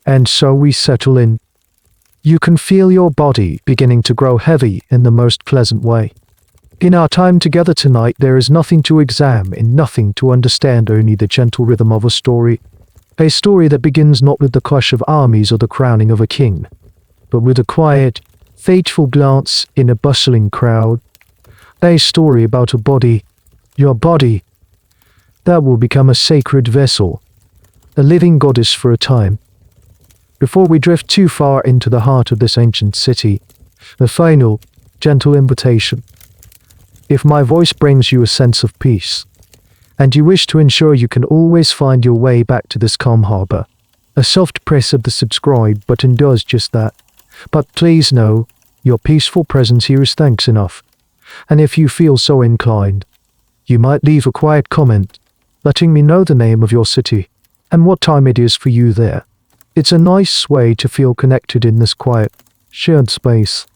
And so we settle in. You can feel your body beginning to grow heavy in the most pleasant way. In our time together tonight, there is nothing to examine, nothing to understand, only the gentle rhythm of a story. A story that begins not with the clash of armies or the crowning of a king, but with a quiet, fateful glance in a bustling crowd. A story about a body, your body, that will become a sacred vessel, a living goddess for a time. Before we drift too far into the heart of this ancient city, a final, gentle invitation. If my voice brings you a sense of peace, and you wish to ensure you can always find your way back to this calm harbor, a soft press of the subscribe button does just that. But please know, your peaceful presence here is thanks enough. And if you feel so inclined, you might leave a quiet comment, letting me know the name of your city, and what time it is for you there. It's a nice way to feel connected in this quiet, shared space.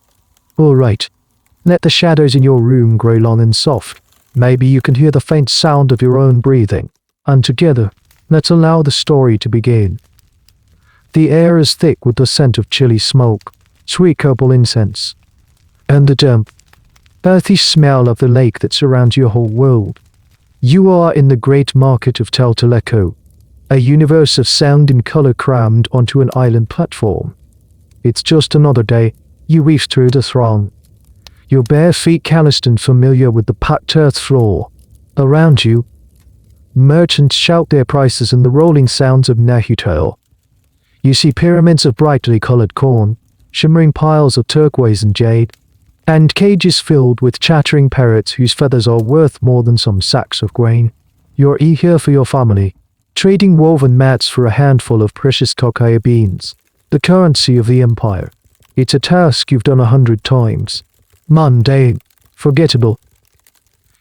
Alright, let the shadows in your room grow long and soft. Maybe you can hear the faint sound of your own breathing. And together, let's allow the story to begin. The air is thick with the scent of chilly smoke, sweet copal incense, and the damp, earthy smell of the lake that surrounds your whole world. You are in the great market of Tlatelolco, a universe of sound and color crammed onto an island platform. It's just another day. You weave through the throng, your bare feet calloused and familiar with the packed earth floor. Around you, merchants shout their prices and the rolling sounds of Teotl. You see pyramids of brightly colored corn, shimmering piles of turquoise and jade, and cages filled with chattering parrots whose feathers are worth more than some sacks of grain. You're here for your family, trading woven mats for a handful of precious cacao beans, the currency of the empire. It's a task you've done 100 times. Mundane, forgettable.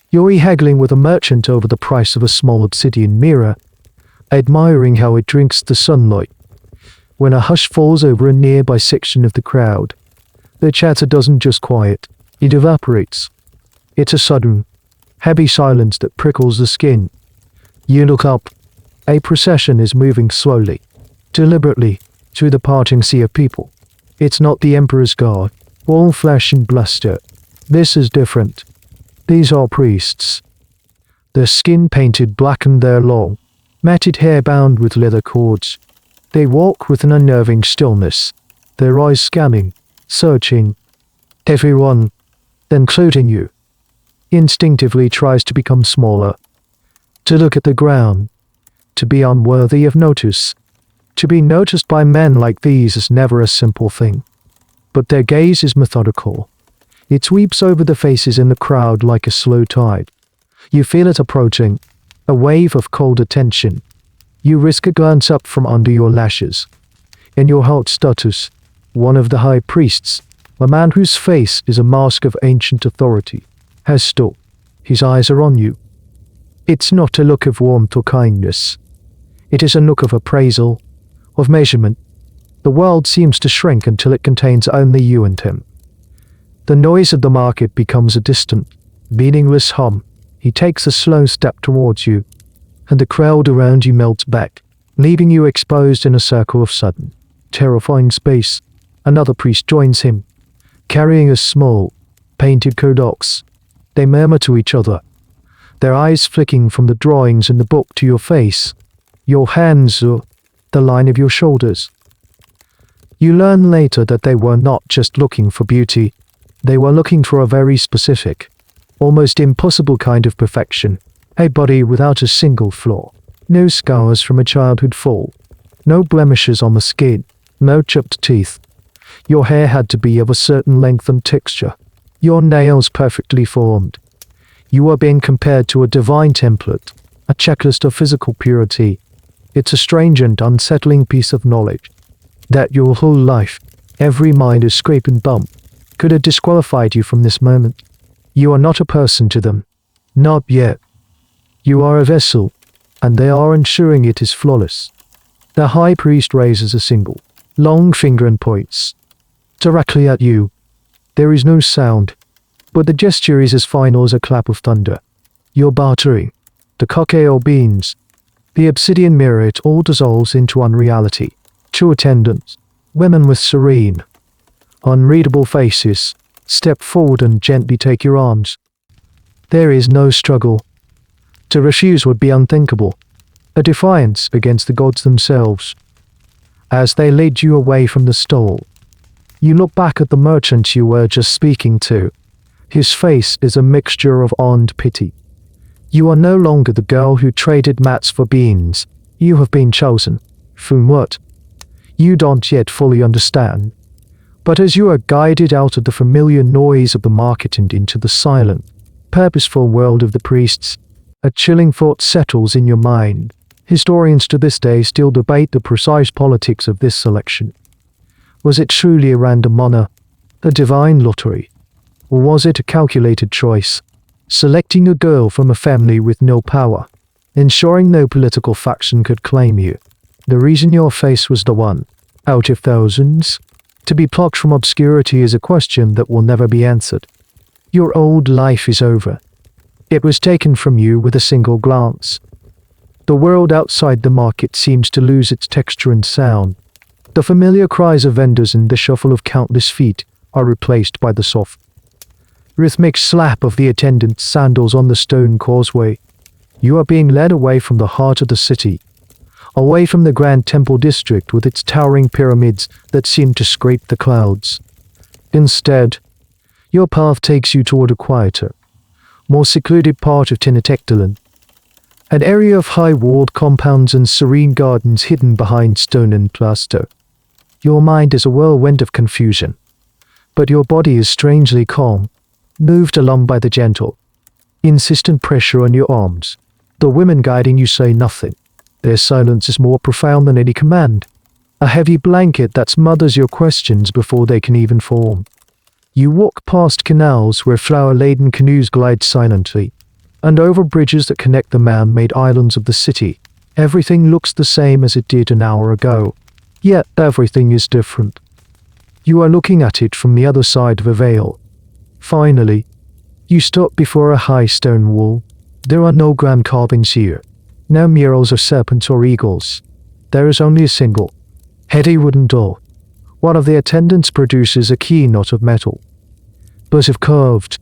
You're haggling with a merchant over the price of a small obsidian mirror, admiring how it drinks the sunlight. When a hush falls over a nearby section of the crowd, the chatter doesn't just quiet, it evaporates. It's a sudden, heavy silence that prickles the skin. You look up. A procession is moving slowly, deliberately, through the parting sea of people. It's not the Emperor's guard, all flesh and bluster. This is different. These are priests. Their skin painted black and their long, matted hair bound with leather cords. They walk with an unnerving stillness, their eyes scanning, searching. Everyone, including you, instinctively tries to become smaller, to look at the ground, to be unworthy of notice. To be noticed by men like these is never a simple thing. But their gaze is methodical. It sweeps over the faces in the crowd like a slow tide. You feel it approaching, a wave of cold attention. You risk a glance up from under your lashes. In your heart stutters, one of the high priests, a man whose face is a mask of ancient authority, has stood. His eyes are on you. It's not a look of warmth or kindness. It is a look of appraisal, of measurement. The world seems to shrink until it contains only you and him. The noise of the market becomes a distant, meaningless hum. He takes a slow step towards you, and the crowd around you melts back, leaving you exposed in a circle of sudden, terrifying space. Another priest joins him, carrying a small, painted codex. They murmur to each other, their eyes flicking from the drawings in the book to your face, your hands, or the line of your shoulders. You learn later that they were not just looking for beauty, they were looking for a very specific, almost impossible kind of perfection, a body without a single flaw, no scars from a childhood fall, no blemishes on the skin, no chipped teeth. Your hair had to be of a certain length and texture, your nails perfectly formed. You are being compared to a divine template, a checklist of physical purity. It's a strange and unsettling piece of knowledge that your whole life, every minor scrape and bump, could have disqualified you from this moment. You are not a person to them. Not yet. You are a vessel, and they are ensuring it is flawless. The high priest raises a single, long finger and points directly at you. There is no sound, but the gesture is as final as a clap of thunder. Your bartering, the cacao beans, the obsidian mirror, it all dissolves into unreality, Two attendants, women with serene, unreadable faces, step forward and gently take your arms. There is no struggle. To refuse would be unthinkable, a defiance against the gods themselves. As they lead you away from the stall, you look back at the merchant you were just speaking to. His face is a mixture of awe and pity. You are no longer the girl who traded mats for beans. You have been chosen. From what? You don't yet fully understand. But as you are guided out of the familiar noise of the market and into the silent, purposeful world of the priests, a chilling thought settles in your mind. Historians to this day still debate the precise politics of this selection. Was it truly a random honor, a divine lottery? Or was it a calculated choice, selecting a girl from a family with no power, ensuring no political faction could claim you? The reason your face was the one, out of thousands, to be plucked from obscurity is a question that will never be answered. Your old life is over. It was taken from you with a single glance. The world outside the market seems to lose its texture and sound. The familiar cries of vendors and the shuffle of countless feet are replaced by the soft, rhythmic slap of the attendant's sandals on the stone causeway. You are being led away from the heart of the city, away from the grand temple district with its towering pyramids that seem to scrape the clouds. Instead, your path takes you toward a quieter, more secluded part of Tenochtitlan, an area of high-walled compounds and serene gardens hidden behind stone and plaster. Your mind is a whirlwind of confusion, but your body is strangely calm, moved along by the gentle, insistent pressure on your arms. The women guiding you say nothing. Their silence is more profound than any command, a heavy blanket that smothers your questions before they can even form. You walk past canals where flower-laden canoes glide silently, and over bridges that connect the man-made islands of the city. Everything looks the same as it did an hour ago, yet everything is different. You are looking at it from the other side of a veil. Finally, you stop before a high stone wall. There are no grand carvings here, no murals of serpents or eagles. There is only a single, heavy wooden door. One of the attendants produces a key not of metal, but of carved,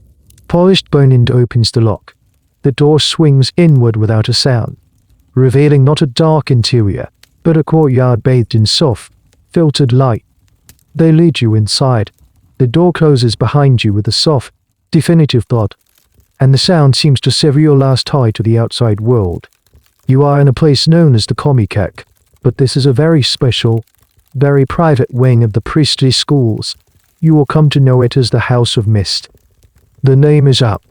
polished bone and opens the lock. The door swings inward without a sound, revealing not a dark interior, but a courtyard bathed in soft, filtered light. They lead you inside. The door closes behind you with a soft, definitive thud, and the sound seems to sever your last tie to the outside world. You are in a place known as the Comicac, but this is a very special, very private wing of the priestly schools. You will come to know it as the House of Mist. The name is up.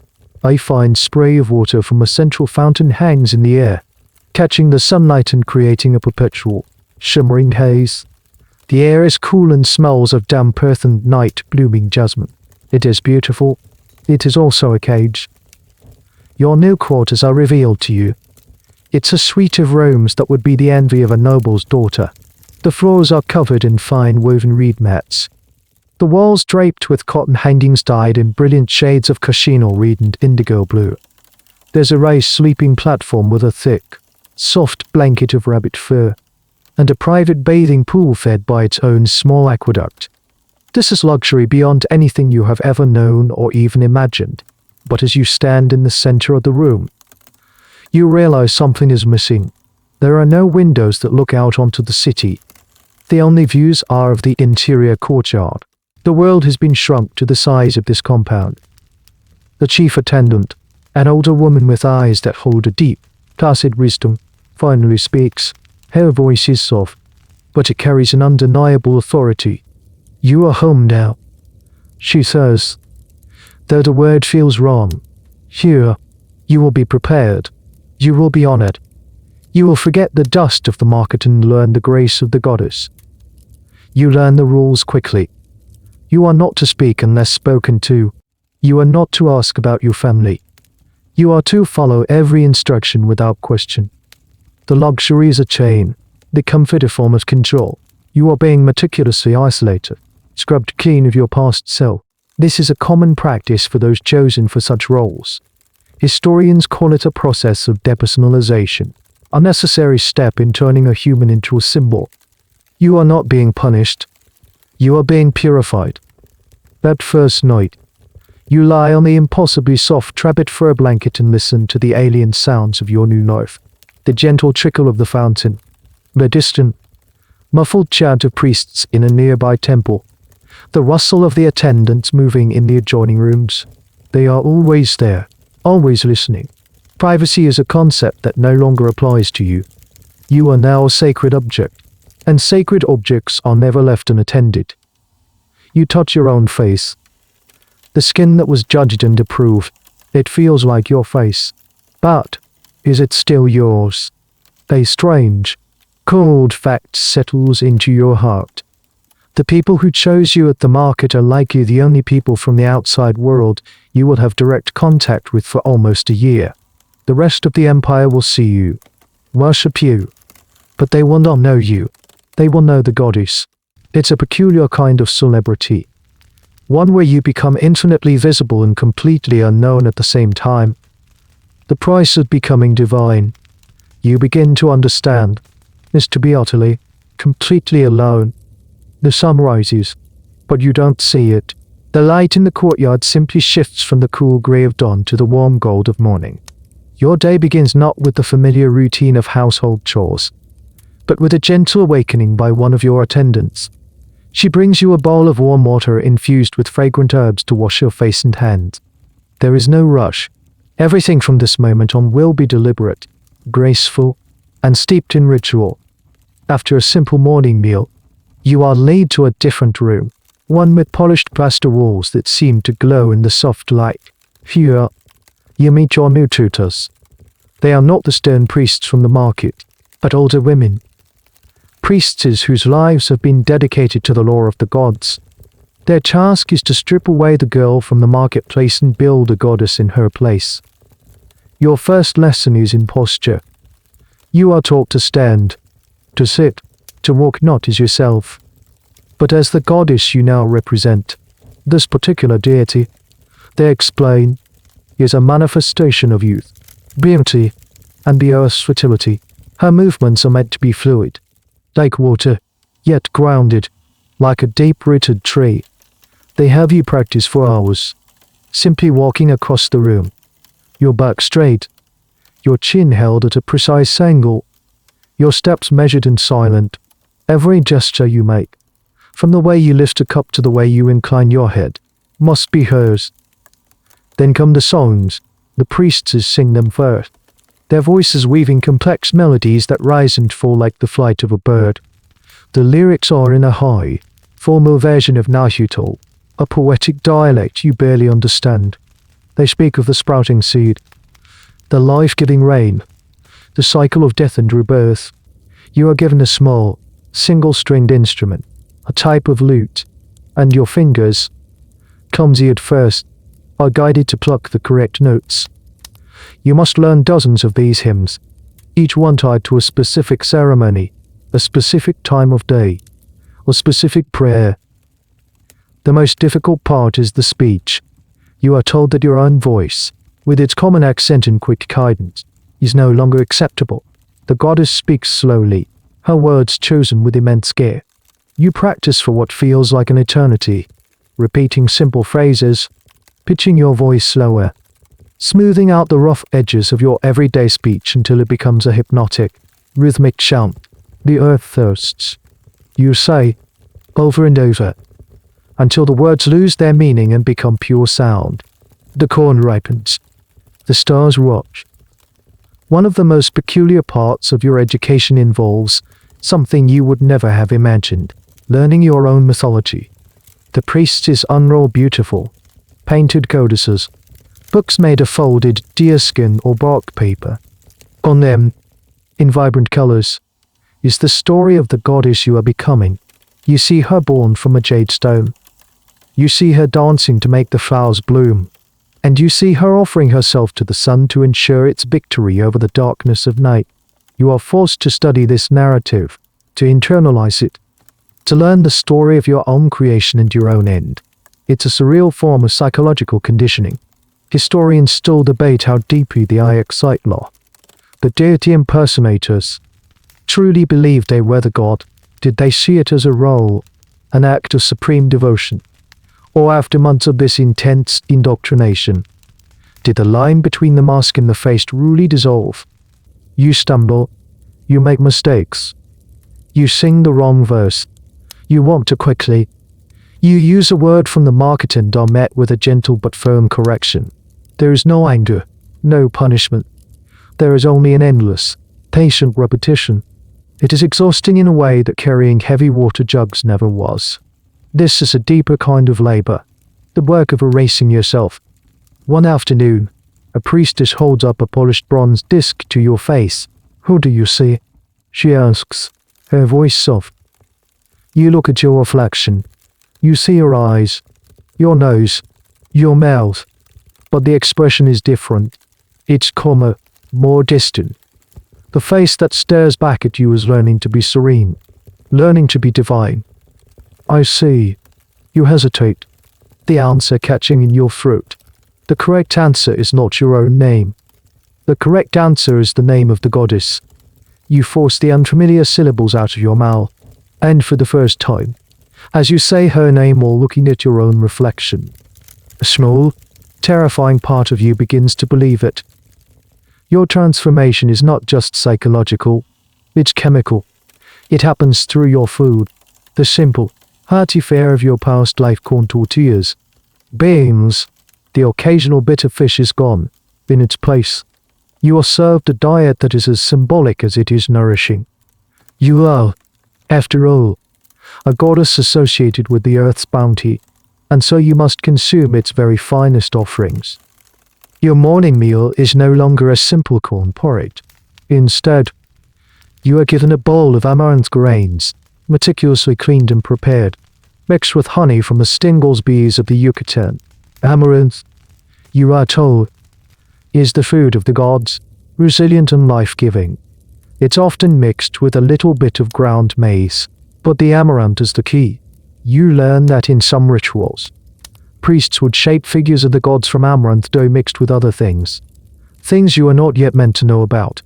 A fine spray of water from a central fountain hangs in the air, catching the sunlight and creating a perpetual, shimmering haze. The air is cool and smells of damp earth and night-blooming jasmine. It is beautiful. It is also a cage. Your new quarters are revealed to you. It's a suite of rooms that would be the envy of a noble's daughter. The floors are covered in fine woven reed mats. The walls draped with cotton hangings dyed in brilliant shades of cochineal red and indigo blue. There's a raised sleeping platform with a thick, soft blanket of rabbit fur, and a private bathing pool fed by its own small aqueduct. This is luxury beyond anything you have ever known or even imagined. But as you stand in the center of the room, you realize something is missing. There are no windows that look out onto the city. The only views are of the interior courtyard. The world has been shrunk to the size of this compound. The chief attendant, an older woman with eyes that hold a deep, placid wisdom, finally speaks. Her voice is soft, but it carries an undeniable authority. You are home now, she says, though the word feels wrong. Here, you will be prepared. You will be honored. You will forget the dust of the market and learn the grace of the goddess. You learn the rules quickly. You are not to speak unless spoken to. You are not to ask about your family. You are to follow every instruction without question. The luxury is a chain, the comfort a form of control. You are being meticulously isolated, scrubbed clean of your past self. This is a common practice for those chosen for such roles. Historians call it a process of depersonalization, a necessary step in turning a human into a symbol. You are not being punished. You are being purified. That first night, you lie on the impossibly soft trapit fur blanket and listen to the alien sounds of your new life. The gentle trickle of the fountain. The distant, muffled chant of priests in a nearby temple. The rustle of the attendants moving in the adjoining rooms. They are always there, always listening. Privacy is a concept that no longer applies to you. You are now a sacred object, and sacred objects are never left unattended. You touch your own face. The skin that was judged and approved, it feels like your face. But, is it still yours? A strange, cold fact settles into your heart. The people who chose you at the market are likely the only people from the outside world you will have direct contact with for almost a year. The rest of the empire will see you, worship you, but they will not know you. They will know the goddess. It's a peculiar kind of celebrity. One where you become infinitely visible and completely unknown at the same time. The price of becoming divine. You begin to understand, is to be utterly, completely alone. The sun rises, but you don't see it. The light in the courtyard simply shifts from the cool grey of dawn to the warm gold of morning. Your day begins not with the familiar routine of household chores, but with a gentle awakening by one of your attendants. She brings you a bowl of warm water infused with fragrant herbs to wash your face and hands. There is no rush. Everything from this moment on will be deliberate, graceful, and steeped in ritual. After a simple morning meal, you are led to a different room, one with polished plaster walls that seem to glow in the soft light. Here, you meet your new tutors. They are not the stern priests from the market, but older women. Priestesses whose lives have been dedicated to the lore of the gods. Their task is to strip away the girl from the marketplace and build a goddess in her place. Your first lesson is in posture. You are taught to stand, to sit, to walk not as yourself, but as the goddess you now represent. This particular deity, they explain, is a manifestation of youth, beauty, and the earth's fertility. Her movements are meant to be fluid, like water, yet grounded, like a deep-rooted tree. They have you practice for hours, simply walking across the room, your back straight, your chin held at a precise angle, your steps measured and silent. Every gesture you make, from the way you lift a cup to the way you incline your head, must be hers. Then come the songs. The priestesses sing them first, their voices weaving complex melodies that rise and fall like the flight of a bird. The lyrics are in a high, formal version of Teotl, a poetic dialect you barely understand. They speak of the sprouting seed, the life-giving rain, the cycle of death and rebirth. You are given a small, single-stringed instrument, a type of lute, and your fingers, clumsy at first, are guided to pluck the correct notes. You must learn dozens of these hymns, each one tied to a specific ceremony, a specific time of day, or specific prayer. The most difficult part is the speech. You are told that your own voice, with its common accent and quick cadence, is no longer acceptable. The goddess speaks slowly, her words chosen with immense care. You practice for what feels like an eternity, repeating simple phrases, pitching your voice slower, smoothing out the rough edges of your everyday speech until it becomes a hypnotic, rhythmic chant. The earth thirsts. You say, over and over, until the words lose their meaning and become pure sound. The corn ripens. The stars watch. One of the most peculiar parts of your education involves something you would never have imagined, learning your own mythology. The priestesses unroll beautiful, painted codices, books made of folded deerskin or bark paper. On them, in vibrant colors, is the story of the goddess you are becoming. You see her born from a jade stone. You see her dancing to make the flowers bloom, and you see her offering herself to the sun to ensure its victory over the darkness of night. You are forced to study this narrative, to internalize it, to learn the story of your own creation and your own end. It's a surreal form of psychological conditioning. Historians still debate how deeply the Ixiptla, the deity impersonators, truly believed they were the god, Did they see it as a role, an act of supreme devotion? Or after months of this intense indoctrination, did the line between the mask and the face truly dissolve? You stumble, you make mistakes, you sing the wrong verse, you want to quickly, you use a word from the market and are met with a gentle but firm correction. There is no anger, no punishment. There is only an endless, patient repetition. It is exhausting in a way that carrying heavy water jugs never was. This is a deeper kind of labor, the work of erasing yourself. One afternoon, a priestess holds up a polished bronze disc to your face. "Who do you see?" she asks, her voice soft. You look at your reflection. You see your eyes, your nose, your mouth, but the expression is different. It's calmer, more distant. The face that stares back at you is learning to be serene, learning to be divine. "I see." You hesitate, the answer catching in your throat. The correct answer is not your own name. The correct answer is the name of the goddess. You force the unfamiliar syllables out of your mouth, and for the first time, as you say her name while looking at your own reflection, a small, terrifying part of you begins to believe it. Your transformation is not just psychological, it's chemical. It happens through your food. The simple, hearty fare of your past life: corn tortillas, beans, the occasional bit of fish is gone. In its place, you are served a diet that is as symbolic as it is nourishing. You are, after all, a goddess associated with the earth's bounty, and so you must consume its very finest offerings. Your morning meal is no longer a simple corn porridge. Instead, you are given a bowl of amaranth grains, meticulously cleaned and prepared, mixed with honey from the stingles bees of the Yucatan. Amaranth, you are told, is the food of the gods, resilient and life-giving. It's often mixed with a little bit of ground maize, but the amaranth is the key. You learn that in some rituals, priests would shape figures of the gods from amaranth dough mixed with other things you are not yet meant to know about.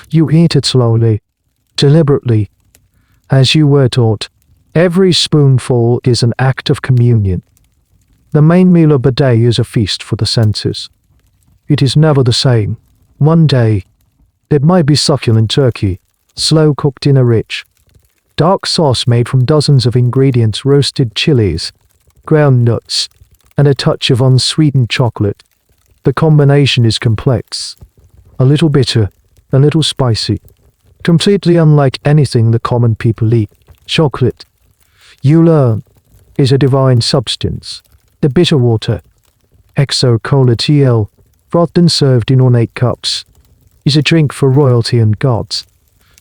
You eat it slowly, deliberately, as you were taught. Every spoonful is an act of communion. The main meal of the day is a feast for the senses. It is never the same. One day, it might be succulent turkey, slow cooked in a rich, dark sauce made from dozens of ingredients: roasted chilies, ground nuts, and a touch of unsweetened chocolate. The combination is complex, a little bitter, a little spicy, completely unlike anything the common people eat. Chocolate, you learn, is a divine substance. The bitter water, Teotl, frothed and served in ornate cups, is a drink for royalty and gods.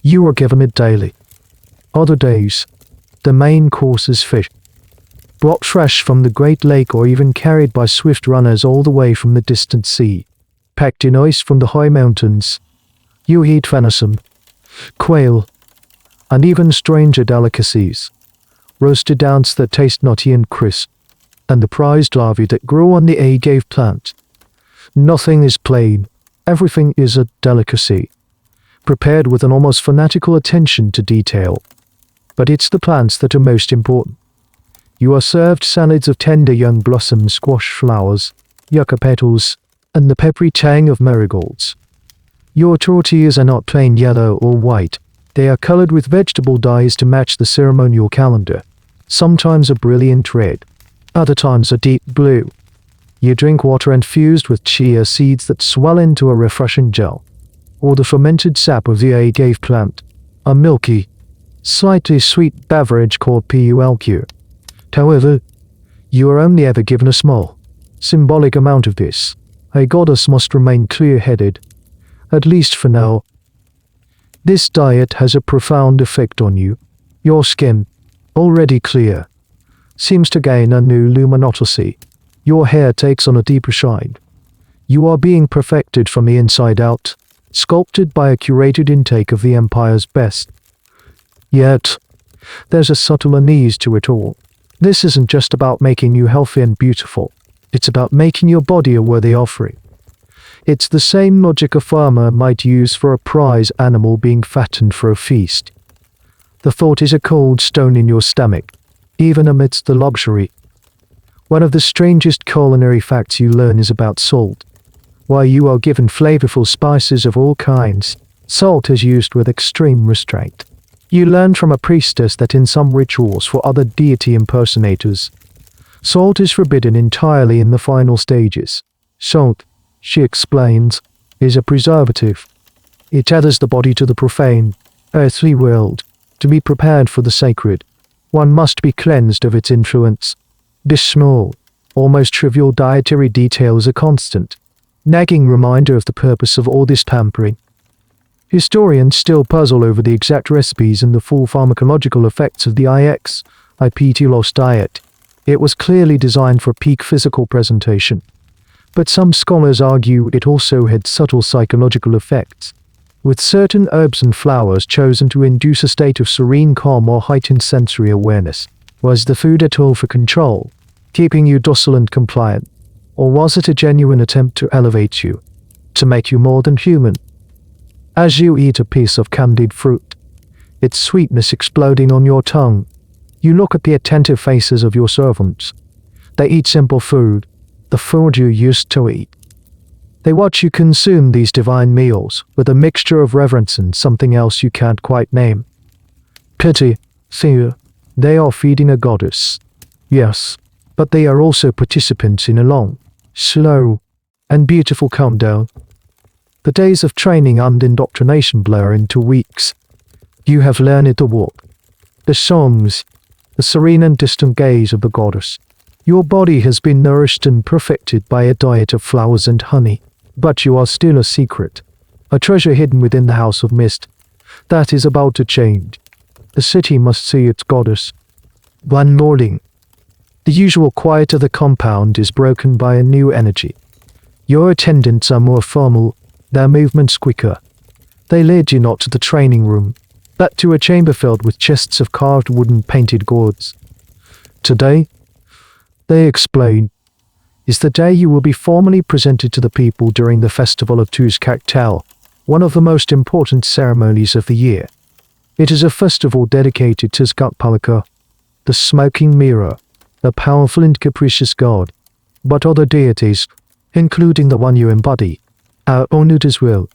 You are given it daily. Other days, the main course is fish, brought fresh from the Great Lake or even carried by swift runners all the way from the distant sea, packed in ice from the high mountains. You eat venison, quail, and even stranger delicacies, roasted downs that taste nutty and crisp, and the prized larvae that grow on the agave plant. Nothing is plain, everything is a delicacy, prepared with an almost fanatical attention to detail. But it's the plants that are most important. You are served salads of tender young blossom squash flowers, yucca petals, and the peppery tang of marigolds. Your tortillas are not plain yellow or white. They are colored with vegetable dyes to match the ceremonial calendar, sometimes a brilliant red, other times a deep blue. You drink water infused with chia seeds that swell into a refreshing gel, or the fermented sap of the agave plant, a milky, slightly sweet beverage called Teotl. However, you are only ever given a small, symbolic amount of this. A goddess must remain clear-headed, at least for now. This diet has a profound effect on you. Your skin, already clear, seems to gain a new luminosity. Your hair takes on a deeper shine. You are being perfected from the inside out, sculpted by a curated intake of the empire's best. Yet, there's a subtle unease to it all. This isn't just about making you healthy and beautiful. It's about making your body a worthy offering. It's the same logic a farmer might use for a prize animal being fattened for a feast. The thought is a cold stone in your stomach, even amidst the luxury. One of the strangest culinary facts you learn is about salt. While you are given flavorful spices of all kinds, salt is used with extreme restraint. You learn from a priestess that in some rituals for other deity impersonators, salt is forbidden entirely in the final stages. Salt, she explains, is a preservative. It tethers the body to the profane, earthly world. To be prepared for the sacred, one must be cleansed of its influence. This small, almost trivial dietary detail is a constant, nagging reminder of the purpose of all this pampering. Historians still puzzle over the exact recipes and the full pharmacological effects of the Ixiptla diet. It was clearly designed for peak physical presentation, but some scholars argue it also had subtle psychological effects, with certain herbs and flowers chosen to induce a state of serene calm or heightened sensory awareness. Was the food a tool for control, keeping you docile and compliant, or was it a genuine attempt to elevate you, to make you more than human? As you eat a piece of candied fruit, its sweetness exploding on your tongue, you look at the attentive faces of your servants. They eat simple food, the food you used to eat. They watch you consume these divine meals with a mixture of reverence and something else you can't quite name. Pity, fear, they are feeding a goddess. Yes, but they are also participants in a long, slow, and beautiful countdown. The days of training and indoctrination blur into weeks. You have learned the walk, the songs, the serene and distant gaze of the goddess. Your body has been nourished and perfected by a diet of flowers and honey. But you are still a secret, a treasure hidden within the House of Mist. That is about to change. The city must see its goddess. One morning, the usual quiet of the compound is broken by a new energy. Your attendants are more formal, their movements quicker. They lead you not to the training room, but to a chamber filled with chests of carved wood and painted gourds. Today, they explain, is the day you will be formally presented to the people during the festival of Teotl, one of the most important ceremonies of the year. It is a festival dedicated to Ixiptla, the smoking mirror, a powerful and capricious god, but other deities, including the one you embody, are honored as well.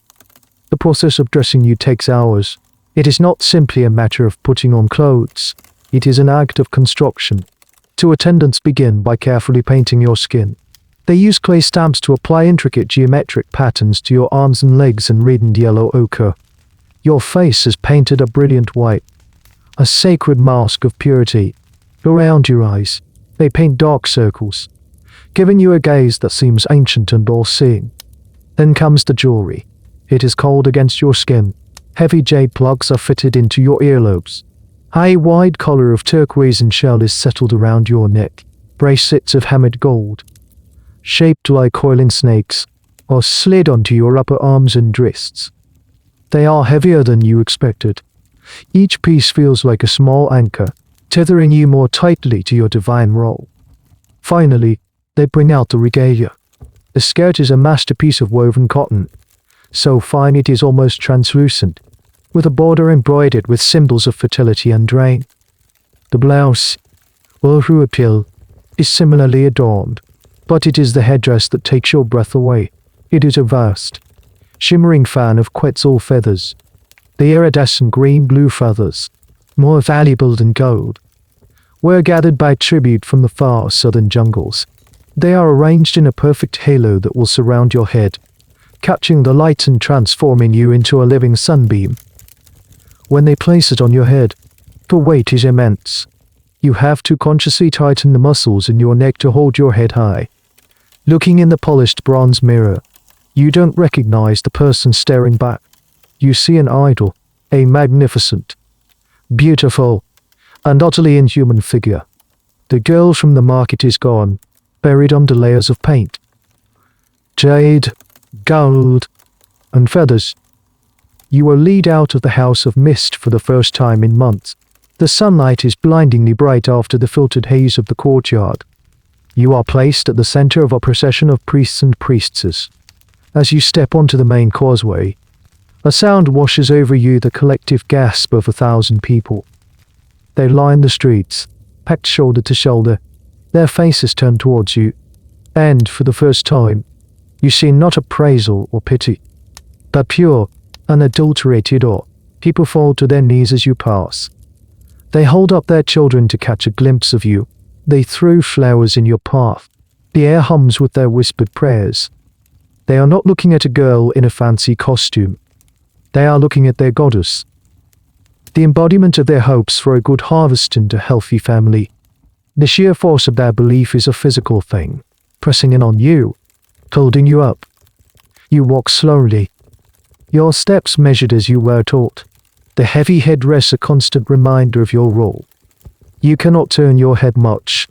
The process of dressing you takes hours. It is not simply a matter of putting on clothes, it is an act of construction. Two attendants begin by carefully painting your skin. They use clay stamps to apply intricate geometric patterns to your arms and legs and red and yellow ochre. Your face is painted a brilliant white, a sacred mask of purity. Around your eyes, they paint dark circles, giving you a gaze that seems ancient and all-seeing. Then comes the jewelry. It is cold against your skin. Heavy jade plugs are fitted into your earlobes. A wide collar of turquoise and shell is settled around your neck. Bracelets of hammered gold, shaped like coiling snakes, are slid onto your upper arms and wrists. They are heavier than you expected. Each piece feels like a small anchor, tethering you more tightly to your divine role. Finally, they bring out the regalia. The skirt is a masterpiece of woven cotton, so fine it is almost translucent, with a border embroidered with symbols of fertility and rain. The blouse, or huipil, is similarly adorned, but it is the headdress that takes your breath away. It is a vast, shimmering fan of quetzal feathers, the iridescent green-blue feathers, more valuable than gold, were gathered by tribute from the far southern jungles. They are arranged in a perfect halo that will surround your head, catching the light and transforming you into a living sunbeam. When they place it on your head, the weight is immense. You have to consciously tighten the muscles in your neck to hold your head high. Looking in the polished bronze mirror, you don't recognize the person staring back. You see an idol, a magnificent, beautiful, and utterly inhuman figure. The girl from the market is gone, buried under layers of paint, jade, gold, and feathers. You are led out of the House of Mist for the first time in months. The sunlight is blindingly bright after the filtered haze of the courtyard. You are placed at the center of a procession of priests and priestesses. As you step onto the main causeway, a sound washes over you, the collective gasp of 1,000 people. They line the streets, packed shoulder to shoulder, their faces turned towards you, and for the first time, you see not appraisal or pity, but pure, unadulterated awe. People fall to their knees as you pass. They hold up their children to catch a glimpse of you. They throw flowers in your path. The air hums with their whispered prayers. They are not looking at a girl in a fancy costume. They are looking at their goddess, the embodiment of their hopes for a good harvest and a healthy family. The sheer force of their belief is a physical thing, pressing in on you, holding you up. You walk slowly, your steps measured as you were taught. The heavy headdress a constant reminder of your role. You cannot turn your head much,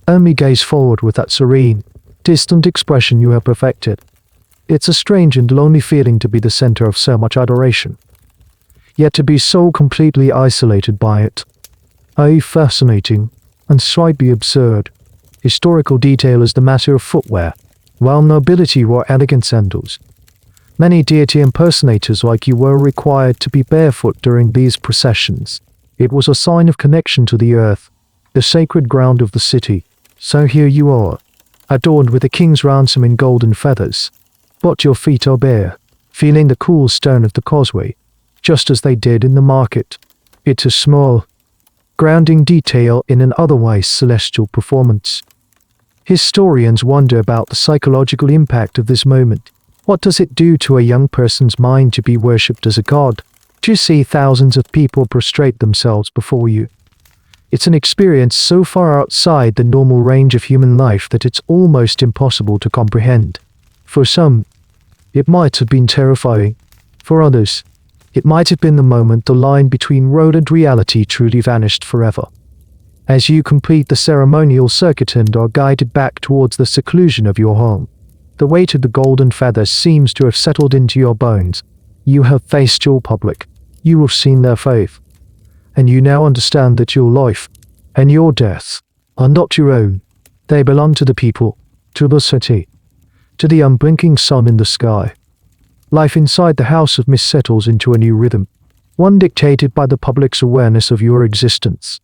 only gaze forward with that serene, distant expression you have perfected. It's a strange and lonely feeling to be the center of so much adoration, yet to be so completely isolated by it. A fascinating and slightly absurd historical detail is the matter of footwear. While nobility wore elegant sandals, many deity impersonators like you were required to be barefoot during these processions. It was a sign of connection to the earth, the sacred ground of the city. So here you are, adorned with a king's ransom in golden feathers, but your feet are bare, feeling the cool stone of the causeway, just as they did in the market. It's a small, grounding detail in an otherwise celestial performance. Historians wonder about the psychological impact of this moment. What does it do to a young person's mind to be worshipped as a god? To see thousands of people prostrate themselves before you. It's an experience so far outside the normal range of human life that it's almost impossible to comprehend. For some, it might have been terrifying. For others, it might have been the moment the line between road and reality truly vanished forever. As you complete the ceremonial circuit and are guided back towards the seclusion of your home, the weight of the golden feathers seems to have settled into your bones. You have faced your public. You have seen their faith. And you now understand that your life and your death are not your own. They belong to the people, to the city, to the unblinking sun in the sky. Life inside the house of mist settles into a new rhythm, one dictated by the public's awareness of your existence.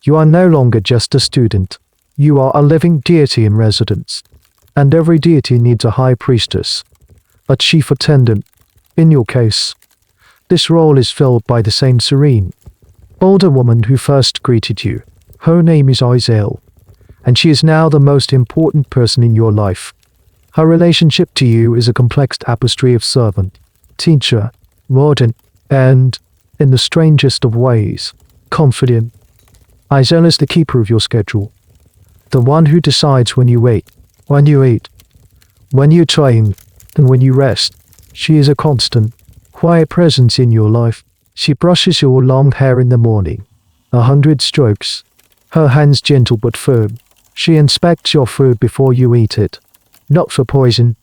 You are no longer just a student. You are a living deity in residence. And every deity needs a high priestess, a chief attendant. In your case, this role is filled by the same serene, older woman who first greeted you. Her name is Ixiptla, and she is now the most important person in your life. Her relationship to you is a complex tapestry of servant, teacher, warden, and, in the strangest of ways, confidant. Ixiptla is the keeper of your schedule, the one who decides when you eat, when you train, and when you rest. She is a constant, quiet presence in your life. She brushes your long hair in the morning, 100 strokes, her hands gentle but firm. She inspects your food before you eat it, not for poison,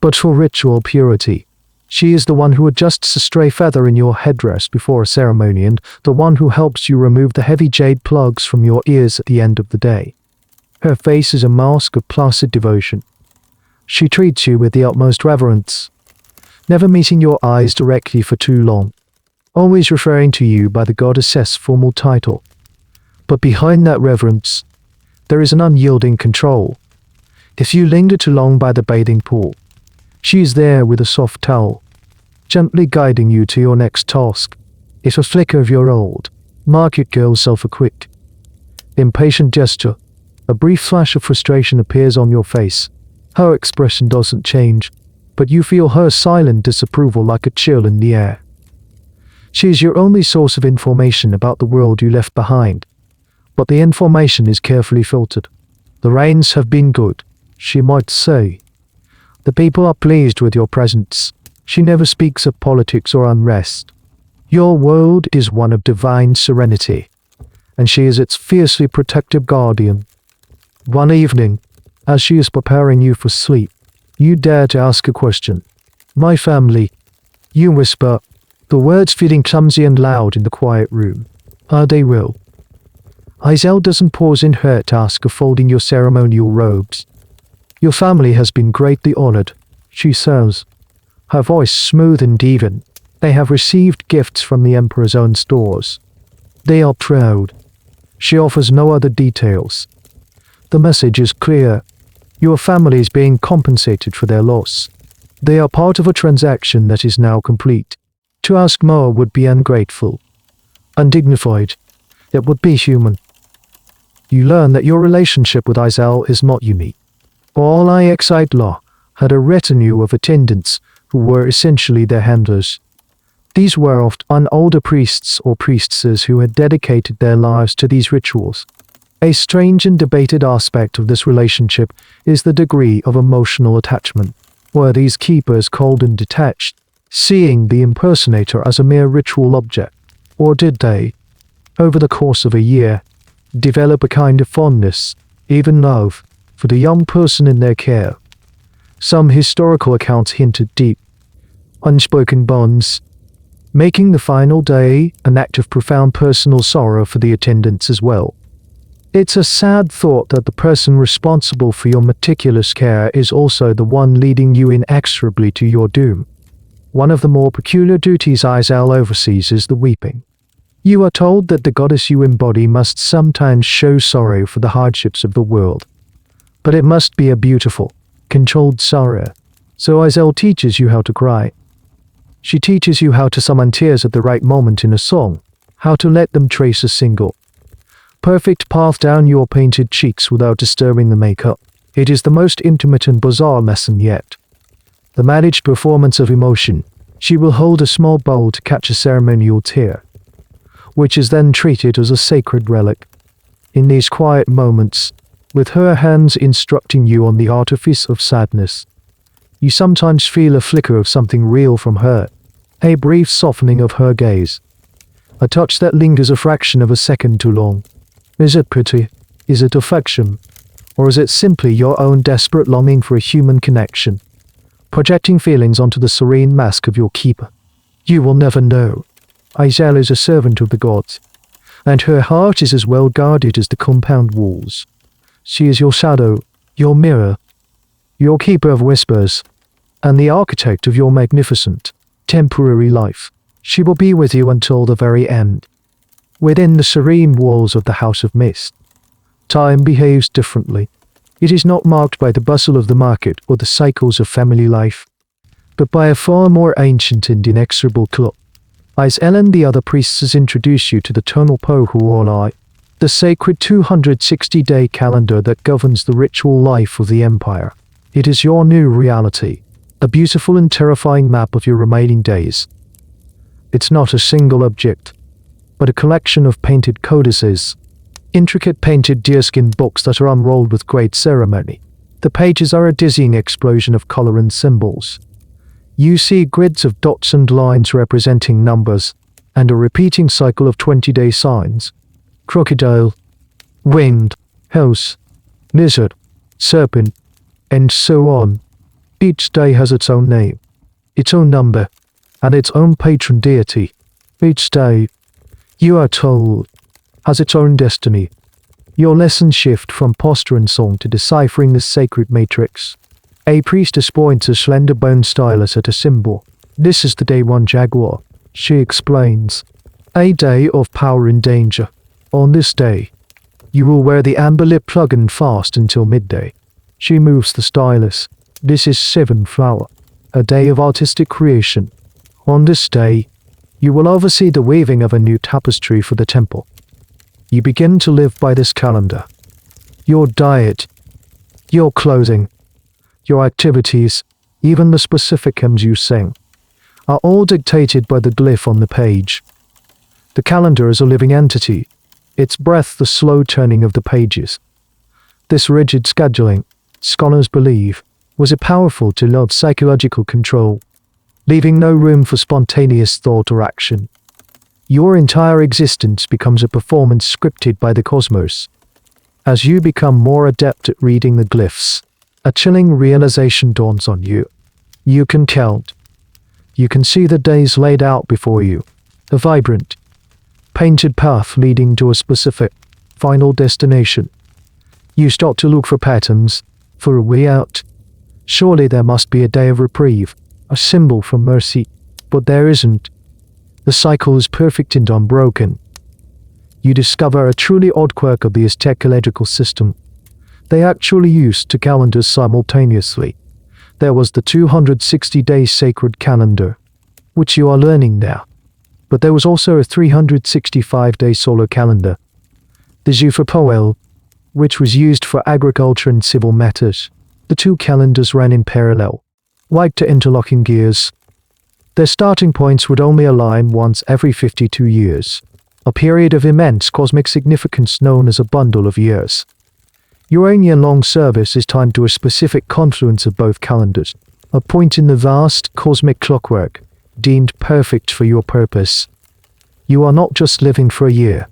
but for ritual purity. She is the one who adjusts a stray feather in your headdress before a ceremony and the one who helps you remove the heavy jade plugs from your ears at the end of the day. Her face is a mask of placid devotion. She treats you with the utmost reverence, never meeting your eyes directly for too long, always referring to you by the goddess's formal title. But behind that reverence, there is an unyielding control. If you linger too long by the bathing pool, she is there with a soft towel, gently guiding you to your next task. If a flicker of your old, market girl self a quick, impatient gesture, a brief flash of frustration appears on your face. Her expression doesn't change, but you feel her silent disapproval like a chill in the air. She is your only source of information about the world you left behind, but the information is carefully filtered. The rains have been good, she might say. The people are pleased with your presence. She never speaks of politics or unrest. Your world is one of divine serenity, and she is its fiercely protective guardian. One evening, as she is preparing you for sleep, you dare to ask a question. My family, you whisper, the words feeling clumsy and loud in the quiet room. Are they real? Ixiptla doesn't pause in her task of folding your ceremonial robes. Your family has been greatly honored, she says, her voice smooth and even. They have received gifts from the Emperor's own stores. They are proud, She offers no other details. The message is clear. Your family is being compensated for their loss. They are part of a transaction that is now complete. To ask more would be ungrateful, undignified. It would be human. You learn that your relationship with Ixiptla is not unique. All Ixiptla had a retinue of attendants who were essentially their handlers. These were often older priests or priestesses who had dedicated their lives to these rituals. A strange and debated aspect of this relationship is the degree of emotional attachment. Were these keepers cold and detached, seeing the impersonator as a mere ritual object? Or did they, over the course of a year, develop a kind of fondness, even love, for the young person in their care? Some historical accounts hinted deep, unspoken bonds, making the final day an act of profound personal sorrow for the attendants as well. It's a sad thought that the person responsible for your meticulous care is also the one leading you inexorably to your doom. One of the more peculiar duties Ixiptla oversees is the weeping. You are told that the goddess you embody must sometimes show sorrow for the hardships of the world. But it must be a beautiful, controlled sorrow. So Ixiptla teaches you how to cry. She teaches you how to summon tears at the right moment in a song, how to let them trace a single perfect path down your painted cheeks without disturbing the makeup. It is the most intimate and bizarre lesson yet. The managed performance of emotion. She will hold a small bowl to catch a ceremonial tear, which is then treated as a sacred relic. In these quiet moments, with her hands instructing you on the artifice of sadness, you sometimes feel a flicker of something real from her, a brief softening of her gaze, a touch that lingers a fraction of a second too long. Is it pretty? Is it affection? Or is it simply your own desperate longing for a human connection, projecting feelings onto the serene mask of your keeper? You will never know. Ixiptla is a servant of the gods, and her heart is as well guarded as the compound walls. She is your shadow, your mirror, your keeper of whispers, and the architect of your magnificent, temporary life. She will be with you until the very end. Within the serene walls of the House of Mist, time behaves differently. It is not marked by the bustle of the market or the cycles of family life, but by a far more ancient and inexorable clock. Ixiptla and the other priests introduce you to the Tlatelolco, the sacred 260-day calendar that governs the ritual life of the empire. It is your new reality, a beautiful and terrifying map of your remaining days. It's not a single object, but a collection of painted codices, intricate painted deerskin books that are unrolled with great ceremony. The pages are a dizzying explosion of color and symbols. You see grids of dots and lines representing numbers, and a repeating cycle of 20-day signs. Crocodile, wind, house, lizard, serpent, and so on. Each day has its own name, its own number, and its own patron deity. Each day, you are told, has its own destiny. Your lessons shift from posture and song to deciphering the sacred matrix. A priestess points a slender bone stylus at a symbol. This is the day one jaguar, she explains. A day of power and danger. On this day, you will wear the amber lip plug and fast until midday. She moves the stylus. This is seven flower, a day of artistic creation. On this day, you will oversee the weaving of a new tapestry for the temple. You begin to live by this calendar. Your diet, your clothing, your activities, even the specific hymns you sing, are all dictated by the glyph on the page. The calendar is a living entity, its breath the slow turning of the pages. This rigid scheduling, scholars believe, was a powerful tool of psychological control, leaving no room for spontaneous thought or action. Your entire existence becomes a performance scripted by the cosmos. As you become more adept at reading the glyphs, a chilling realization dawns on you. You can count. You can see the days laid out before you, a vibrant, painted path leading to a specific, final destination. You start to look for patterns, for a way out. Surely there must be a day of reprieve, a symbol for mercy, but there isn't. The cycle is perfect and unbroken. you discover a truly odd quirk of the Aztec calendrical system. They actually used two calendars simultaneously. There was the 260-day sacred calendar, which you are learning now. But there was also a 365-day solar calendar, the Ixiptla, which was used for agriculture and civil matters. The two calendars ran in parallel, like two interlocking gears. Their starting points would only align once every 52 years, a period of immense cosmic significance known as a bundle of years. Your own year-long service is timed to a specific confluence of both calendars, a point in the vast cosmic clockwork, deemed perfect for your purpose. You are not just living for a year,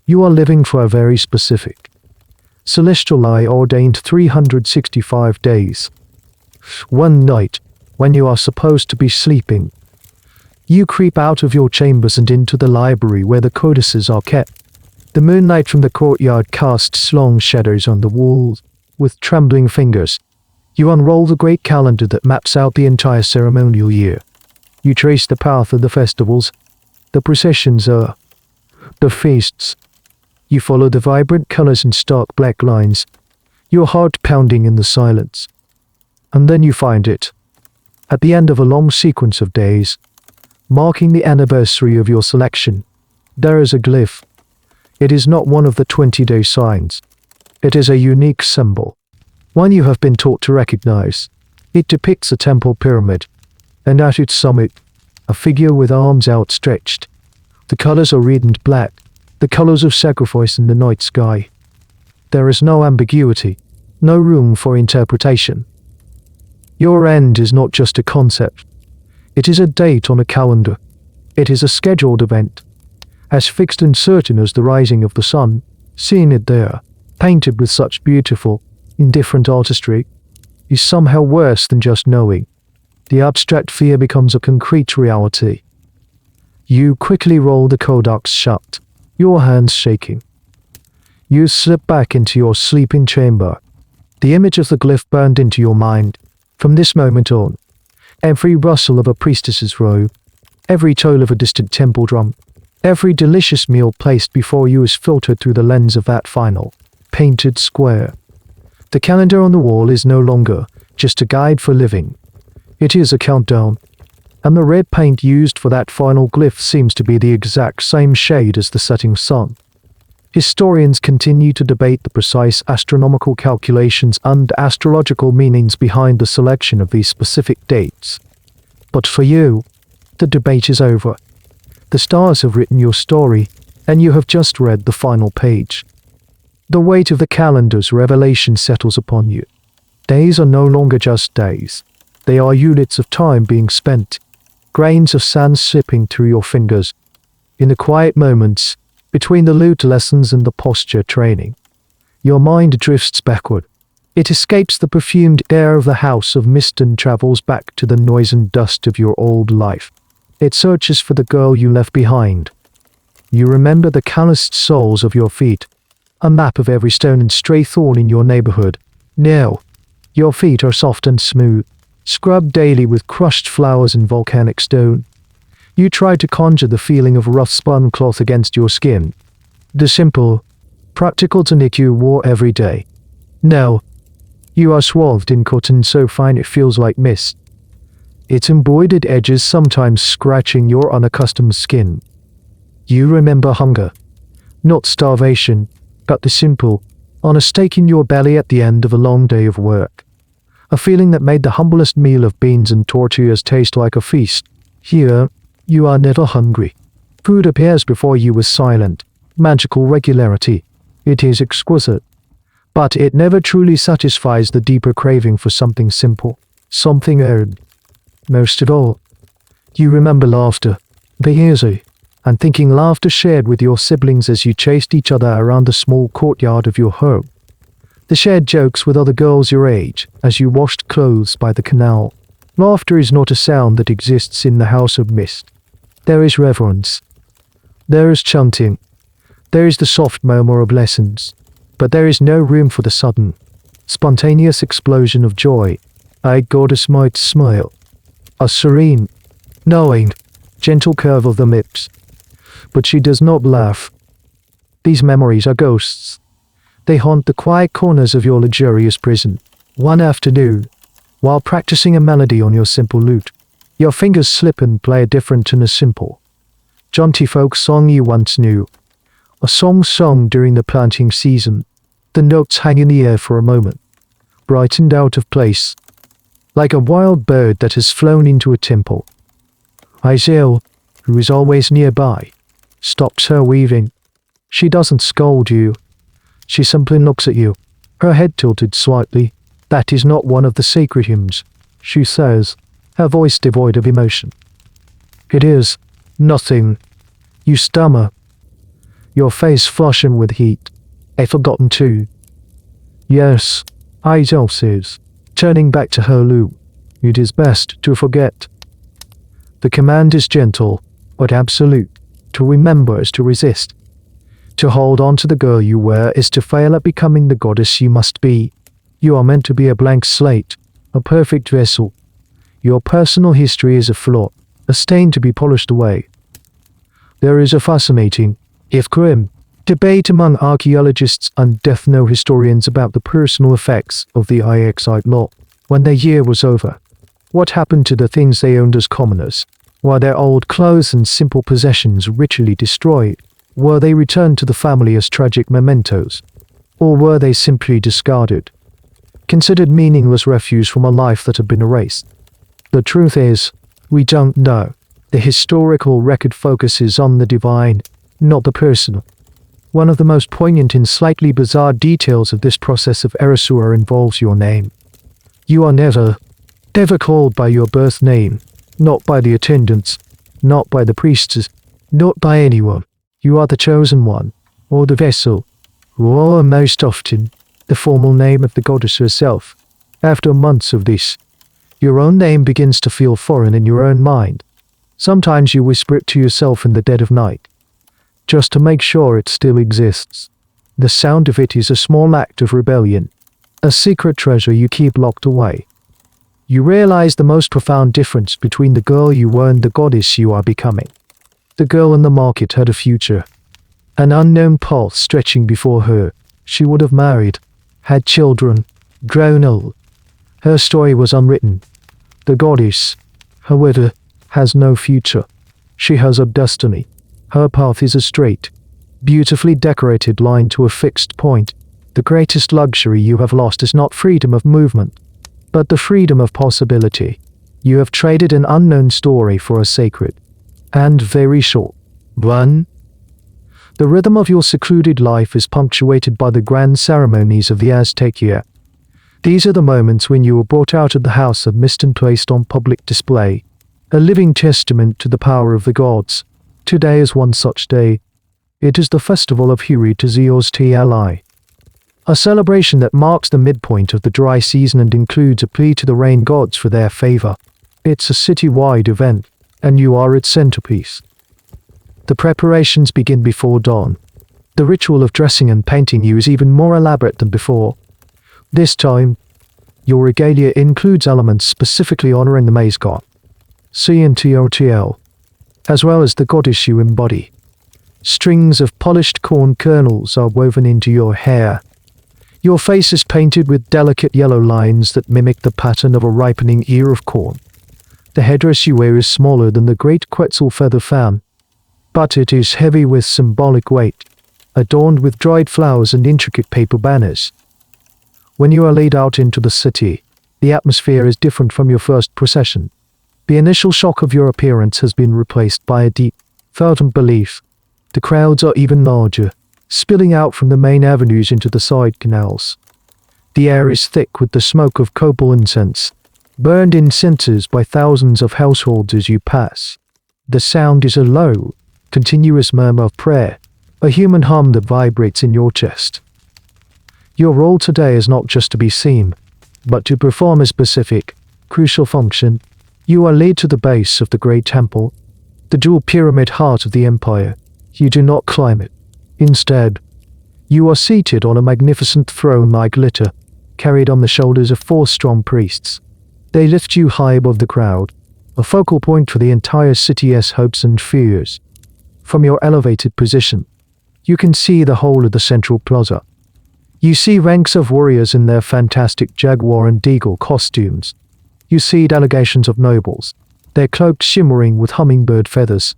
you are living for a very specific, celestially ordained 365 days. One night, when you are supposed to be sleeping, you creep out of your chambers and into the library where the codices are kept. The moonlight from the courtyard casts long shadows on the walls. With trembling fingers, you unroll the great calendar that maps out the entire ceremonial year. You trace the path of the festivals, the processions, the feasts. You follow the vibrant colors and stark black lines, your heart pounding in the silence. And then you find it. At the end of a long sequence of days, marking the anniversary of your selection, there is a glyph. It is not one of the 20-day signs. It is a unique symbol, one you have been taught to recognize. It depicts a temple pyramid, and at its summit, a figure with arms outstretched. The colors are red and black, the colors of sacrifice in the night sky. There is no ambiguity, no room for interpretation. Your end is not just a concept. It is a date on a calendar. It is a scheduled event, as fixed and certain as the rising of the sun. Seeing it there, painted with such beautiful, indifferent artistry, is somehow worse than just knowing. The abstract fear becomes a concrete reality. You quickly roll the codex shut, your hands shaking. You slip back into your sleeping chamber. The image of the glyph burned into your mind. From this moment on, every rustle of a priestess's robe, every toll of a distant temple drum, every delicious meal placed before you is filtered through the lens of that final, painted square. The calendar on the wall is no longer just a guide for living. It is a countdown, and the red paint used for that final glyph seems to be the exact same shade as the setting sun. Historians continue to debate the precise astronomical calculations and astrological meanings behind the selection of these specific dates. But for you, the debate is over. The stars have written your story, and you have just read the final page. The weight of the calendar's revelation settles upon you. Days are no longer just days. They are units of time being spent, grains of sand slipping through your fingers. In the quiet moments, between the lute lessons and the posture training, your mind drifts backward. It escapes the perfumed air of the house of mist and travels back to the noise and dust of your old life. It searches for the girl you left behind. You remember the calloused soles of your feet, a map of every stone and stray thorn in your neighborhood. Now, your feet are soft and smooth, scrubbed daily with crushed flowers and volcanic stone. You try to conjure the feeling of rough spun cloth against your skin, the simple, practical tunic you wore every day. Now, you are swathed in cotton so fine it feels like mist, its embroidered edges sometimes scratching your unaccustomed skin. You remember hunger, not starvation, but the simple, honest stake in your belly at the end of a long day of work. A feeling that made the humblest meal of beans and tortillas taste like a feast. Here, you are never hungry. Food appears before you with silent, magical regularity. It is exquisite, but it never truly satisfies the deeper craving for something simple, something earned. Most of all, you remember laughter, the easy and thinking laughter shared with your siblings as you chased each other around the small courtyard of your home. The shared jokes with other girls your age as you washed clothes by the canal. Laughter is not a sound that exists in the house of mist. There is reverence. There is chanting. There is the soft murmur of lessons. But there is no room for the sudden, spontaneous explosion of joy. A goddess might smile. A serene, knowing, gentle curve of the lips. But she does not laugh. These memories are ghosts. They haunt the quiet corners of your luxurious prison. One afternoon, while practicing a melody on your simple lute, your fingers slip and play a different and a simple, jaunty folk song you once knew. A song sung during the planting season. The notes hang in the air for a moment, brightened out of place, like a wild bird that has flown into a temple. Isaiah, who is always nearby, stops her weaving. She doesn't scold you. She simply looks at you, her head tilted slightly. That is not one of the sacred hymns, she says, her voice devoid of emotion. It is nothing. You stammer, your face flushing with heat. I've forgotten too. Yes, Isaiah says, turning back to her lute. It is best to forget. The command is gentle, but absolute. To remember is to resist. To hold on to the girl you were is to fail at becoming the goddess you must be. You are meant to be a blank slate, a perfect vessel. Your personal history is a flaw, a stain to be polished away. There is a fascinating, if grim, debate among archaeologists and ethno historians about the personal effects of the Ixiptla when their year was over. What happened to the things they owned as commoners? Were their old clothes and simple possessions ritually destroyed? Were they returned to the family as tragic mementos? Or were they simply discarded, considered meaningless refuse from a life that had been erased? The truth is, we don't know. The historical record focuses on the divine, not the personal. One of the most poignant and slightly bizarre details of this process of erasure involves your name. You are never called by your birth name, not by the attendants, not by the priests, not by anyone. You are the chosen one, or the vessel, or most often, the formal name of the goddess herself. After months of this, your own name begins to feel foreign in your own mind. Sometimes you whisper it to yourself in the dead of night, just to make sure it still exists. The sound of it is a small act of rebellion, a secret treasure you keep locked away. You realize the most profound difference between the girl you were and the goddess you are becoming. The girl in the market had a future, an unknown path stretching before her. She would have married, had children, grown old. Her story was unwritten. The goddess, however, has no future. She has a destiny. Her path is a straight, beautifully decorated line to a fixed point. The greatest luxury you have lost is not freedom of movement, but the freedom of possibility. You have traded an unknown story for a sacred, and very short, one. The rhythm of your secluded life is punctuated by the grand ceremonies of the Aztec year. These are the moments when you were brought out of the house of mist and placed on public display, a living testament to the power of the gods. Today is one such day. It is the festival of Teotl, a celebration that marks the midpoint of the dry season and includes a plea to the rain gods for their favor. It's a city-wide event, and you are its centerpiece. The preparations begin before dawn. The ritual of dressing and painting you is even more elaborate than before. This time, your regalia includes elements specifically honoring the maize god, and Teotl, as well as the goddess you embody. Strings of polished corn kernels are woven into your hair. Your face is painted with delicate yellow lines that mimic the pattern of a ripening ear of corn. The headdress you wear is smaller than the great Quetzal feather fan, but it is heavy with symbolic weight, adorned with dried flowers and intricate paper banners. When you are laid out into the city, the atmosphere is different from your first procession. The initial shock of your appearance has been replaced by a deep, fervent belief. The crowds are even larger, spilling out from the main avenues into the side canals. The air is thick with the smoke of copal incense, burned in censers by thousands of households as you pass. The sound is a low, continuous murmur of prayer, a human hum that vibrates in your chest. Your role today is not just to be seen, but to perform a specific, crucial function. You are led to the base of the great temple, the dual pyramid heart of the empire. You do not climb it. Instead, you are seated on a magnificent throne like glitter, carried on the shoulders of 4 strong priests. They lift you high above the crowd, a focal point for the entire city's hopes and fears. From your elevated position, You can see the whole of the central plaza. You see ranks of warriors in their fantastic jaguar and eagle costumes. You see delegations of nobles, their cloaks shimmering with hummingbird feathers.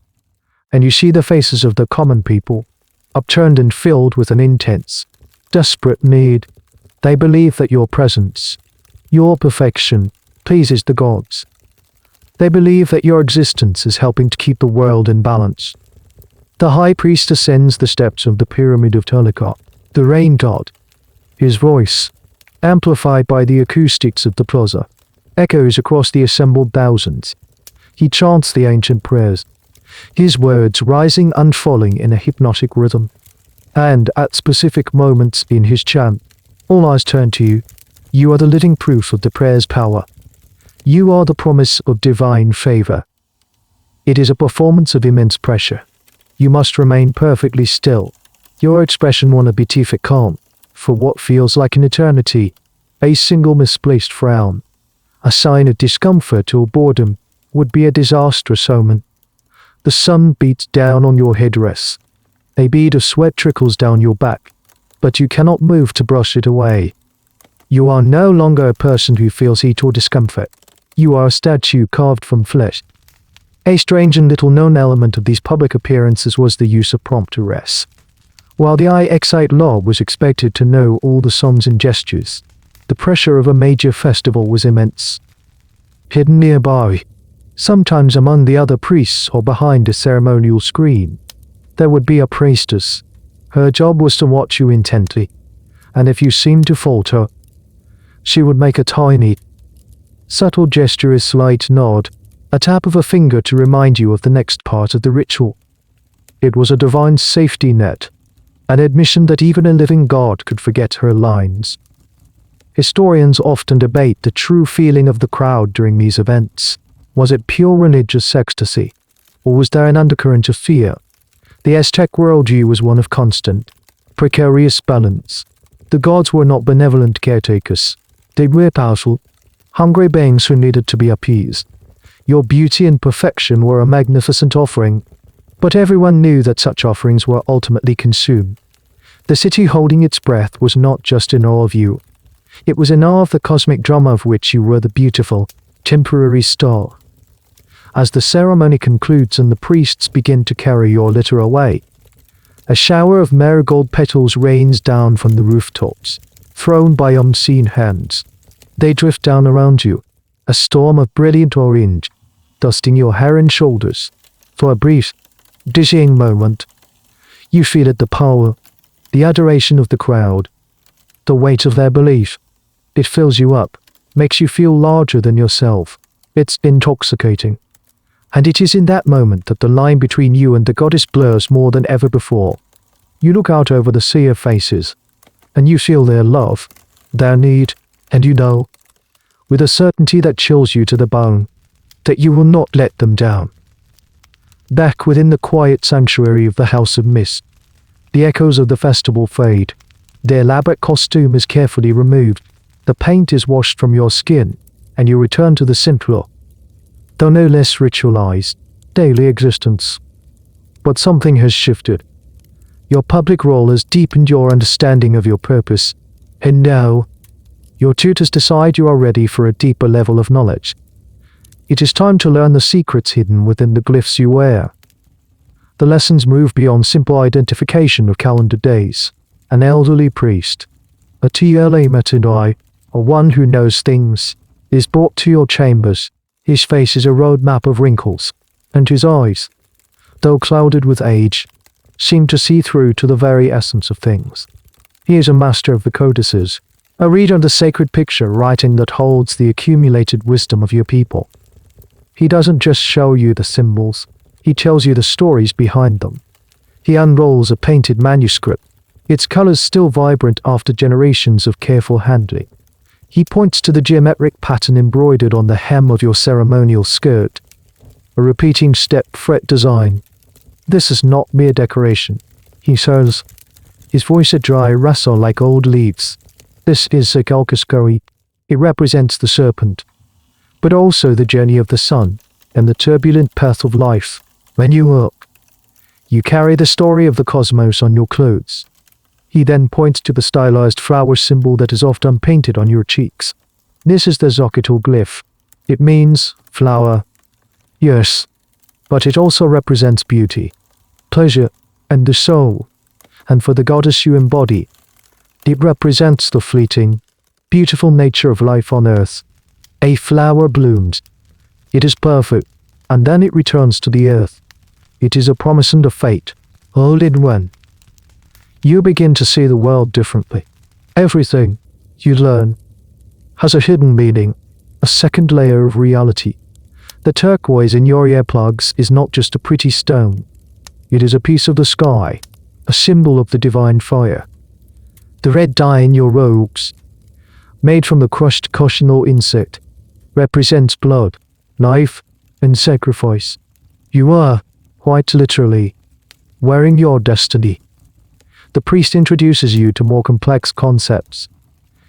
And you see the faces of the common people, upturned and filled with an intense, desperate need. They believe that your presence, your perfection, pleases the gods. They believe that your existence is helping to keep the world in balance. The high priest ascends the steps of the pyramid of Tlatelolco, the rain god. His voice, amplified by the acoustics of the plaza, echoes across the assembled thousands. He chants the ancient prayers, his words rising and falling in a hypnotic rhythm. And at specific moments in his chant, all eyes turn to you. You are the living proof of the prayer's power. You are the promise of divine favor. It is a performance of immense pressure. You must remain perfectly still. Your expression won't be terrific calm. For what feels like an eternity, a single misplaced frown, a sign of discomfort or boredom, would be a disastrous omen. The sun beats down on your headdress. A bead of sweat trickles down your back, but you cannot move to brush it away. You are no longer a person who feels heat or discomfort. You are a statue carved from flesh. A strange and little-known element of these public appearances was the use of prompteress. While the Ixiptla was expected to know all the songs and gestures, the pressure of a major festival was immense. Hidden nearby, sometimes among the other priests or behind a ceremonial screen, there would be a priestess. Her job was to watch you intently, and if you seemed to falter, she would make a tiny, subtle gesture, a slight nod, a tap of a finger to remind you of the next part of the ritual. It was a divine safety net, an admission that even a living god could forget her lines. Historians often debate the true feeling of the crowd during these events. Was it pure religious ecstasy, or was there an undercurrent of fear? The Aztec worldview was one of constant, precarious balance. The gods were not benevolent caretakers. They were powerful, hungry beings who needed to be appeased. Your beauty and perfection were a magnificent offering, but everyone knew that such offerings were ultimately consumed. The city holding its breath was not just in awe of you. It was in awe of the cosmic drama of which you were the beautiful, temporary star. As the ceremony concludes and the priests begin to carry your litter away, a shower of marigold petals rains down from the rooftops, thrown by unseen hands. They drift down around you, a storm of brilliant orange, dusting your hair and shoulders. For a brief, dizzying moment, you feel it, the power, the adoration of the crowd, the weight of their belief. It fills you up, makes you feel larger than yourself. It's intoxicating. And it is in that moment that the line between you and the goddess blurs more than ever before. You look out over the sea of faces, and you feel their love, their need, and you know, with a certainty that chills you to the bone, that you will not let them down. Back within the quiet sanctuary of the House of Mist, the echoes of the festival fade. The elaborate costume is carefully removed, the paint is washed from your skin, and you return to the simpler, though no less ritualized, daily existence. But something has shifted. Your public role has deepened your understanding of your purpose, and now, your tutors decide you are ready for a deeper level of knowledge. It is time to learn the secrets hidden within the glyphs you wear. The lessons move beyond simple identification of calendar days. An elderly priest, a Teotl, or one who knows things, is brought to your chambers. His face is a roadmap of wrinkles, and his eyes, though clouded with age, seem to see through to the very essence of things. He is a master of the codices, a reader of the sacred picture writing that holds the accumulated wisdom of your people. He doesn't just show you the symbols, he tells you the stories behind them. He unrolls a painted manuscript, its colors still vibrant after generations of careful handling. He points to the geometric pattern embroidered on the hem of your ceremonial skirt, a repeating step fret design. This is not mere decoration, he says, his voice a dry rustle like old leaves. This is Ixiptla. It represents the serpent, but also the journey of the sun and the turbulent path of life. When you look, You carry the story of the cosmos on your clothes. He then points to the stylized flower symbol that is often painted on your cheeks. This is the Teotl glyph. It means flower. Yes, but it also represents beauty, pleasure, and the soul. And for the goddess you embody, it represents the fleeting, beautiful nature of life on earth. A flower blooms. It is perfect, and then it returns to the earth. It is a promise and a fate, all in one. You begin to see the world differently. Everything you learn has a hidden meaning, a second layer of reality. The turquoise in your earplugs is not just a pretty stone. It is a piece of the sky, a symbol of the divine fire. The red dye in your robes, made from the crushed cochineal insect, represents blood, life, and sacrifice. You are, quite literally, wearing your destiny. The priest introduces you to more complex concepts.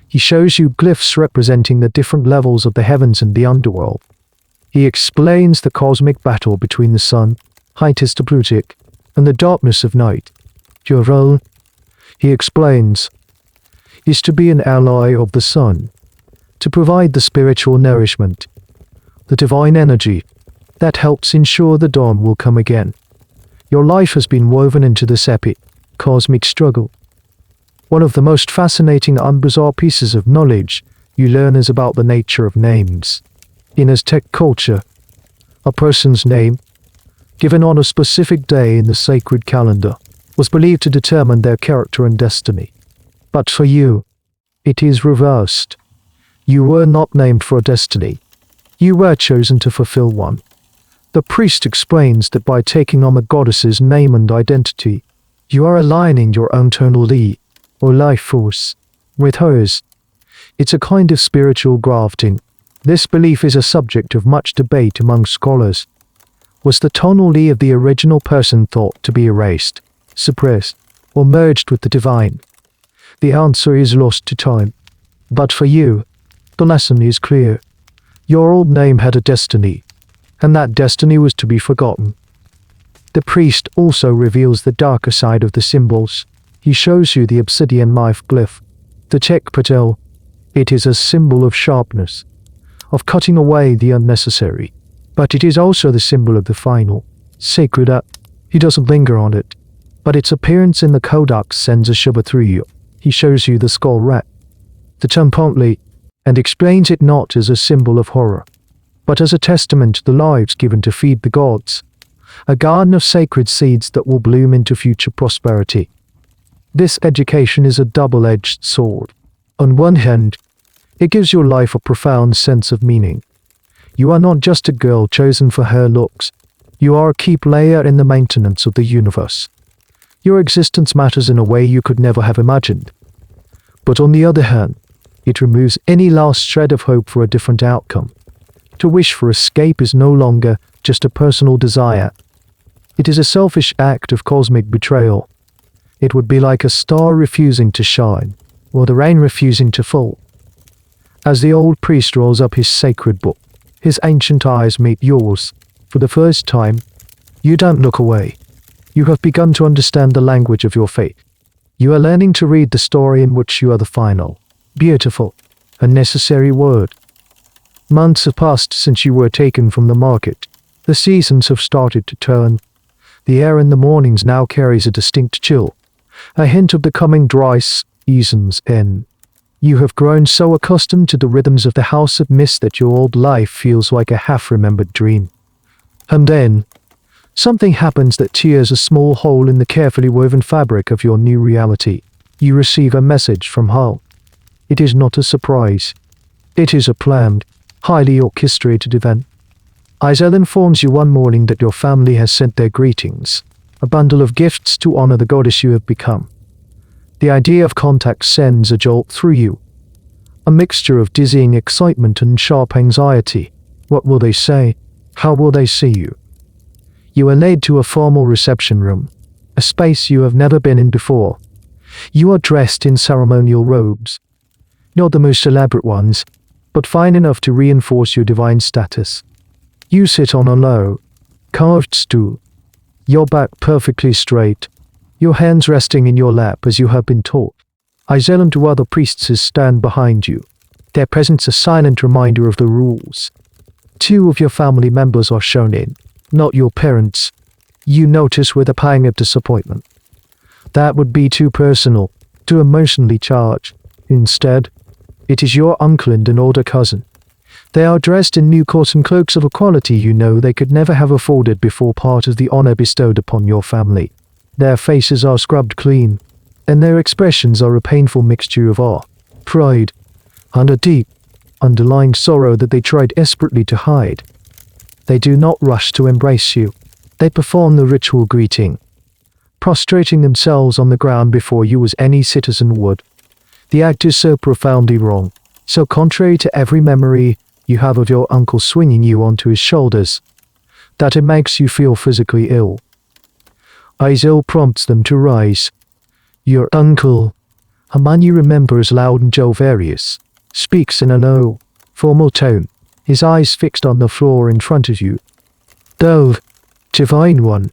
He shows you glyphs representing the different levels of the heavens and the underworld. He explains the cosmic battle between the sun, Ixiptla, and the darkness of night. Your role, he explains, is to be an ally of the sun, to provide the spiritual nourishment, the divine energy that helps ensure the dawn will come again. Your life has been woven into this epic, cosmic struggle. One of the most fascinating and bizarre pieces of knowledge you learn is about the nature of names. In Aztec culture, a person's name, given on a specific day in the sacred calendar, was believed to determine their character and destiny. But for you, it is reversed. You were not named for a destiny. You were chosen to fulfill one. The priest explains that by taking on the goddess's name and identity, you are aligning your own tonal li, or life force, with hers. It's a kind of spiritual grafting. This belief is a subject of much debate among scholars. Was the tonal li of the original person thought to be erased, suppressed, or merged with the divine? The answer is lost to time. But for you, the lesson is clear. Your old name had a destiny, and that destiny was to be forgotten. The priest also reveals the darker side of the symbols. He shows you the obsidian knife glyph, the Ixiptla. It is a symbol of sharpness, of cutting away the unnecessary. But it is also the symbol of the final, sacred act. He doesn't linger on it, but its appearance in the codex sends a shiver through you. He shows you the skull rat, the Tlatelolco, and explains it not as a symbol of horror, but as a testament to the lives given to feed the gods, a garden of sacred seeds that will bloom into future prosperity. This education is a double-edged sword. On one hand, it gives your life a profound sense of meaning. You are not just a girl chosen for her looks. You are a key player in the maintenance of the universe. Your existence matters in a way you could never have imagined. But on the other hand, it removes any last shred of hope for a different outcome. To wish for escape is no longer just a personal desire. It is a selfish act of cosmic betrayal. It would be like a star refusing to shine, or the rain refusing to fall. As the old priest rolls up his sacred book, his ancient eyes meet yours. For the first time, you don't look away. You have begun to understand the language of your fate. You are learning to read the story in which you are the final, beautiful, and necessary word. Months have passed since you were taken from the market. The seasons have started to turn. The air in the mornings now carries a distinct chill, a hint of the coming dry season's end. You have grown so accustomed to the rhythms of the house of mist that your old life feels like a half-remembered dream. And then, something happens that tears a small hole in the carefully woven fabric of your new reality. You receive a message from Hull. It is not a surprise. It is a planned, highly orchestrated event. Isel informs you one morning that your family has sent their greetings, a bundle of gifts to honor the goddess you have become. The idea of contact sends a jolt through you, a mixture of dizzying excitement and sharp anxiety. What will they say? How will they see you? You are led to a formal reception room, a space you have never been in before. You are dressed in ceremonial robes, not the most elaborate ones, but fine enough to reinforce your divine status. You sit on a low, carved stool, your back perfectly straight, your hands resting in your lap as you have been taught. Ixiptla and two other priestesses stand behind you, their presence a silent reminder of the rules. Two of your family members are shown in, not your parents. You notice with a pang of disappointment. That would be too personal, too emotionally charged. Instead, it is your uncle and an older cousin. They are dressed in new cotton cloaks of a quality you know they could never have afforded before, part of the honor bestowed upon your family. Their faces are scrubbed clean, and their expressions are a painful mixture of awe, pride, and a deep, underlying sorrow that they try desperately to hide. They do not rush to embrace you. They perform the ritual greeting, prostrating themselves on the ground before you as any citizen would. The act is so profoundly wrong, so contrary to every memory you have of your uncle swinging you onto his shoulders, that it makes you feel physically ill. Ixiptla prompts them to rise. Your uncle, a man you remember as loud and jovial, speaks in a low, formal tone, his eyes fixed on the floor in front of you. "Though, Divine One,"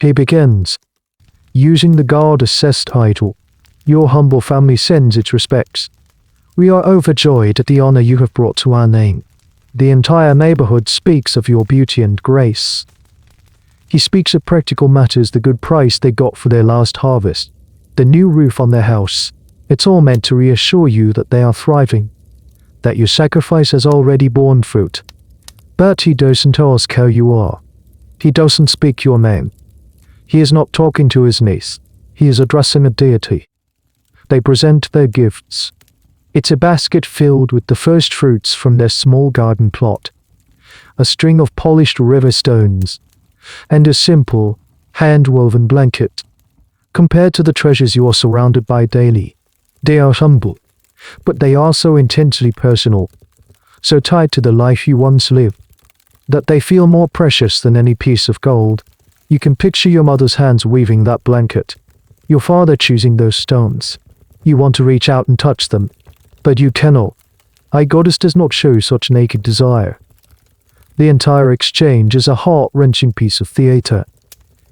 he begins, using the goddess' title, "your humble family sends its respects. We are overjoyed at the honor you have brought to our name. The entire neighborhood speaks of your beauty and grace." He speaks of practical matters, the good price they got for their last harvest, the new roof on their house. It's all meant to reassure you that they are thriving, that your sacrifice has already borne fruit. But he doesn't ask how you are. He doesn't speak your name. He is not talking to his niece. He is addressing a deity. They present their gifts. It's a basket filled with the first fruits from their small garden plot, a string of polished river stones, and a simple, hand-woven blanket. Compared to the treasures you are surrounded by daily, they are humble, but they are so intensely personal, so tied to the life you once lived, that they feel more precious than any piece of gold. You can picture your mother's hands weaving that blanket, your father choosing those stones. You want to reach out and touch them, but you cannot. Our goddess does not show such naked desire. The entire exchange is a heart-wrenching piece of theater.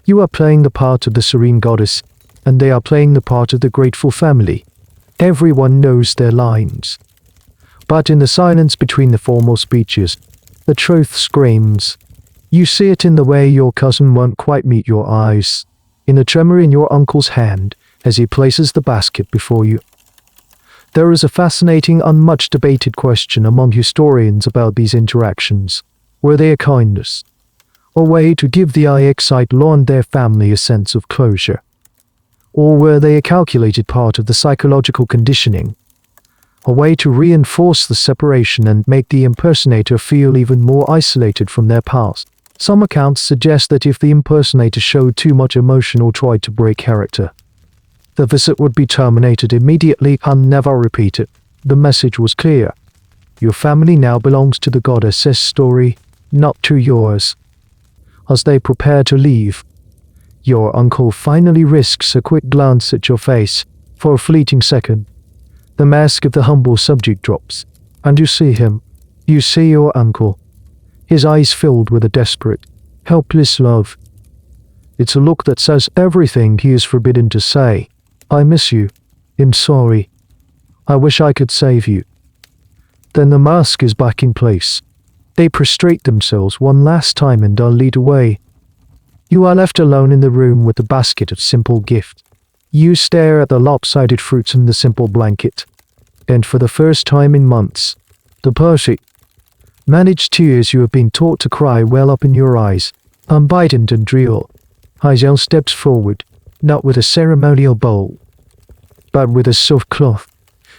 You are playing the part of the serene goddess, and they are playing the part of the grateful family. Everyone knows their lines. But in the silence between the formal speeches, the truth screams. You see it in the way your cousin won't quite meet your eyes, in the tremor in your uncle's hand as he places the basket before you. There is a fascinating, unmuch debated question among historians about these interactions. Were they a kindness? A way to give the Ixiptla and their family a sense of closure? Or were they a calculated part of the psychological conditioning? A way to reinforce the separation and make the impersonator feel even more isolated from their past? Some accounts suggest that if the impersonator showed too much emotion or tried to break character, the visit would be terminated immediately and never repeated. The message was clear. Your family now belongs to the goddess's story, not to yours. As they prepare to leave, your uncle finally risks a quick glance at your face. For a fleeting second, the mask of the humble subject drops, and you see him. You see your uncle, his eyes filled with a desperate, helpless love. It's a look that says everything he is forbidden to say. I miss you. I'm sorry. I wish I could save you. Then the mask is back in place. They prostrate themselves one last time and are led away. You are left alone in the room with the basket of simple gifts. You stare at the lopsided fruits and the simple blanket. And for the first time in months, the perfect, managed tears you have been taught to cry well up in your eyes, unbidden and real. Ixiptla steps forward, not with a ceremonial bowl, but with a soft cloth.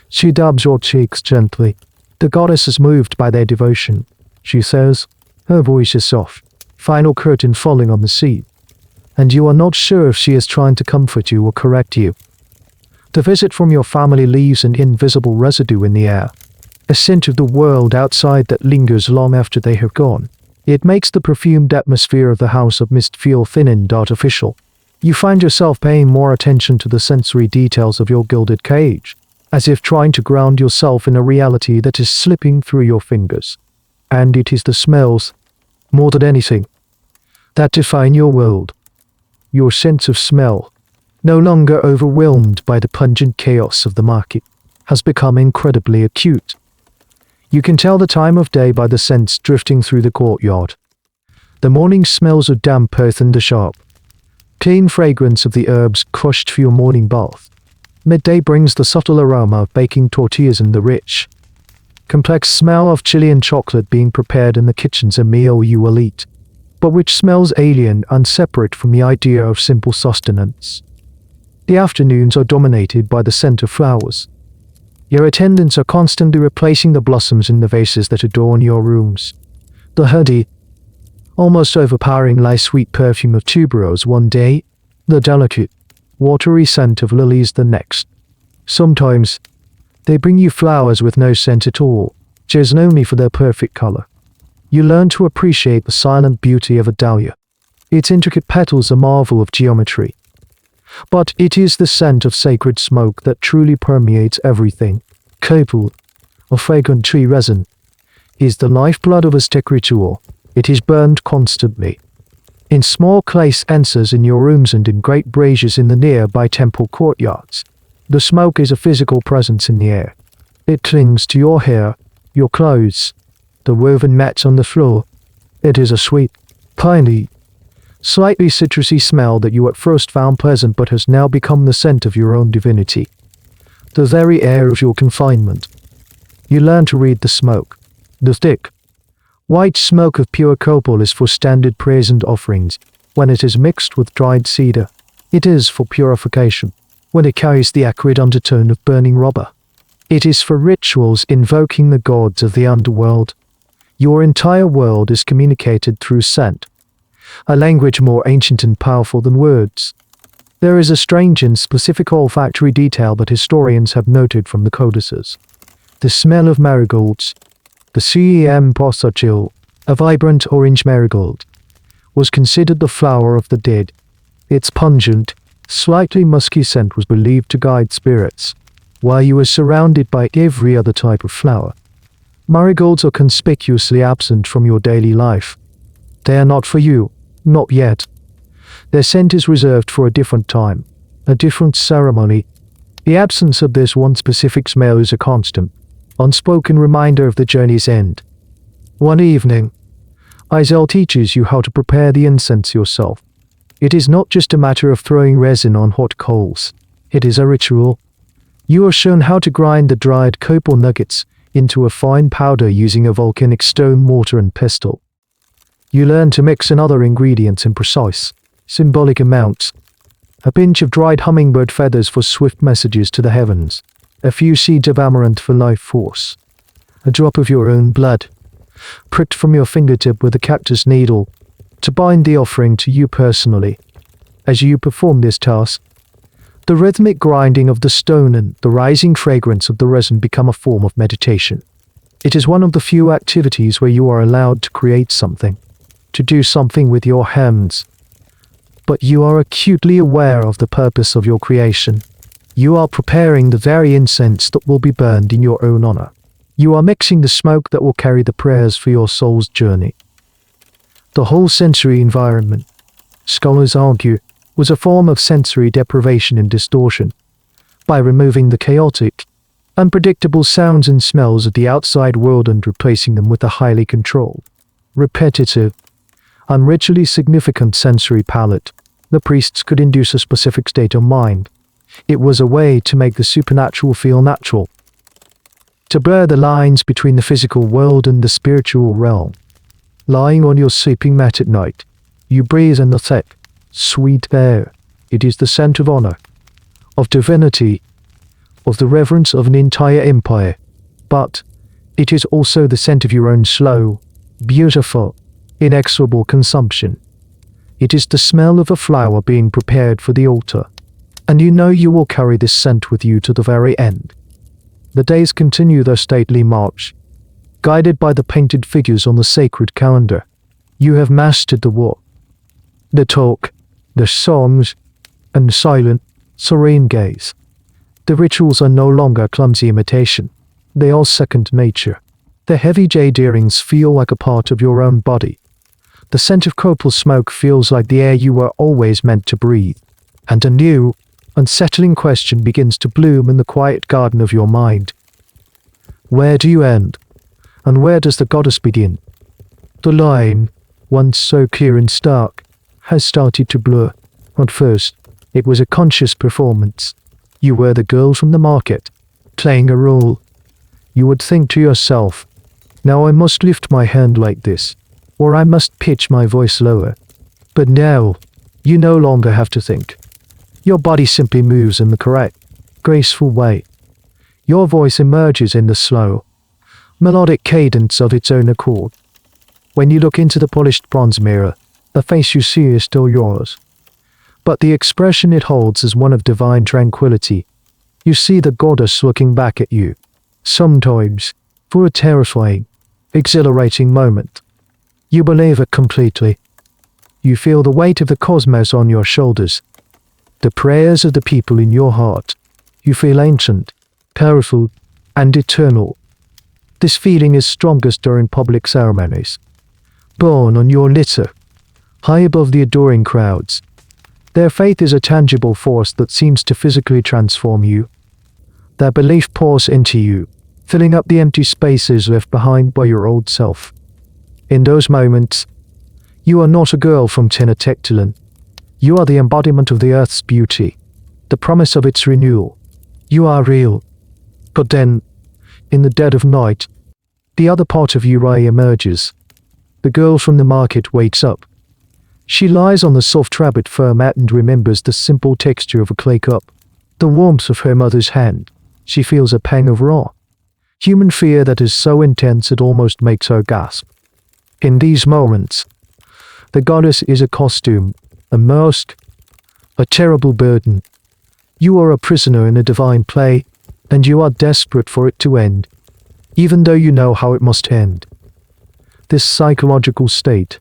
She dabs your cheeks gently. The goddess is moved by their devotion, she says. Her voice is soft, final curtain falling on the seat, and you are not sure if she is trying to comfort you or correct you. The visit from your family leaves an invisible residue in the air, a scent of the world outside that lingers long after they have gone. It makes the perfumed atmosphere of the house of mist feel thin and artificial. You find yourself paying more attention to the sensory details of your gilded cage, as if trying to ground yourself in a reality that is slipping through your fingers. And it is the smells, more than anything, that define your world. your sense of smell, no longer overwhelmed by the pungent chaos of the market, has become incredibly acute. You can tell the time of day by the scents drifting through the courtyard. The morning smells of damp earth and the sharp, clean fragrance of the herbs crushed for your morning bath. Midday brings the subtle aroma of baking tortillas and the rich, complex smell of chili and chocolate being prepared in the kitchen's a meal you will eat, but which smells alien and separate from the idea of simple sustenance. The afternoons are dominated by the scent of flowers. Your attendants are constantly replacing the blossoms in the vases that adorn your rooms. The heady, almost overpoweringly sweet perfume of tuberose one day, the delicate, watery scent of lilies the next. Sometimes, they bring you flowers with no scent at all, chosen only for their perfect color. You learn to appreciate the silent beauty of a dahlia. Its intricate petals a marvel of geometry. But it is the scent of sacred smoke that truly permeates everything. Copal, or fragrant tree resin, is the lifeblood of Aztec ritual. It is burned constantly. In small clay censers in your rooms and in great braziers in the nearby temple courtyards. The smoke is a physical presence in the air. It clings to your hair, your clothes, the woven mats on the floor. It is a sweet, piney, slightly citrusy smell that you at first found pleasant but has now become the scent of your own divinity. The very air of your confinement. You learn to read the smoke. The thick, white smoke of pure copal is for standard prayers and offerings. When it is mixed with dried cedar, it is for purification. When it carries the acrid undertone of burning rubber, it is for rituals invoking the gods of the underworld. Your entire world is communicated through scent, a language more ancient and powerful than words. There is a strange and specific olfactory detail that historians have noted from the codices. The smell of marigolds, the cem posachil, a vibrant orange marigold, was considered the flower of the dead. Its pungent, slightly musky scent was believed to guide spirits, while you were surrounded by every other type of flower. Marigolds are conspicuously absent from your daily life. They are not for you, not yet. Their scent is reserved for a different time, a different ceremony. The absence of this one specific smell is a constant, unspoken reminder of the journey's end. One evening, Izel teaches you how to prepare the incense yourself. It is not just a matter of throwing resin on hot coals. It is a ritual. You are shown how to grind the dried copal nuggets into a fine powder using a volcanic stone mortar and pestle. You learn to mix in other ingredients in precise, symbolic amounts. A pinch of dried hummingbird feathers for swift messages to the heavens. A few seeds of amaranth for life force. A drop of your own blood, pricked from your fingertip with a cactus needle, to bind the offering to you personally. As you perform this task, the rhythmic grinding of the stone and the rising fragrance of the resin become a form of meditation. It is one of the few activities where you are allowed to create something, to do something with your hands. But you are acutely aware of the purpose of your creation. You are preparing the very incense that will be burned in your own honor. You are mixing the smoke that will carry the prayers for your soul's journey. The whole sensory environment, scholars argue, was a form of sensory deprivation and distortion. By removing the chaotic, unpredictable sounds and smells of the outside world and replacing them with a highly controlled, repetitive, and ritually significant sensory palette, the priests could induce a specific state of mind. It was a way to make the supernatural feel natural, to blur the lines between the physical world and the spiritual realm. Lying on your sleeping mat at night, you breathe in the thick, sweet air. It is the scent of honor, of divinity, of the reverence of an entire empire. But it is also the scent of your own slow, beautiful, inexorable consumption. It is the smell of a flower being prepared for the altar, and you know you will carry this scent with you to the very end. The days continue their stately march, guided by the painted figures on the sacred calendar. You have mastered the walk, the talk, the songs, and the silent, serene gaze. The rituals are no longer clumsy imitation. They are second nature. The heavy jade earrings feel like a part of your own body. The scent of copal smoke feels like the air you were always meant to breathe, and a new, unsettling question begins to bloom in the quiet garden of your mind. Where do you end? And where does the goddess begin? The line, once so clear and stark, has started to blur. At first, it was a conscious performance. You were the girl from the market, playing a role. You would think to yourself, now I must lift my hand like this, or I must pitch my voice lower. But now, you no longer have to think. Your body simply moves in the correct, graceful way. Your voice emerges in the slow, melodic cadence of its own accord. When you look into the polished bronze mirror, the face you see is still yours. But the expression it holds is one of divine tranquility. You see the goddess looking back at you, sometimes, for a terrifying, exhilarating moment. You believe it completely. You feel the weight of the cosmos on your shoulders, the prayers of the people in your heart. You feel ancient, powerful, and eternal. This feeling is strongest during public ceremonies. Borne on your litter, high above the adoring crowds. Their faith is a tangible force that seems to physically transform you. Their belief pours into you, filling up the empty spaces left behind by your old self. In those moments, you are not a girl from Tenochtitlan. You are the embodiment of the earth's beauty, the promise of its renewal. You are real. But then, in the dead of night, the other part of you emerges. The girl from the market wakes up. She lies on the soft rabbit fur mat and remembers the simple texture of a clay cup, the warmth of her mother's hand. She feels a pang of raw, human fear that is so intense it almost makes her gasp. In these moments, the goddess is a costume, a mask, a terrible burden. You are a prisoner in a divine play, and you are desperate for it to end, even though you know how it must end. This psychological state,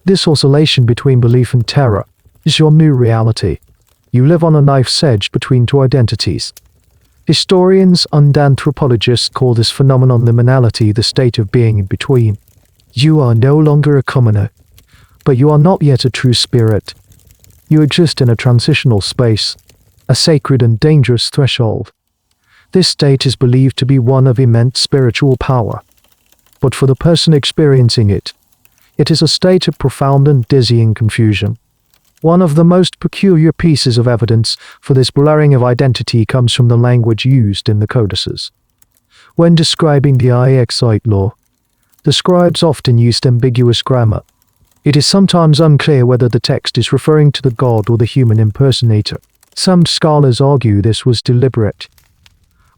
this oscillation between belief and terror, is your new reality. You live on a knife's edge between two identities. Historians and anthropologists call this phenomenon liminality, the state of being in between. You are no longer a commoner, but you are not yet a true spirit. You exist in a transitional space, a sacred and dangerous threshold. This state is believed to be one of immense spiritual power. But for the person experiencing it, it is a state of profound and dizzying confusion. One of the most peculiar pieces of evidence for this blurring of identity comes from the language used in the codices. When describing the Ixiptla, the scribes often used ambiguous grammar. It is sometimes unclear whether the text is referring to the god or the human impersonator. Some scholars argue this was deliberate,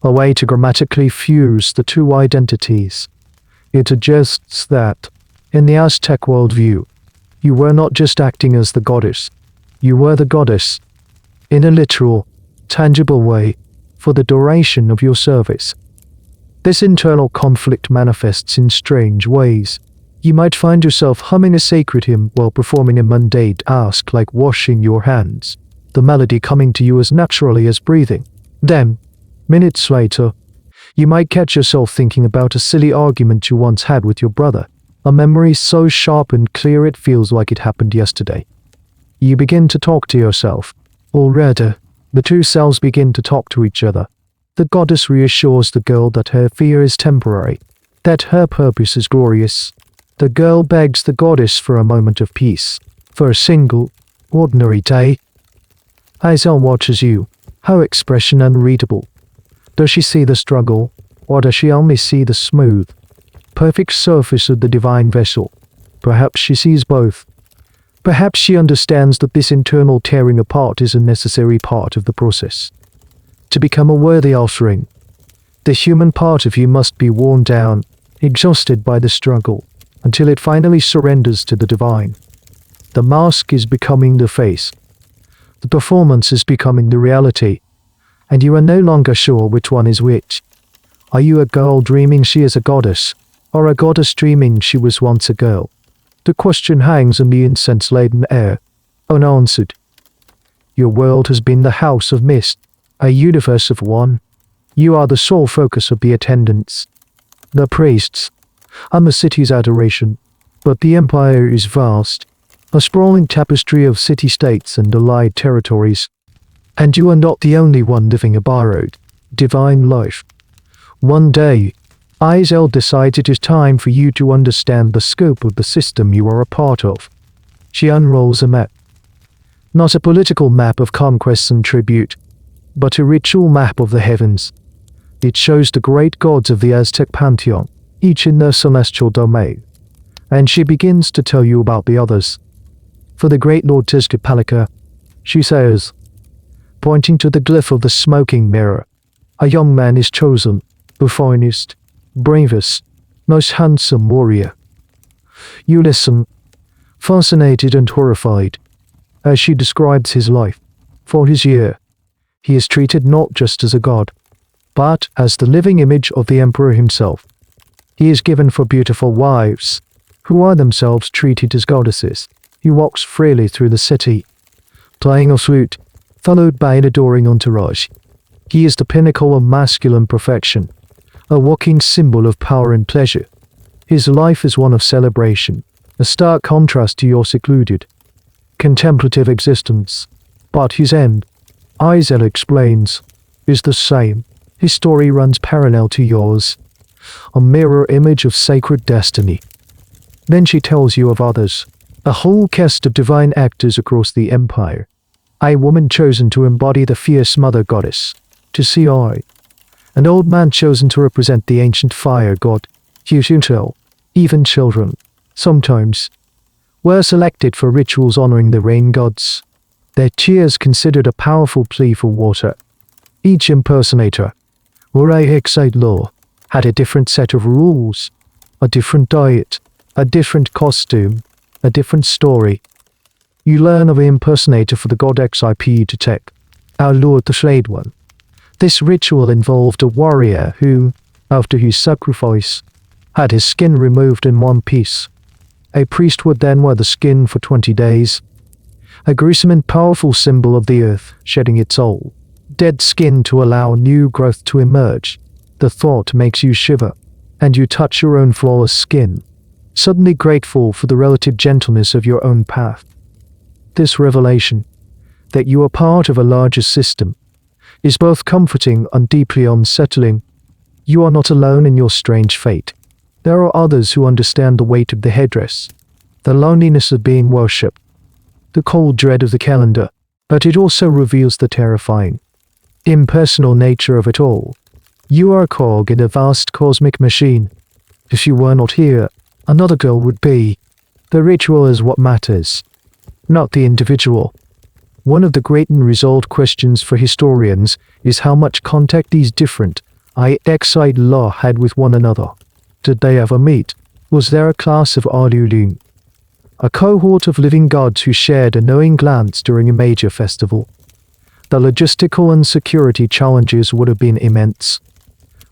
a way to grammatically fuse the two identities. It suggests that, in the Aztec worldview, you were not just acting as the goddess, you were the goddess, in a literal, tangible way, for the duration of your service. This internal conflict manifests in strange ways. You might find yourself humming a sacred hymn while performing a mundane task like washing your hands, the melody coming to you as naturally as breathing. Then, minutes later, you might catch yourself thinking about a silly argument you once had with your brother, a memory so sharp and clear it feels like it happened yesterday. You begin to talk to yourself, or rather, the two selves begin to talk to each other. The goddess reassures the girl that her fear is temporary, that her purpose is glorious. The girl begs the goddess for a moment of peace, for a single, ordinary day. Hazel watches you, her expression unreadable. Does she see the struggle, or does she only see the smooth, perfect surface of the divine vessel? Perhaps she sees both. Perhaps she understands that this internal tearing apart is a necessary part of the process. To become a worthy offering, the human part of you must be worn down, exhausted by the struggle, until it finally surrenders to the divine. The mask is becoming the face. The performance is becoming the reality, and you are no longer sure which one is which. Are you a girl dreaming she is a goddess, or a goddess dreaming she was once a girl? The question hangs in the incense-laden air, unanswered. Your world has been the house of mist, a universe of one. You are the sole focus of the attendants, the priests, and the city's adoration. But the empire is vast, a sprawling tapestry of city-states and allied territories. And you are not the only one living a borrowed, divine life. One day, Izel decides it is time for you to understand the scope of the system you are a part of. She unrolls a map. Not a political map of conquests and tribute, but a ritual map of the heavens. It shows the great gods of the Aztec pantheon, each in their celestial domain. And she begins to tell you about the others. For the great Lord Ixiptla, she says, pointing to the glyph of the smoking mirror, a young man is chosen, the finest, bravest, most handsome warrior. You listen, fascinated and horrified, as she describes his life. For his year, he is treated not just as a god, but as the living image of the emperor himself. He is given for beautiful wives, who are themselves treated as goddesses. He walks freely through the city, playing a flute, followed by an adoring entourage. He is the pinnacle of masculine perfection, a walking symbol of power and pleasure. His life is one of celebration, a stark contrast to your secluded, contemplative existence. But his end, Izel explains, is the same. His story runs parallel to yours, a mirror image of sacred destiny. Then she tells you of others, a whole cast of divine actors across the empire. A woman chosen to embody the fierce mother goddess, Teotl. An old man chosen to represent the ancient fire god, Teotl. Even children, sometimes, were selected for rituals honoring the rain gods. Their cheers considered a powerful plea for water. Each impersonator, or a Ixiptla, had a different set of rules, a different diet, a different costume, a different story. You learn of an impersonator for the god Ixiptla, our Lord the Shade One. This ritual involved a warrior who, after his sacrifice, had his skin removed in one piece. A priest would then wear the skin for 20 days, a gruesome and powerful symbol of the earth shedding its old, dead skin to allow new growth to emerge. The thought makes you shiver, and you touch your own flawless skin, suddenly grateful for the relative gentleness of your own path. This revelation, that you are part of a larger system, is both comforting and deeply unsettling. You are not alone in your strange fate. There are others who understand the weight of the headdress, the loneliness of being worshipped, the cold dread of the calendar, but it also reveals the terrifying, impersonal nature of it all. You are a cog in a vast cosmic machine. If you were not here, another girl would be. The ritual is what matters, not the individual. One of the great unresolved questions for historians is how much contact these different Ixiptla had with one another. Did they ever meet? Was there a class of Alulun, a cohort of living gods who shared a knowing glance during a major festival? The logistical and security challenges would have been immense,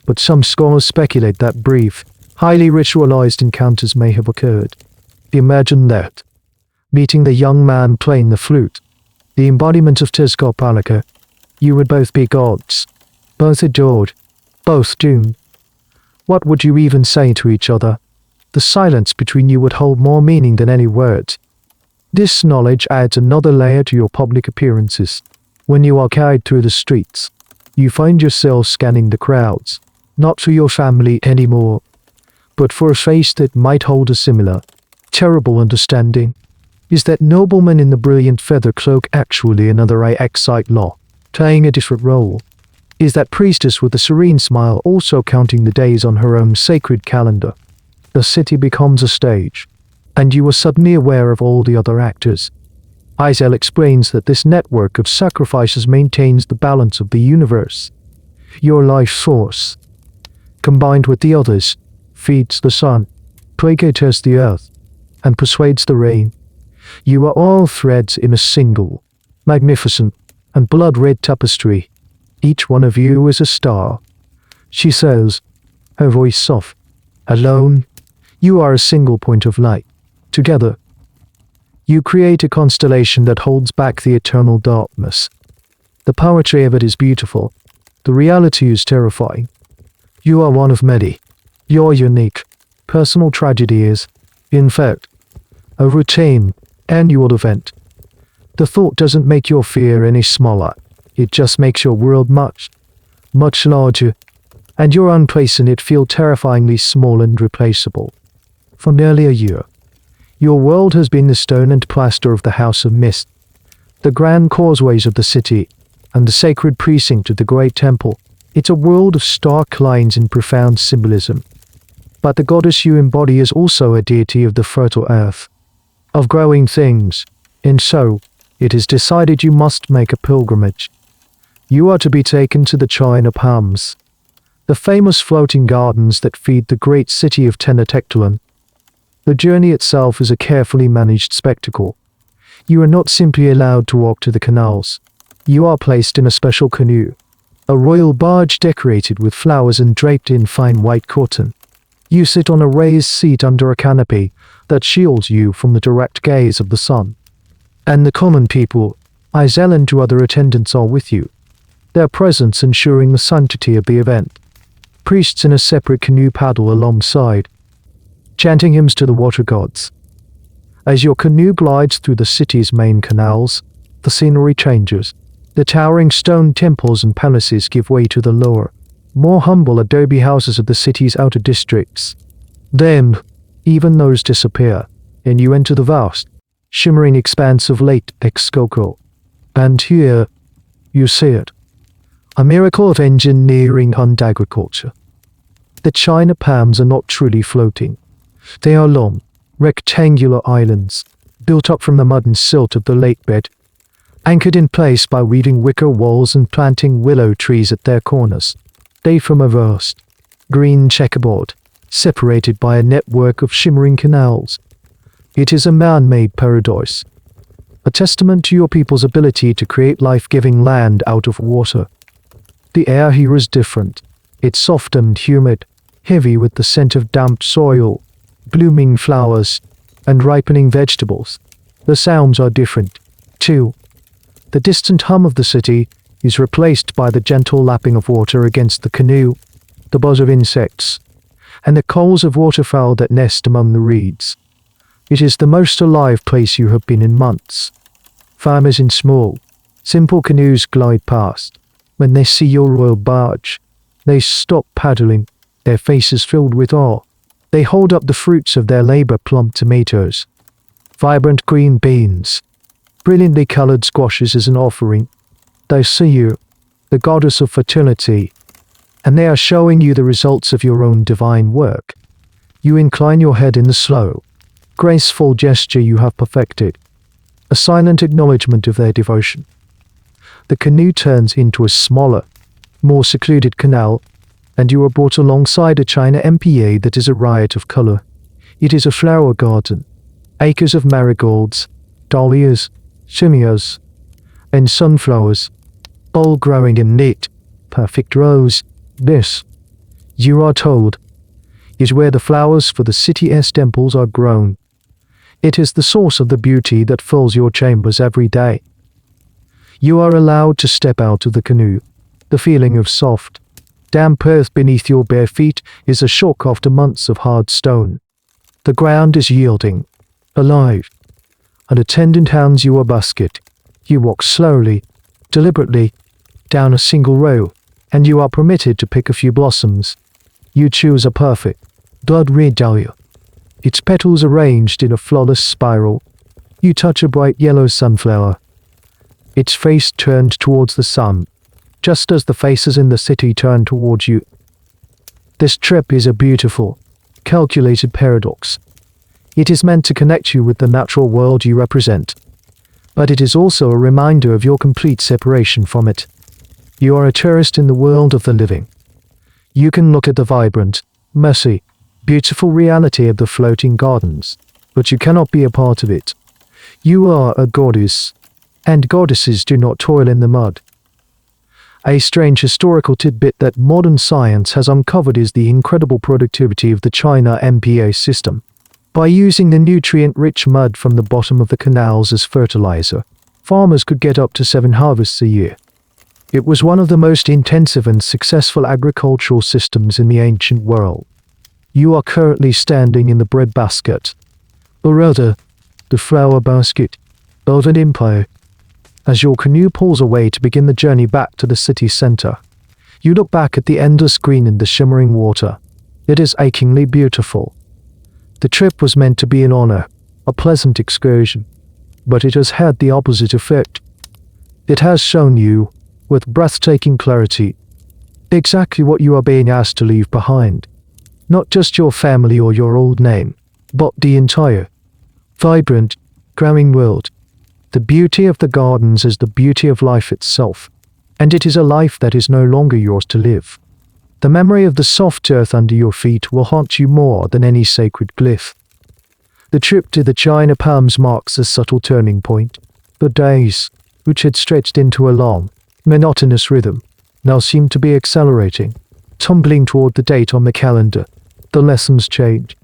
but some scholars speculate that brief, highly ritualized encounters may have occurred. Imagine that. Meeting the young man playing the flute, the embodiment of Tlatelolco. You would both be gods, both adored, both doomed. What would you even say to each other? The silence between you would hold more meaning than any words. This knowledge adds another layer to your public appearances. When you are carried through the streets, you find yourself scanning the crowds, not for your family anymore, but for a face that might hold a similar, terrible understanding. Is that nobleman in the brilliant feather cloak actually another Ixiptla, playing a different role? Is that priestess with the serene smile also counting the days on her own sacred calendar? The city becomes a stage, and you are suddenly aware of all the other actors. Izel explains that this network of sacrifices maintains the balance of the universe. Your life force, combined with the others, feeds the sun, placates the earth, and persuades the rain. You are all threads in a single, magnificent, and blood-red tapestry. Each one of you is a star. She says, her voice soft. Alone, you are a single point of light. Together, you create a constellation that holds back the eternal darkness. The poetry of it is beautiful. The reality is terrifying. You are one of many. Your unique, personal tragedy is, In fact, a routine, annual event. The thought doesn't make your fear any smaller. It just makes your world much, much larger, and your own place in it feel terrifyingly small and replaceable. For nearly a year, your world has been the stone and plaster of the House of Mist, the grand causeways of the city, and the sacred precinct of the great temple. It's a world of stark lines and profound symbolism. But the goddess you embody is also a deity of the fertile earth, of growing things, and so, it is decided you must make a pilgrimage. You are to be taken to the China Palms, the famous floating gardens that feed the great city of Tenochtitlan. The journey itself is a carefully managed spectacle. You are not simply allowed to walk to the canals. You are placed in a special canoe, a royal barge decorated with flowers and draped in fine white cotton. You sit on a raised seat under a canopy that shields you from the direct gaze of the sun. And the common people, Izel and two other attendants are with you, their presence ensuring the sanctity of the event. Priests in a separate canoe paddle alongside, chanting hymns to the water gods. As your canoe glides through the city's main canals, the scenery changes. The towering stone temples and palaces give way to the lower, more humble adobe houses of the city's outer districts. Then, even those disappear, and you enter the vast, shimmering expanse of Lake Texcoco. And here, you see it. A miracle of engineering and agriculture. The China Palms are not truly floating. They are long, rectangular islands, built up from the mud and silt of the lake bed, anchored in place by weaving wicker walls and planting willow trees at their corners. They form a vast, green checkerboard, separated by a network of shimmering canals. It is a man-made paradise, a testament to your people's ability to create life-giving land out of water. The air here is different. It's soft and humid, heavy with the scent of damp soil, blooming flowers, and ripening vegetables. The sounds are different, too. The distant hum of the city is replaced by the gentle lapping of water against the canoe, the buzz of insects, and the calls of waterfowl that nest among the reeds. It is the most alive place you have been in months. Farmers in small, simple canoes glide past. When they see your royal barge, they stop paddling, their faces filled with awe. They hold up the fruits of their labor, plump tomatoes, vibrant green beans, brilliantly colored squashes as an offering. They see you, the goddess of fertility, and they are showing you the results of your own divine work. You incline your head in the slow, graceful gesture you have perfected, a silent acknowledgement of their devotion. The canoe turns into a smaller, more secluded canal, and you are brought alongside a China MPA that is a riot of color. It is a flower garden, acres of marigolds, dahlias, zinnias, and sunflowers, all growing in neat, perfect rows. This, you are told, is where the flowers for the city's temples are grown. It is the source of the beauty that fills your chambers every day. You are allowed to step out of the canoe. The feeling of soft, damp earth beneath your bare feet is a shock after months of hard stone. The ground is yielding, alive. An attendant hands you a basket. You walk slowly, deliberately, down a single row, and you are permitted to pick a few blossoms. You choose a perfect, blood-red dahlia, its petals arranged in a flawless spiral. You touch a bright yellow sunflower, its face turned towards the sun, just as the faces in the city turn towards you. This trip is a beautiful, calculated paradox. It is meant to connect you with the natural world you represent, but it is also a reminder of your complete separation from it. You are a tourist in the world of the living. You can look at the vibrant, messy, beautiful reality of the floating gardens, but you cannot be a part of it. You are a goddess, and goddesses do not toil in the mud. A strange historical tidbit that modern science has uncovered is the incredible productivity of the China MPA system. By using the nutrient-rich mud from the bottom of the canals as fertilizer, farmers could get up to 7 harvests a year. It was one of the most intensive and successful agricultural systems in the ancient world. You are currently standing in the breadbasket, or rather, the flower basket of an empire. As your canoe pulls away to begin the journey back to the city center, you look back at the endless green in the shimmering water. It is achingly beautiful. The trip was meant to be an honor, a pleasant excursion, but it has had the opposite effect. It has shown you, with breathtaking clarity, exactly what you are being asked to leave behind. Not just your family or your old name, but the entire, vibrant, growing world. The beauty of the gardens is the beauty of life itself, and it is a life that is no longer yours to live. The memory of the soft earth under your feet will haunt you more than any sacred glyph. The trip to the China Palms marks a subtle turning point. The days, which had stretched into a long, monotonous rhythm, now seem to be accelerating, tumbling toward the date on the calendar. The lessons change.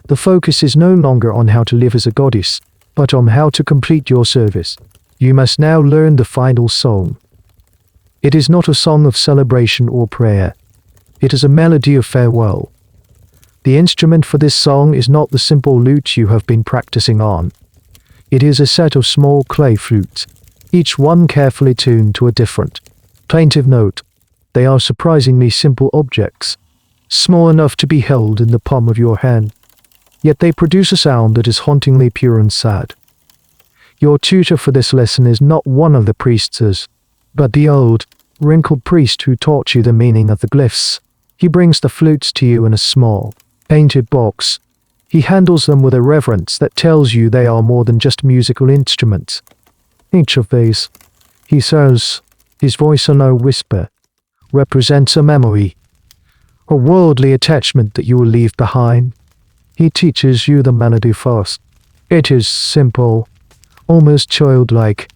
The focus is no longer on how to live as a goddess, but on how to complete your service. You must now learn the final song. It is not a song of celebration or prayer. It is a melody of farewell. The instrument for this song is not the simple lute you have been practicing on. It is a set of small clay flutes, each one carefully tuned to a different, plaintive note. They are surprisingly simple objects, small enough to be held in the palm of your hand. Yet they produce a sound that is hauntingly pure and sad. Your tutor for this lesson is not one of the priestesses, but the old, wrinkled priest who taught you the meaning of the glyphs. He brings the flutes to you in a small, painted box. He handles them with a reverence that tells you they are more than just musical instruments. Each of these, he says, his voice a low whisper, represents a memory, a worldly attachment that you will leave behind. He teaches you the melody first. It is simple, almost childlike,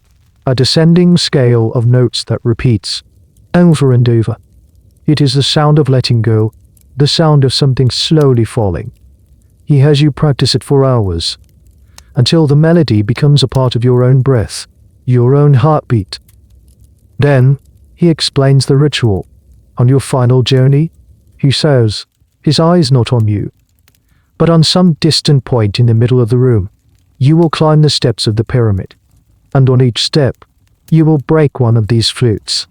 a descending scale of notes that repeats over and over. It is the sound of letting go, the sound of something slowly falling. He has you practice it for hours, until the melody becomes a part of your own breath, your own heartbeat. Then, he explains the ritual. On your final journey, he says, his eyes not on you, but on some distant point in the middle of the room, you will climb the steps of the pyramid, and on each step, you will break one of these flutes.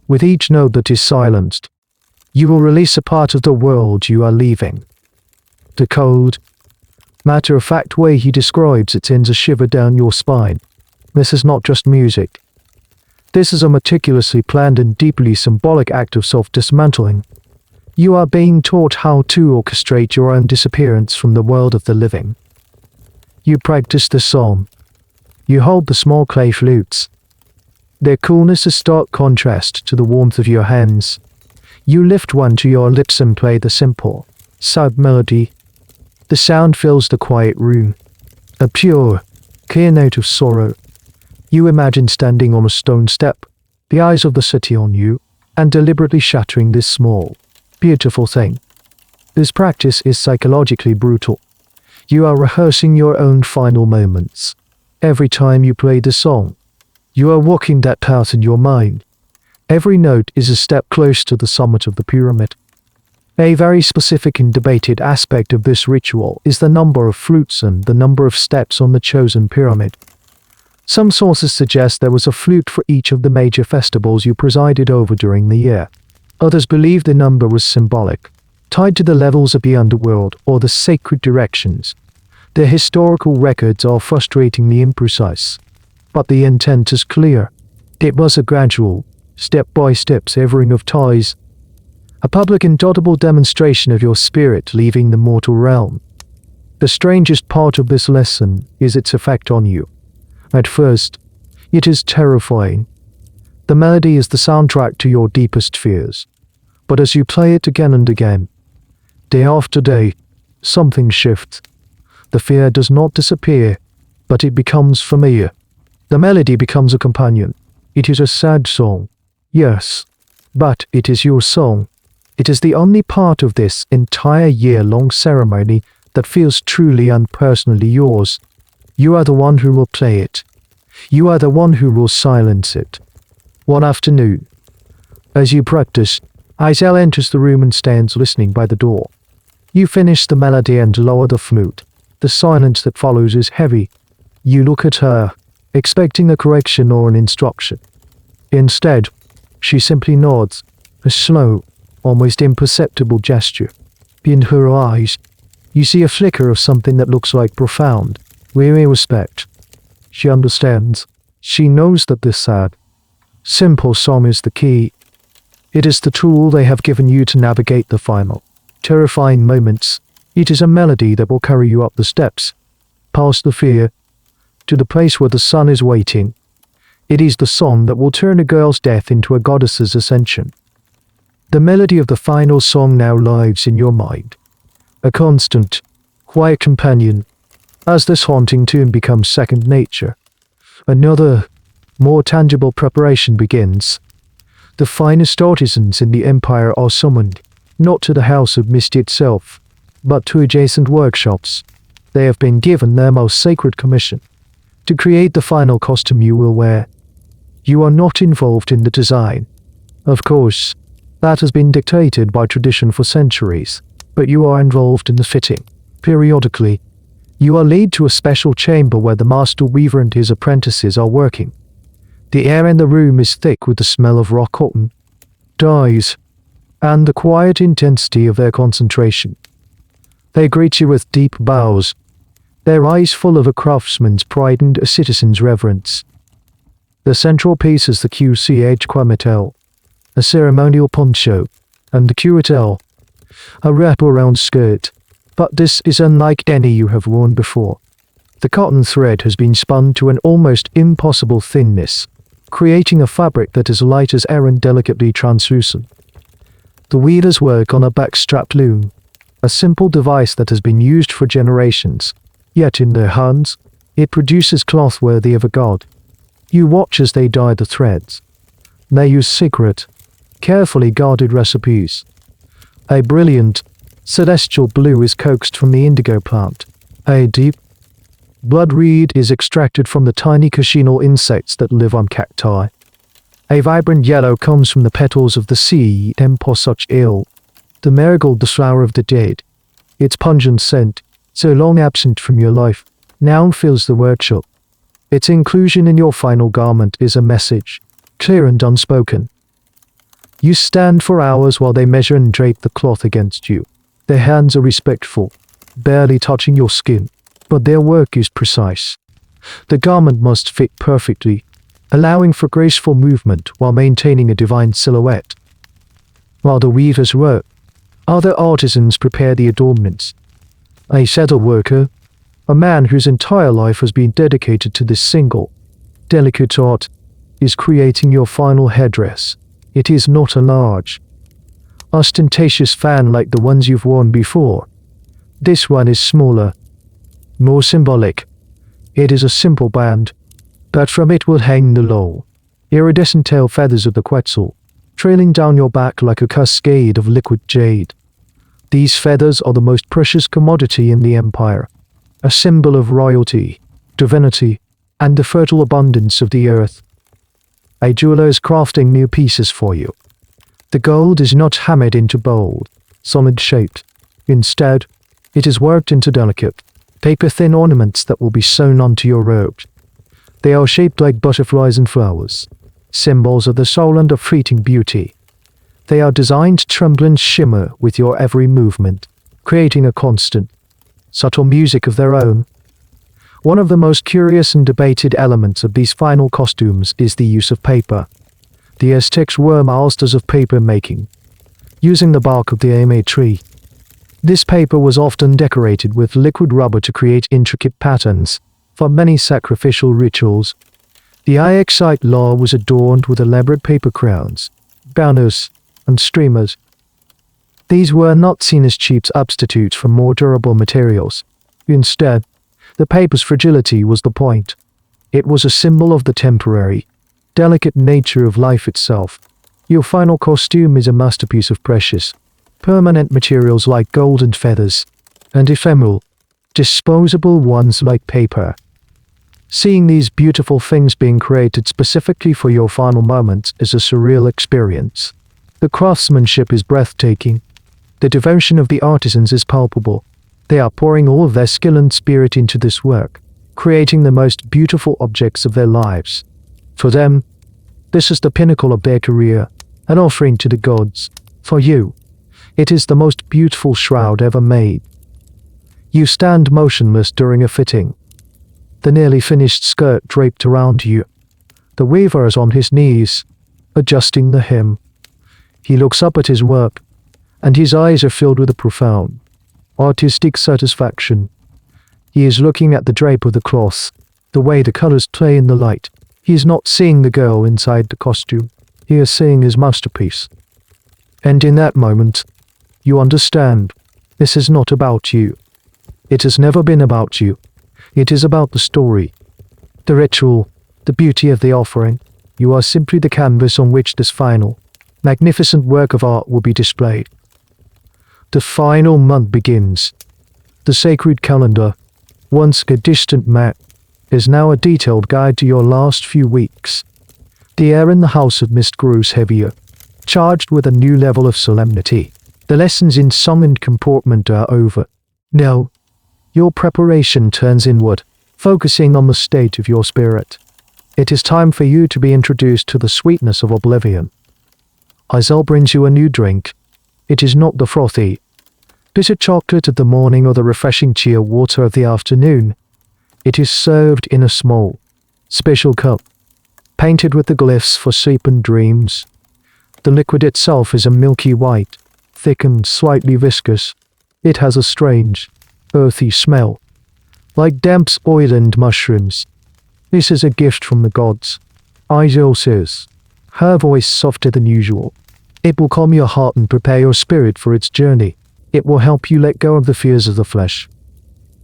With each note that is silenced, you will release a part of the world you are leaving. The cold, matter-of-fact way he describes it sends a shiver down your spine. This is not just music. This is a meticulously planned and deeply symbolic act of self-dismantling. You are being taught how to orchestrate your own disappearance from the world of the living. You practice the song. You hold the small clay flutes. Their coolness is stark contrast to the warmth of your hands. You lift one to your lips and play the simple, sad melody. The sound fills the quiet room. A pure, clear note of sorrow. You imagine standing on a stone step, the eyes of the city on you, and deliberately shattering this small, beautiful thing. This practice is psychologically brutal. You are rehearsing your own final moments. Every time you play the song, you are walking that path in your mind. Every note is a step close to the summit of the pyramid. A very specific and debated aspect of this ritual is the number of flutes and the number of steps on the chosen pyramid. Some sources suggest there was a flute for each of the major festivals you presided over during the year. Others believe the number was symbolic, tied to the levels of the underworld or the sacred directions. The historical records are frustratingly imprecise, but the intent is clear. It was a gradual, step-by-step severing of ties, a public and audible demonstration of your spirit leaving the mortal realm. The strangest part of this lesson is its effect on you. At first, it is terrifying. The melody is the soundtrack to your deepest fears. But as you play it again and again, day after day, something shifts. The fear does not disappear, but it becomes familiar. The melody becomes a companion. It is a sad song, yes, but it is your song. It is the only part of this entire year-long ceremony that feels truly and personally yours. You are the one who will play it. You are the one who will silence it. One afternoon, as you practice, Isel enters the room and stands listening by the door. You finish the melody and lower the flute. The silence that follows is heavy. You look at her, expecting a correction or an instruction. Instead, she simply nods, a slow, almost imperceptible gesture. In her eyes, you see a flicker of something that looks like profound, weary respect. She understands. She knows that this sad, simple song is the key. It is the tool they have given you to navigate the final, terrifying moments. It is a melody that will carry you up the steps, past the fear, to the place where the sun is waiting. It is the song that will turn a girl's death into a goddess's ascension. The melody of the final song now lives in your mind, a constant, quiet companion, as this haunting tune becomes second nature. Another, more tangible preparation begins. The finest artisans in the empire are summoned, not to the House of Mist itself, but to adjacent workshops. They have been given their most sacred commission, to create the final costume you will wear. You are not involved in the design. Of course, that has been dictated by tradition for centuries, but you are involved in the fitting. Periodically, you are led to a special chamber where the master weaver and his apprentices are working. The air in the room is thick with the smell of raw cotton, dyes, and the quiet intensity of their concentration. They greet you with deep bows, their eyes full of a craftsman's pride and a citizen's reverence. The central piece is the QCH, a ceremonial poncho, and the Teotl, a wrap-around skirt, but this is unlike any you have worn before. The cotton thread has been spun to an almost impossible thinness, creating a fabric that is light as air and delicately translucent. The weavers work on a backstrapped loom, a simple device that has been used for generations, yet in their hands, it produces cloth worthy of a god. You watch as they dye the threads. They use secret, carefully guarded recipes. A brilliant, celestial blue is coaxed from the indigo plant. A deep, blood red is extracted from the tiny coccinal insects that live on cacti. A vibrant yellow comes from the petals of the sea Impersonating, the marigold, the flower of the dead. Its pungent scent, so long absent from your life, now fills the workshop. Its inclusion in your final garment is a message, clear and unspoken. You stand for hours while they measure and drape the cloth against you. Their hands are respectful, barely touching your skin, but their work is precise. The garment must fit perfectly, allowing for graceful movement while maintaining a divine silhouette. While the weavers work, other artisans prepare the adornments. A saddle worker, a man whose entire life has been dedicated to this single, delicate art, is creating your final headdress. It is not a large, ostentatious fan like the ones you've worn before. This one is smaller, more symbolic. It is a simple band, but from it will hang the low, iridescent tail feathers of the Quetzal, trailing down your back like a cascade of liquid jade. These feathers are the most precious commodity in the empire, a symbol of royalty, divinity, and the fertile abundance of the earth. A jeweler is crafting new pieces for you. The gold is not hammered into bold, solid shaped. Instead, it is worked into delicate, paper-thin ornaments that will be sewn onto your robes. They are shaped like butterflies and flowers, symbols of the soul and of fleeting beauty. They are designed to tremble and shimmer with your every movement, creating a constant, subtle music of their own. One of the most curious and debated elements of these final costumes is the use of paper. The Aztecs were masters of paper making, using the bark of the ame tree. This paper was often decorated with liquid rubber to create intricate patterns for many sacrificial rituals. The Ixiptla was adorned with elaborate paper crowns, banners, and streamers. These were not seen as cheap substitutes for more durable materials. Instead, the paper's fragility was the point. It was a symbol of the temporary, delicate nature of life itself. Your final costume is a masterpiece of precious, permanent materials like gold and feathers, and ephemeral, disposable ones like paper. Seeing these beautiful things being created specifically for your final moments is a surreal experience. The craftsmanship is breathtaking. The devotion of the artisans is palpable. They are pouring all of their skill and spirit into this work, creating the most beautiful objects of their lives. For them, this is the pinnacle of their career, an offering to the gods. For you, it is the most beautiful shroud ever made. You stand motionless during a fitting, the nearly finished skirt draped around you. The weaver is on his knees, adjusting the hem. He looks up at his work, and his eyes are filled with a profound, artistic satisfaction. He is looking at the drape of the cloth, the way the colors play in the light. He is not seeing the girl inside the costume. He is seeing his masterpiece. And in that moment, you understand, this is not about you. It has never been about you. It is about the story, the ritual, the beauty of the offering. You are simply the canvas on which this final, magnificent work of art will be displayed. The final month begins. The sacred calendar, once a distant map, is now a detailed guide to your last few weeks. The air in the House of Mist grows heavier, charged with a new level of solemnity. The lessons in summoned comportment are over. Now, your preparation turns inward, focusing on the state of your spirit. It is time for you to be introduced to the sweetness of oblivion. Izel brings you a new drink. It is not the frothy, bitter chocolate of the morning or the refreshing chia water of the afternoon. It is served in a small, special cup, painted with the glyphs for sleep and dreams. The liquid itself is a milky white, thick and slightly viscous. It has a strange, earthy smell, like damp oil and mushrooms. This is a gift from the gods, Izel says, her voice softer than usual. It will calm your heart and prepare your spirit for its journey. It will help you let go of the fears of the flesh.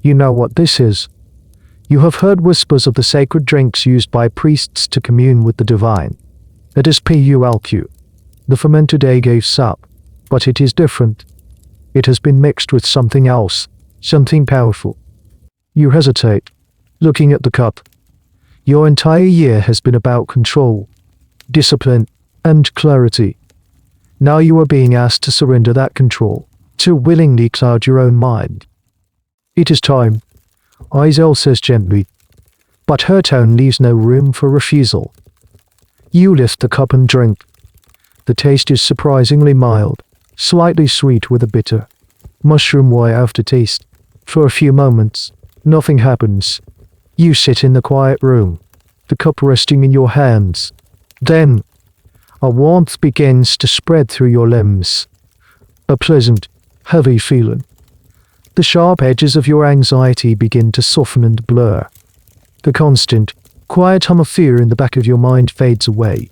You know what this is. You have heard whispers of the sacred drinks used by priests to commune with the divine. It is Teotl, the fermented agave sap, but it is different. It has been mixed with something else, something powerful. You hesitate, looking at the cup. Your entire year has been about control, discipline, and clarity. Now you are being asked to surrender that control, to willingly cloud your own mind. It is time, Izel says gently, but her tone leaves no room for refusal. You lift the cup and drink. The taste is surprisingly mild, slightly sweet with a bitter, mushroom-y aftertaste. For a few moments, nothing happens. You sit in the quiet room, the cup resting in your hands. Then, a warmth begins to spread through your limbs. A pleasant, heavy feeling. The sharp edges of your anxiety begin to soften and blur. The constant, quiet hum of fear in the back of your mind fades away.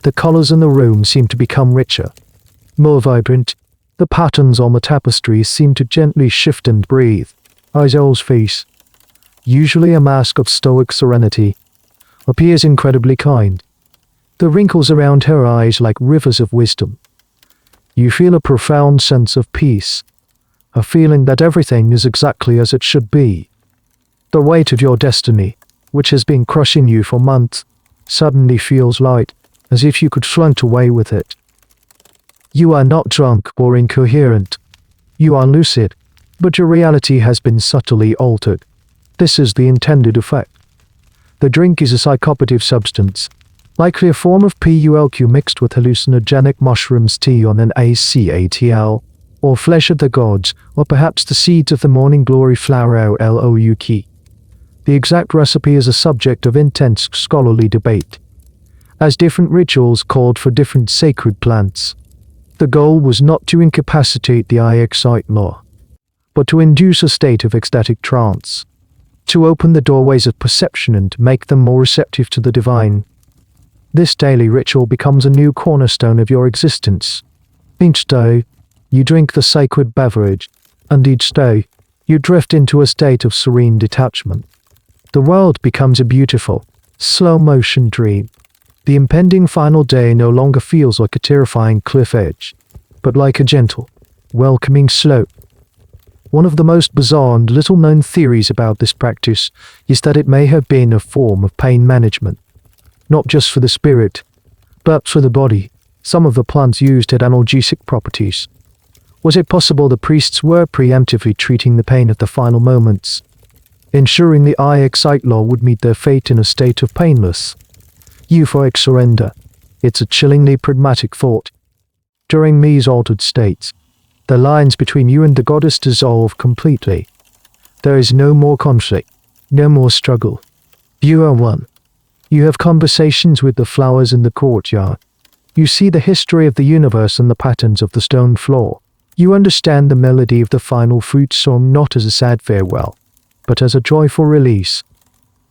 The colors in the room seem to become richer, more vibrant. The patterns on the tapestries seem to gently shift and breathe. Izel's face, usually a mask of stoic serenity, appears incredibly kind. The wrinkles around her eyes like rivers of wisdom. You feel a profound sense of peace, a feeling that everything is exactly as it should be. The weight of your destiny, which has been crushing you for months, suddenly feels light, as if you could float away with it. You are not drunk or incoherent. You are lucid, but your reality has been subtly altered. This is the intended effect. The drink is a psychoactive substance, likely a form of PULQ mixed with hallucinogenic mushrooms Tion and ACATL, or flesh of the gods, or perhaps the seeds of the morning glory flower LOUK. The exact recipe is a subject of intense scholarly debate, as different rituals called for different sacred plants. The goal was not to incapacitate the Ixiptla, but to induce a state of ecstatic trance, to open the doorways of perception and make them more receptive to the divine. This daily ritual becomes a new cornerstone of your existence. Each day, you drink the sacred beverage, and each day, you drift into a state of serene detachment. The world becomes a beautiful, slow-motion dream. The impending final day no longer feels like a terrifying cliff edge, but like a gentle, welcoming slope. One of the most bizarre and little-known theories about this practice is that it may have been a form of pain management, not just for the spirit, but for the body. Some of the plants used had analgesic properties, Was it possible the priests were preemptively treating the pain at the final moments, ensuring the Ixiptla would meet their fate in a state of painless, euphoric surrender? It's a chillingly pragmatic thought. During these altered states, the lines between you and the goddess dissolve completely. There is no more conflict, no more struggle. You are one. You have conversations with the flowers in the courtyard. You see the history of the universe and the patterns of the stone floor. You understand the melody of the final fruit song not as a sad farewell, but as a joyful release.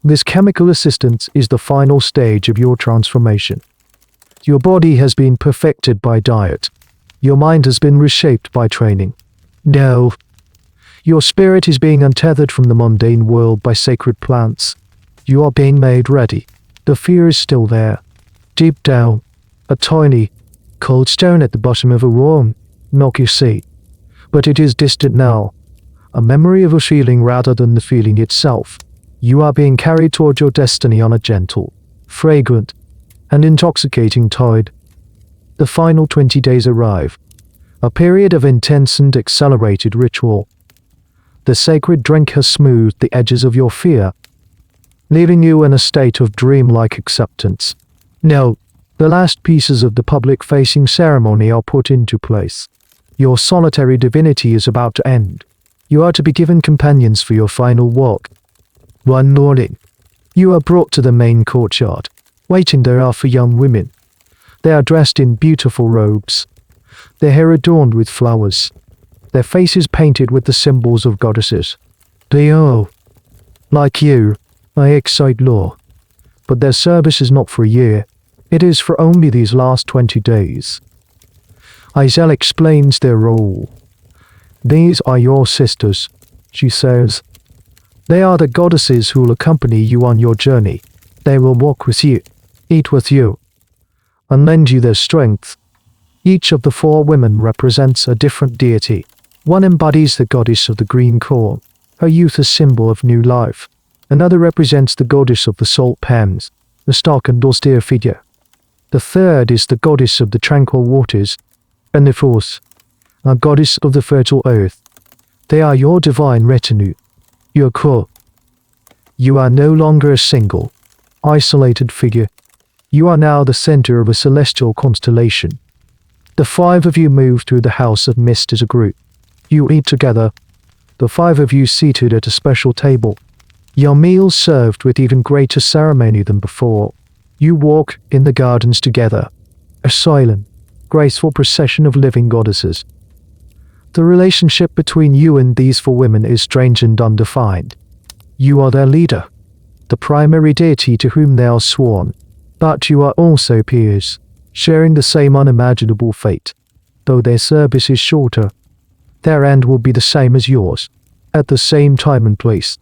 This chemical assistance is the final stage of your transformation. Your body has been perfected by diet. Your mind has been reshaped by training. No. Your spirit is being untethered from the mundane world by sacred plants. You are being made ready. The fear is still there. Deep down, a tiny, cold stone at the bottom of a warm, milky sea. But it is distant now. A memory of a feeling rather than the feeling itself. You are being carried toward your destiny on a gentle, fragrant, and intoxicating tide. The final 20 days arrive. A period of intense and accelerated ritual. The sacred drink has smoothed the edges of your fear, leaving you in a state of dreamlike acceptance. Now, the last pieces of the public-facing ceremony are put into place. Your solitary divinity is about to end. You are to be given companions for your final walk. One morning, you are brought to the main courtyard. Waiting there are 4 young women. They are dressed in beautiful robes, their hair adorned with flowers, their faces painted with the symbols of goddesses. They are, like you, Ixiptla, but their service is not for a year. It is for only these last 20 days. Isel explains their role. These are your sisters, she says. They are the goddesses who will accompany you on your journey. They will walk with you, eat with you, and lend you their strength. Each of the 4 women represents a different deity. One embodies the goddess of the green corn, her youth a symbol of new life. Another represents the goddess of the salt pans, the stark and austere figure. The third is the goddess of the tranquil waters, and the fourth, a goddess of the fertile earth. They are your divine retinue, your core. You are no longer a single, isolated figure. You are now the center of a celestial constellation. The 5 of you move through the house of mist as a group. You eat together, the 5 of you seated at a special table. Your meals served with even greater ceremony than before. You walk in the gardens together, a silent, graceful procession of living goddesses. The relationship between you and these 4 women is strange and undefined. You are their leader, the primary deity to whom they are sworn, but you are also peers, sharing the same unimaginable fate. Though their service is shorter, their end will be the same as yours, at the same time and place.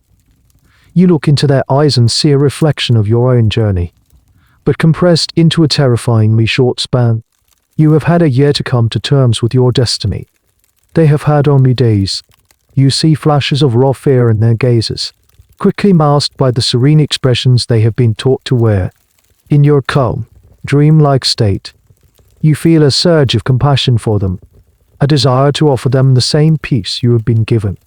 You look into their eyes and see a reflection of your own journey, but compressed into a terrifyingly short span. You have had a year to come to terms with your destiny. They have had only days. You see flashes of raw fear in their gazes, quickly masked by the serene expressions they have been taught to wear. In your calm, dreamlike state, you feel a surge of compassion for them, a desire to offer them the same peace you have been given.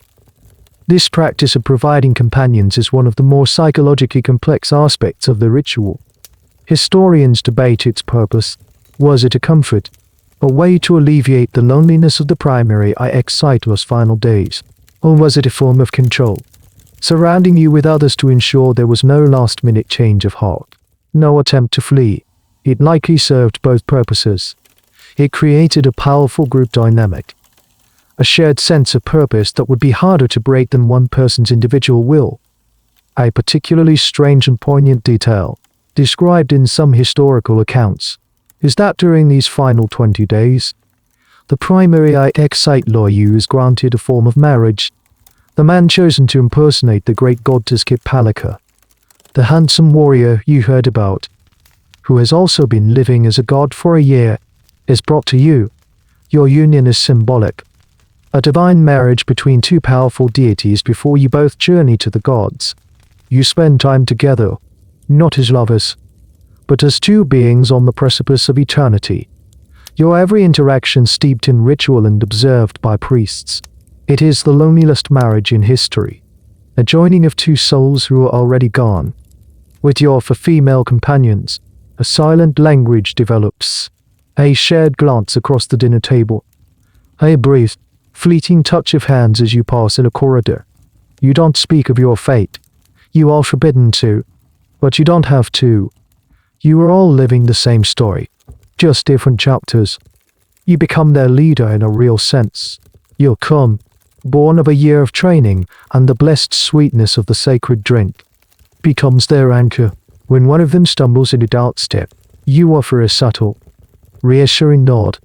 This practice of providing companions is one of the more psychologically complex aspects of the ritual. Historians debate its purpose. Was it a comfort, a way to alleviate the loneliness of the primary Ixiptla's final days, or was it a form of control, surrounding you with others to ensure there was no last-minute change of heart, no attempt to flee? It likely served both purposes. It created a powerful group dynamic, a shared sense of purpose that would be harder to break than one person's individual will. A particularly strange and poignant detail, described in some historical accounts, is that during these final 20 days, the primary Ixiptla is granted a form of marriage. The man chosen to impersonate the great goddess Ixiptla, the handsome warrior you heard about, who has also been living as a god for a year, is brought to you. Your union is symbolic, a divine marriage between 2 powerful deities before you both journey to the gods. You spend time together, not as lovers, but as 2 beings on the precipice of eternity. Your every interaction steeped in ritual and observed by priests. It is the loneliest marriage in history, a joining of two souls who are already gone. With your female companions, a silent language develops, a shared glance across the dinner table, a brief, fleeting touch of hands as you pass in a corridor. You don't speak of your fate. You are forbidden to, but you don't have to. You are all living the same story, just different chapters. You become their leader in a real sense. You'll come, born of a year of training and the blessed sweetness of the sacred drink, becomes their anchor. When one of them stumbles in a doubt step, you offer a subtle, reassuring nod.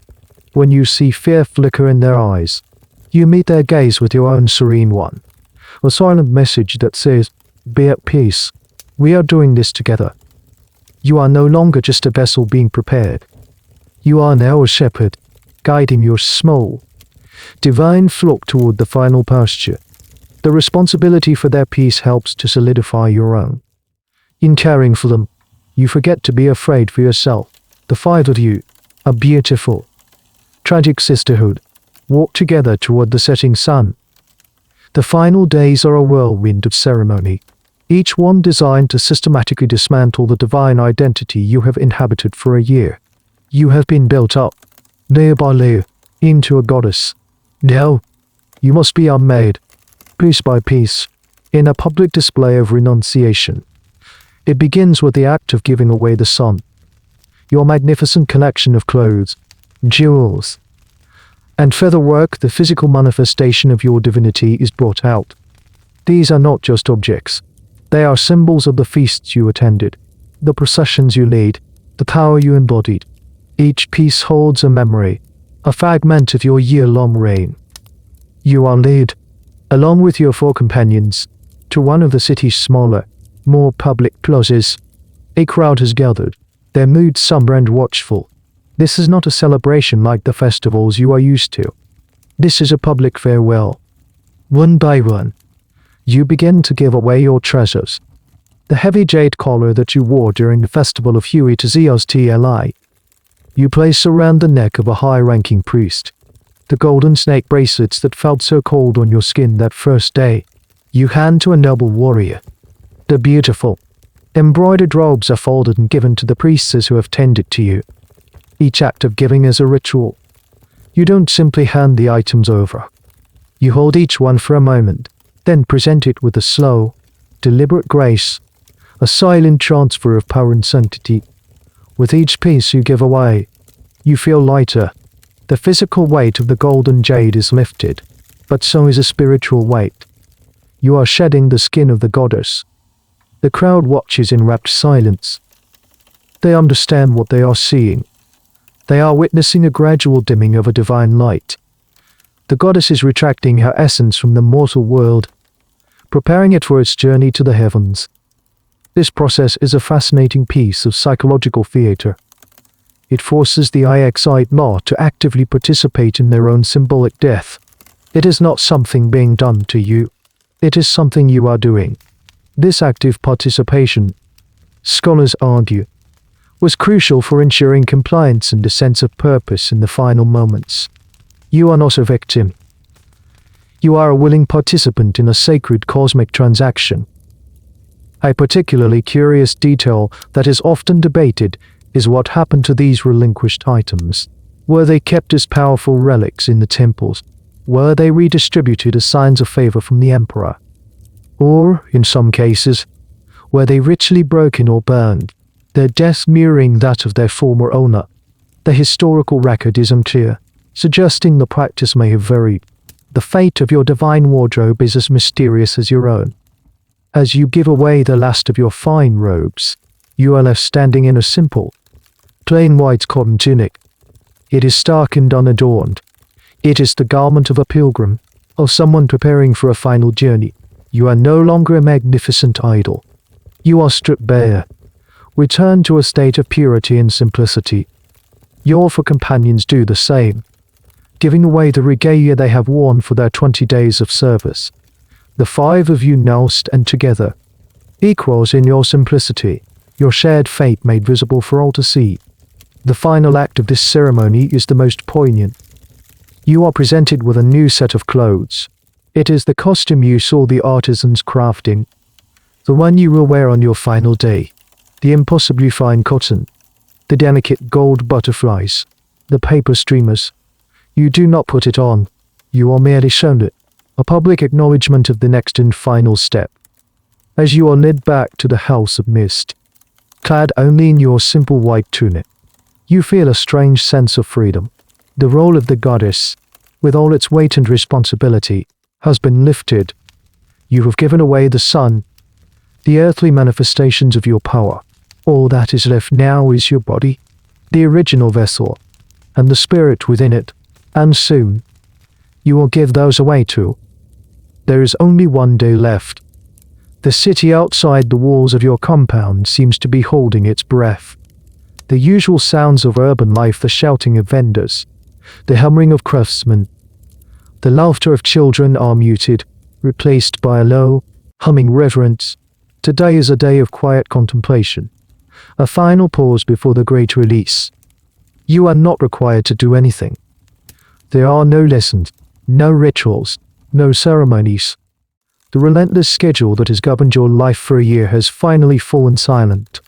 When you see fear flicker in their eyes, you meet their gaze with your own serene one. A silent message that says, "Be at peace. We are doing this together." You are no longer just a vessel being prepared. You are now a shepherd, guiding your small, divine flock toward the final pasture. The responsibility for their peace helps to solidify your own. In caring for them, you forget to be afraid for yourself. The five of you, a beautiful, tragic sisterhood, walk together toward the setting sun. The final days are a whirlwind of ceremony, each one designed to systematically dismantle the divine identity you have inhabited for a year. You have been built up, layer by layer, into a goddess. Now, you must be unmade, piece by piece, in a public display of renunciation. It begins with the act of giving away the sun. Your magnificent collection of clothes, jewels, and featherwork, the physical manifestation of your divinity, is brought out. These are not just objects. They are symbols of the feasts you attended, the processions you led, the power you embodied. Each piece holds a memory, a fragment of your year-long reign. You are led, along with your four companions, to one of the city's smaller, more public plazas. A crowd has gathered, their mood somber and watchful. This is not a celebration like the festivals you are used to. This is a public farewell. One by one, you begin to give away your treasures. The heavy jade collar that you wore during the festival of Huey to Tli, you place around the neck of a high-ranking priest. The golden snake bracelets that felt so cold on your skin that first day, you hand to a noble warrior. The beautiful, embroidered robes are folded and given to the priestess who have tended to you. Each act of giving is a ritual. You don't simply hand the items over. You hold each one for a moment, then present it with a slow, deliberate grace, a silent transfer of power and sanctity. With each piece you give away, you feel lighter. The physical weight of the golden jade is lifted, but so is a spiritual weight. You are shedding the skin of the goddess. The crowd watches in rapt silence. They understand what they are seeing. They are witnessing a gradual dimming of a divine light. The goddess is retracting her essence from the mortal world, preparing it for its journey to the heavens. This process is a fascinating piece of psychological theater. It forces the Ixiptla to actively participate in their own symbolic death. It is not something being done to you. It is something you are doing. This active participation, scholars argue, was crucial for ensuring compliance and a sense of purpose in the final moments. You are not a victim. You are a willing participant in a sacred cosmic transaction. A particularly curious detail that is often debated is what happened to these relinquished items. Were they kept as powerful relics in the temples? Were they redistributed as signs of favor from the emperor? Or, in some cases, were they ritually broken or burned, their death mirroring that of their former owner? The historical record is unclear, suggesting the practice may have varied. The fate of your divine wardrobe is as mysterious as your own. As you give away the last of your fine robes, you are left standing in a simple, plain white cotton tunic. It is stark and unadorned. It is the garment of a pilgrim, or someone preparing for a final journey. You are no longer a magnificent idol. You are stripped bare, returned to a state of purity and simplicity. Your four companions do the same, giving away the regalia they have worn for their 20 days of service. The five of you now stand together, equals in your simplicity, your shared fate made visible for all to see. The final act of this ceremony is the most poignant. You are presented with a new set of clothes. It is the costume you saw the artisans crafting, the one you will wear on your final day, the impossibly fine cotton, the delicate gold butterflies, the paper streamers. You do not put it on, you are merely shown it, a public acknowledgement of the next and final step. As you are led back to the House of Mist, clad only in your simple white tunic, you feel a strange sense of freedom. The role of the goddess, with all its weight and responsibility, has been lifted. You have given away the sun, the earthly manifestations of your power. All that is left now is your body, the original vessel, and the spirit within it, and soon you will give those away too. There is only one day left. The city outside the walls of your compound seems to be holding its breath. The usual sounds of urban life, the shouting of vendors, the humming of craftsmen, the laughter of children are muted, replaced by a low, humming reverence. Today is a day of quiet contemplation, a final pause before the great release. You are not required to do anything. There are no lessons, no rituals, no ceremonies. The relentless schedule that has governed your life for a year has finally fallen silent.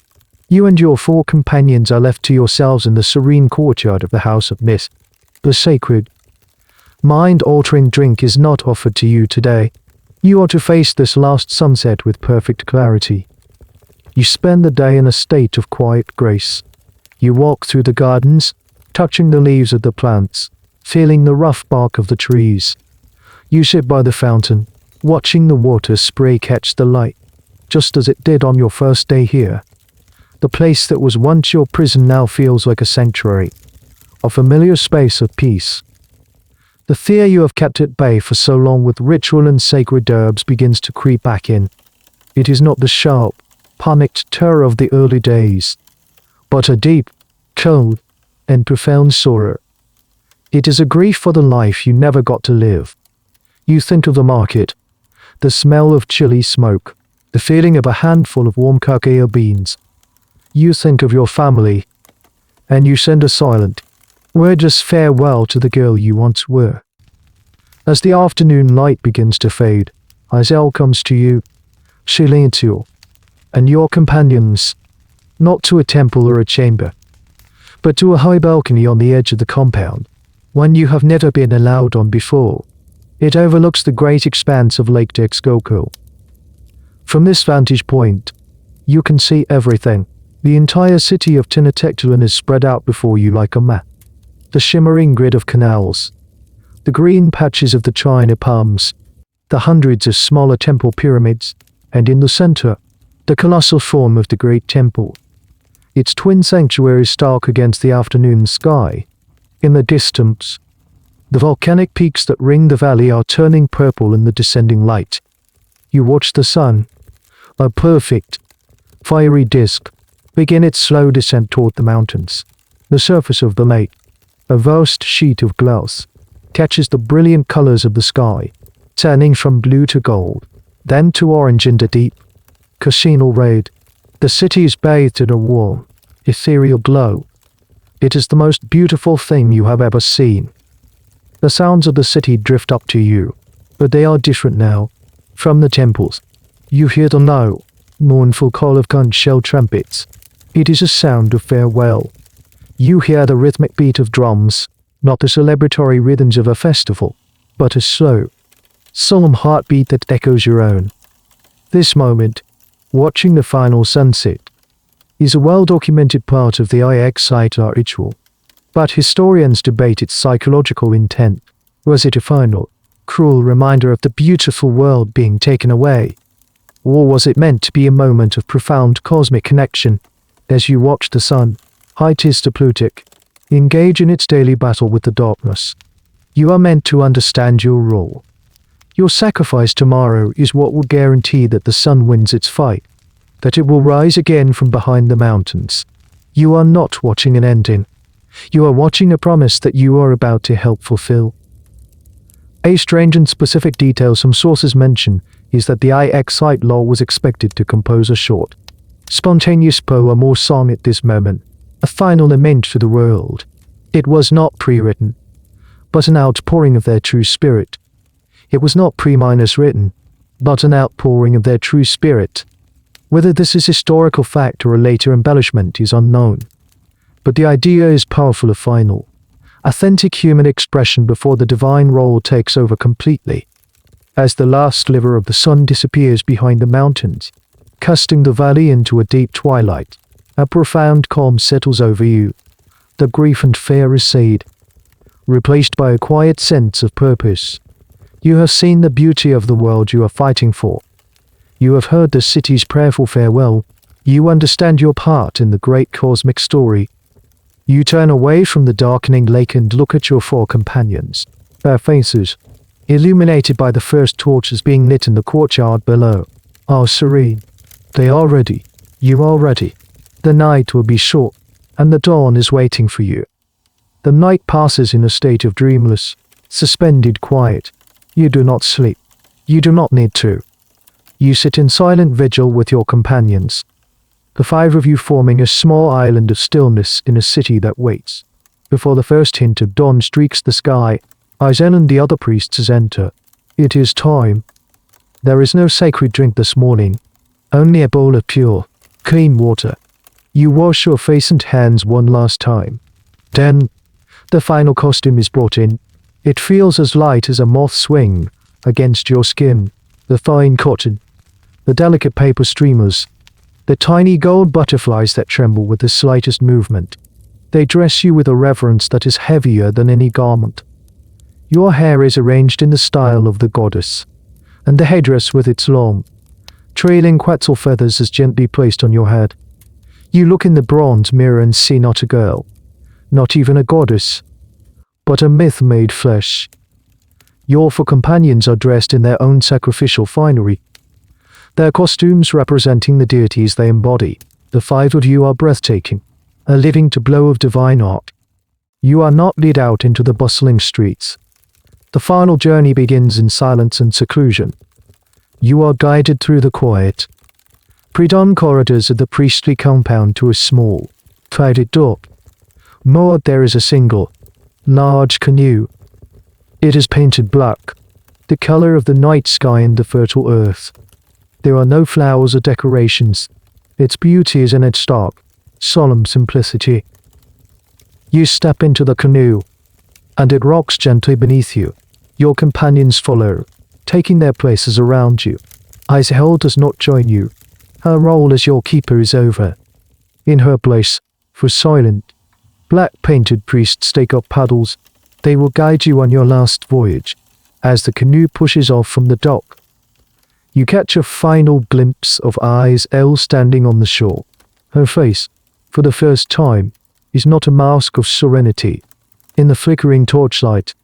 You and your 4 companions are left to yourselves in the serene courtyard of the House of Mist. The sacred, mind-altering drink is not offered to you today. You are to face this last sunset with perfect clarity. You spend the day in a state of quiet grace. You walk through the gardens, touching the leaves of the plants, feeling the rough bark of the trees. You sit by the fountain, watching the water spray catch the light, just as it did on your first day here. The place that was once your prison now feels like a sanctuary, a familiar space of peace. The fear you have kept at bay for so long with ritual and sacred herbs begins to creep back in. It is not the sharp, panicked terror of the early days, but a deep, cold, and profound sorrow. It is a grief for the life you never got to live. You think of the market, the smell of chili smoke, the feeling of a handful of warm cacao beans. You think of your family, and you send a silent, wordless farewell to the girl you once were. As the afternoon light begins to fade, Isel comes to you, Tlatelolco, and your companions, not to a temple or a chamber, but to a high balcony on the edge of the compound, one you have never been allowed on before. It overlooks the great expanse of Lake Texcoco. From this vantage point, you can see everything. The entire city of Tenochtitlan is spread out before you like a map. The shimmering grid of canals, the green patches of the China palms, the hundreds of smaller temple pyramids, and in the center, the colossal form of the great temple. Its twin sanctuaries stark against the afternoon sky. In the distance, the volcanic peaks that ring the valley are turning purple in the descending light. You watch the sun, a perfect, fiery disk, begin its slow descent toward the mountains. The surface of the lake, a vast sheet of glass, catches the brilliant colors of the sky, turning from blue to gold, then to orange in the deep, casino red. The city is bathed in a warm, ethereal glow. It is the most beautiful thing you have ever seen. The sounds of the city drift up to you, but they are different now. From the temples, you hear the low, mournful call of conch shell trumpets. It is a sound of farewell. You hear the rhythmic beat of drums, not the celebratory rhythms of a festival, but a slow, solemn heartbeat that echoes your own. This moment, watching the final sunset, is a well-documented part of the Ixiptla ritual, but historians debate its psychological intent. Was it a final, cruel reminder of the beautiful world being taken away? Or was it meant to be a moment of profound cosmic connection? As you watch the sun, Ixiptla, engage in its daily battle with the darkness, you are meant to understand your role. Your sacrifice tomorrow is what will guarantee that the sun wins its fight, that it will rise again from behind the mountains. You are not watching an ending. You are watching a promise that you are about to help fulfill. A strange and specific detail some sources mention is that the Ixiptla was expected to compose a short, spontaneous poem or song at this moment, a final lament for the world. It was not pre-written, but an outpouring of their true spirit. It was not pre-written, but an outpouring of their true spirit. Whether this is historical fact or a later embellishment is unknown. But the idea is powerful, a final, authentic human expression before the divine role takes over completely. As the last sliver of the sun disappears behind the mountains, casting the valley into a deep twilight, a profound calm settles over you. The grief and fear recede, replaced by a quiet sense of purpose. You have seen the beauty of the world you are fighting for. You have heard the city's prayerful farewell. You understand your part in the great cosmic story. You turn away from the darkening lake and look at your four companions. Their faces, illuminated by the first torches being lit in the courtyard below, are serene. They are ready. You are ready. The night will be short, and the dawn is waiting for you. The night passes in a state of dreamless, suspended quiet. You do not sleep. You do not need to. You sit in silent vigil with your companions, the five of you forming a small island of stillness in a city that waits. Before the first hint of dawn streaks the sky, Izel and the other priests enter. It is time. There is no sacred drink this morning, only a bowl of pure, clean water. You wash your face and hands one last time. Then, the final costume is brought in. It feels as light as a moth's wing against your skin. The fine cotton, the delicate paper streamers, the tiny gold butterflies that tremble with the slightest movement. They dress you with a reverence that is heavier than any garment. Your hair is arranged in the style of the goddess, and the headdress with its long, trailing quetzal feathers is gently placed on your head. You look in the bronze mirror and see not a girl, not even a goddess, but a myth made flesh. Your four companions are dressed in their own sacrificial finery, their costumes representing the deities they embody. The five of you are breathtaking, a living tableau of divine art. You are not led out into the bustling streets. The final journey begins in silence and seclusion. You are guided through the quiet, pre-dawn corridors of the priestly compound to a small, private dock. Moored there is a single, large canoe. It is painted black, the color of the night sky and the fertile earth. There are no flowers or decorations. Its beauty is in its stark, solemn simplicity. You step into the canoe, and it rocks gently beneath you. Your companions follow, taking their places around you. Izel does not join you. Her role as your keeper is over. In her place, for silent, black-painted priests take up paddles. They will guide you on your last voyage. As the canoe pushes off from the dock, you catch a final glimpse of Izel standing on the shore. Her face, for the first time, is not a mask of serenity. In the flickering torchlight,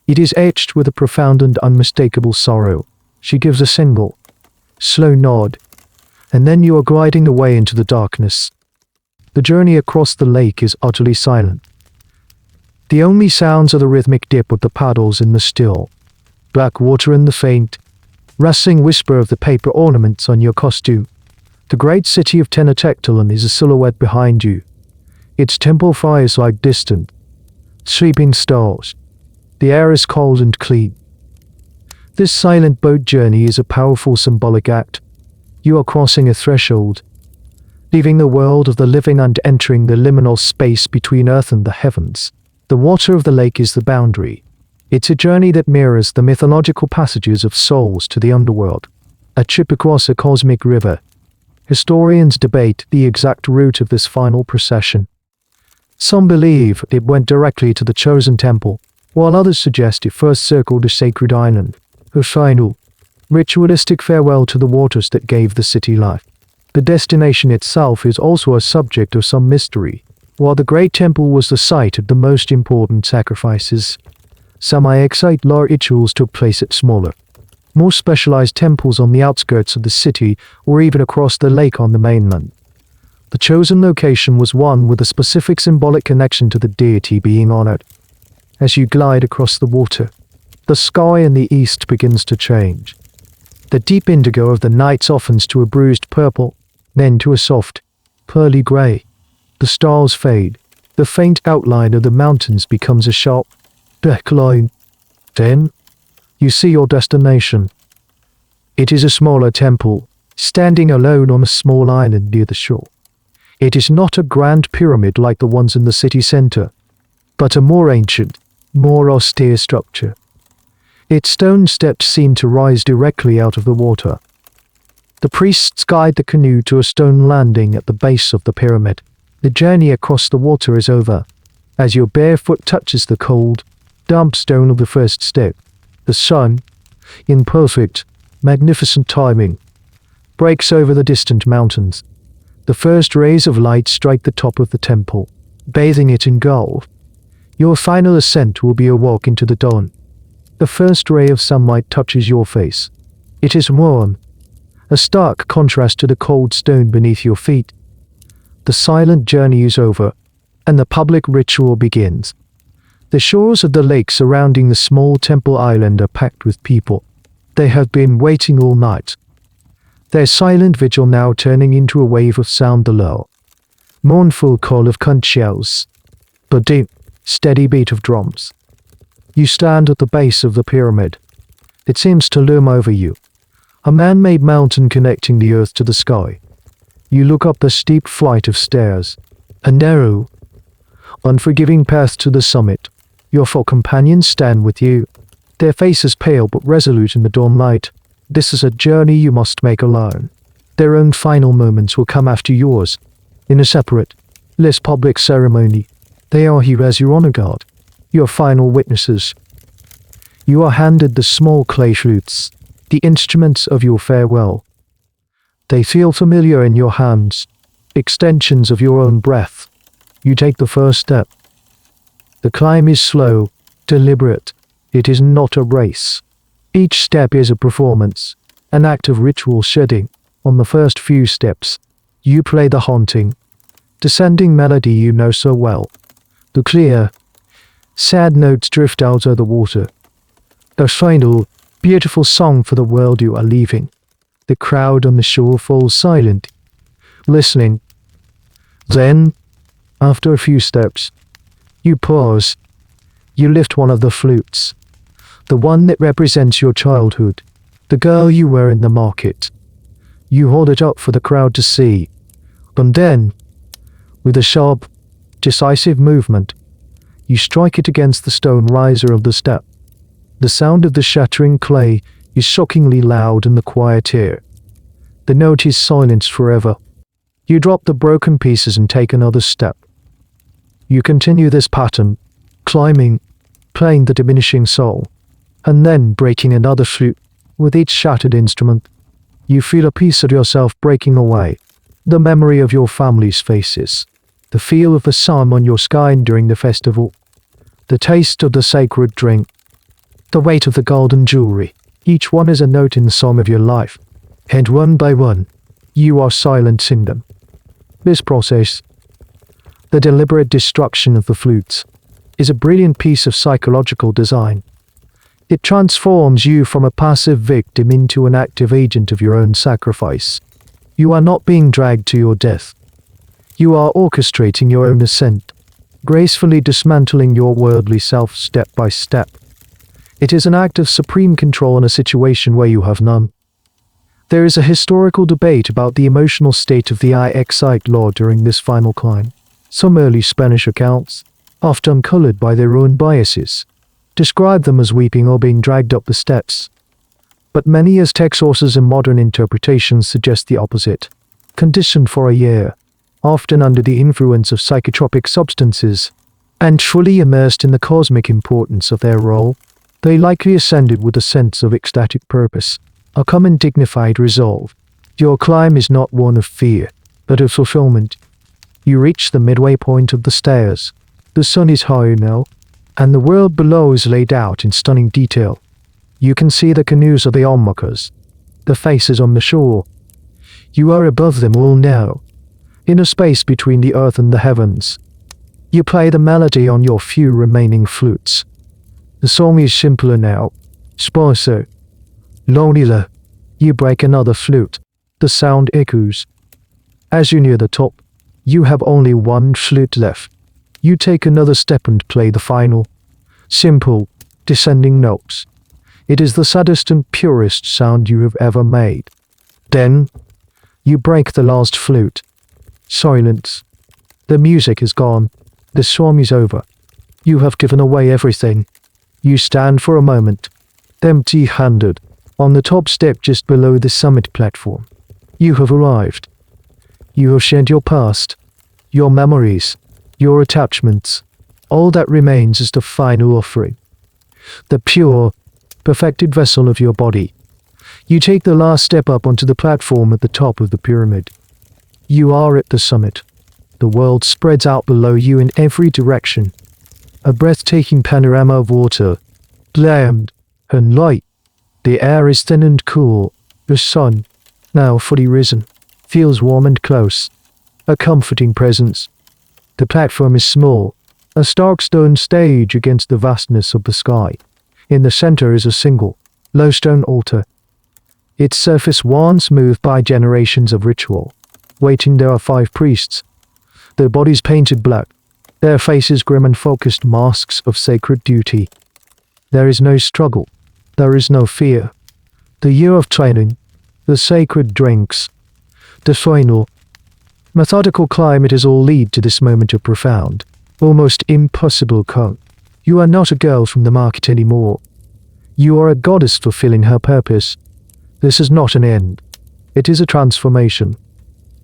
it is etched with a profound and unmistakable sorrow. She gives a single, slow nod, and then you are gliding away into the darkness. The journey across the lake is utterly silent. The only sounds are the rhythmic dip of the paddles in the still, black water and the faint, rustling whisper of the paper ornaments on your costume. The great city of Tenochtitlan is a silhouette behind you. Its temple fires like distant, sweeping stars. The air is cold and clean. This silent boat journey is a powerful symbolic act. You are crossing a threshold, leaving the world of the living and entering the liminal space between earth and the heavens. The water of the lake is the boundary. It's a journey that mirrors the mythological passages of souls to the underworld, a trip across a cosmic river. Historians debate the exact route of this final procession. Some believe it went directly to the chosen temple, while others suggest it first circled a sacred island, a final, ritualistic farewell to the waters that gave the city life. The destination itself is also a subject of some mystery. While the great temple was the site of the most important sacrifices, some Ixiptla rituals took place at smaller, more specialized temples on the outskirts of the city or even across the lake on the mainland. The chosen location was one with a specific symbolic connection to the deity being honored. As you glide across the water, the sky in the east begins to change. The deep indigo of the night softens to a bruised purple, then to a soft, pearly gray. The stars fade. The faint outline of the mountains becomes a sharp, black line. Then, you see your destination. It is a smaller temple, standing alone on a small island near the shore. It is not a grand pyramid like the ones in the city center, but a more ancient, more austere structure. Its stone steps seem to rise directly out of the water. The priests guide the canoe to a stone landing at the base of the pyramid. The journey across the water is over. As your bare foot touches the cold, damp stone of the first step, the sun, in perfect, magnificent timing, breaks over the distant mountains. The first rays of light strike the top of the temple, bathing it in gold. Your final ascent will be a walk into the dawn. The first ray of sunlight touches your face. It is warm, a stark contrast to the cold stone beneath your feet. The silent journey is over, and the public ritual begins. The shores of the lake surrounding the small temple island are packed with people. They have been waiting all night. Their silent vigil now turning into a wave of sound below. Mournful call of conch shells, but deep, steady beat of drums. You stand at the base of the pyramid. It seems to loom over you, a man-made mountain connecting the earth to the sky. You look up the steep flight of stairs, a narrow, unforgiving path to the summit. Your four companions stand with you, their faces pale but resolute in the dawn light. This is a journey you must make alone. Their own final moments will come after yours, in a separate, less public ceremony. They are here as your honor guard, your final witnesses. You are handed the small clay flutes, the instruments of your farewell. They feel familiar in your hands, extensions of your own breath. You take the first step. The climb is slow, deliberate. It is not a race. Each step is a performance, an act of ritual shedding. On the first few steps, you play the haunting, descending melody you know so well. The clear, sad notes drift out of the water. A final, beautiful song for the world you are leaving. The crowd on the shore falls silent, listening. Then, after a few steps, you pause. You lift one of the flutes. The one that represents your childhood, the girl you were in the market. You hold it up for the crowd to see, and then, with a sharp, decisive movement, you strike it against the stone riser of the step. The sound of the shattering clay is shockingly loud in the quiet air. The note is silenced forever. You drop the broken pieces and take another step. You continue this pattern, climbing, playing the diminishing soul, and then breaking another flute. With each shattered instrument, you feel a piece of yourself breaking away. The memory of your family's faces, the feel of the sun on your skin during the festival, the taste of the sacred drink, the weight of the golden jewelry. Each one is a note in the song of your life, and one by one, you are silencing them. This process, the deliberate destruction of the flutes, is a brilliant piece of psychological design. It transforms you from a passive victim into an active agent of your own sacrifice. You are not being dragged to your death. You are orchestrating your own ascent, gracefully dismantling your worldly self step by step. It is an act of supreme control in a situation where you have none. There is a historical debate about the emotional state of the Ixiptla during this final climb. Some early Spanish accounts, often colored by their own biases, describe them as weeping or being dragged up the steps. But many Aztec sources and modern interpretations suggest the opposite. Conditioned for a year, often under the influence of psychotropic substances, and fully immersed in the cosmic importance of their role, they likely ascended with a sense of ecstatic purpose, a calm dignified resolve. Your climb is not one of fear, but of fulfillment. You reach the midway point of the stairs. The sun is higher now, and the world below is laid out in stunning detail. You can see the canoes of the onlookers, the faces on the shore. You are above them all now, in a space between the earth and the heavens. You play the melody on your few remaining flutes. The song is simpler now, sparser, lonelier. You break another flute. The sound echoes. As you near the top, You have only one flute left. You take another step and play the final, simple, descending notes. It is the saddest and purest sound you have ever made. Then, you break the last flute. Silence. The music is gone. The song is over. You have given away everything. You stand for a moment, empty-handed, on the top step just below the summit platform. You have arrived. You have shared your past, your memories, your attachments. All that remains is the final offering. The pure, perfected vessel of your body. You take the last step up onto the platform at the top of the pyramid. You are at the summit. The world spreads out below you in every direction. A breathtaking panorama of water, land, and light. The air is thin and cool. The sun, now fully risen, feels warm and close. A comforting presence. The platform is small, a stark stone stage against the vastness of the sky. In the center is a single, low stone altar. Its surface worn smooth by generations of ritual. Waiting there are 5 priests. Their bodies painted black, their faces grim and focused masks of sacred duty. There is no struggle. There is no fear. The year of training, the sacred drinks, the final, methodical climate is all lead to this moment of profound, almost impossible calm. You are not a girl from the market anymore. You are a goddess fulfilling her purpose. This is not an end. It is a transformation.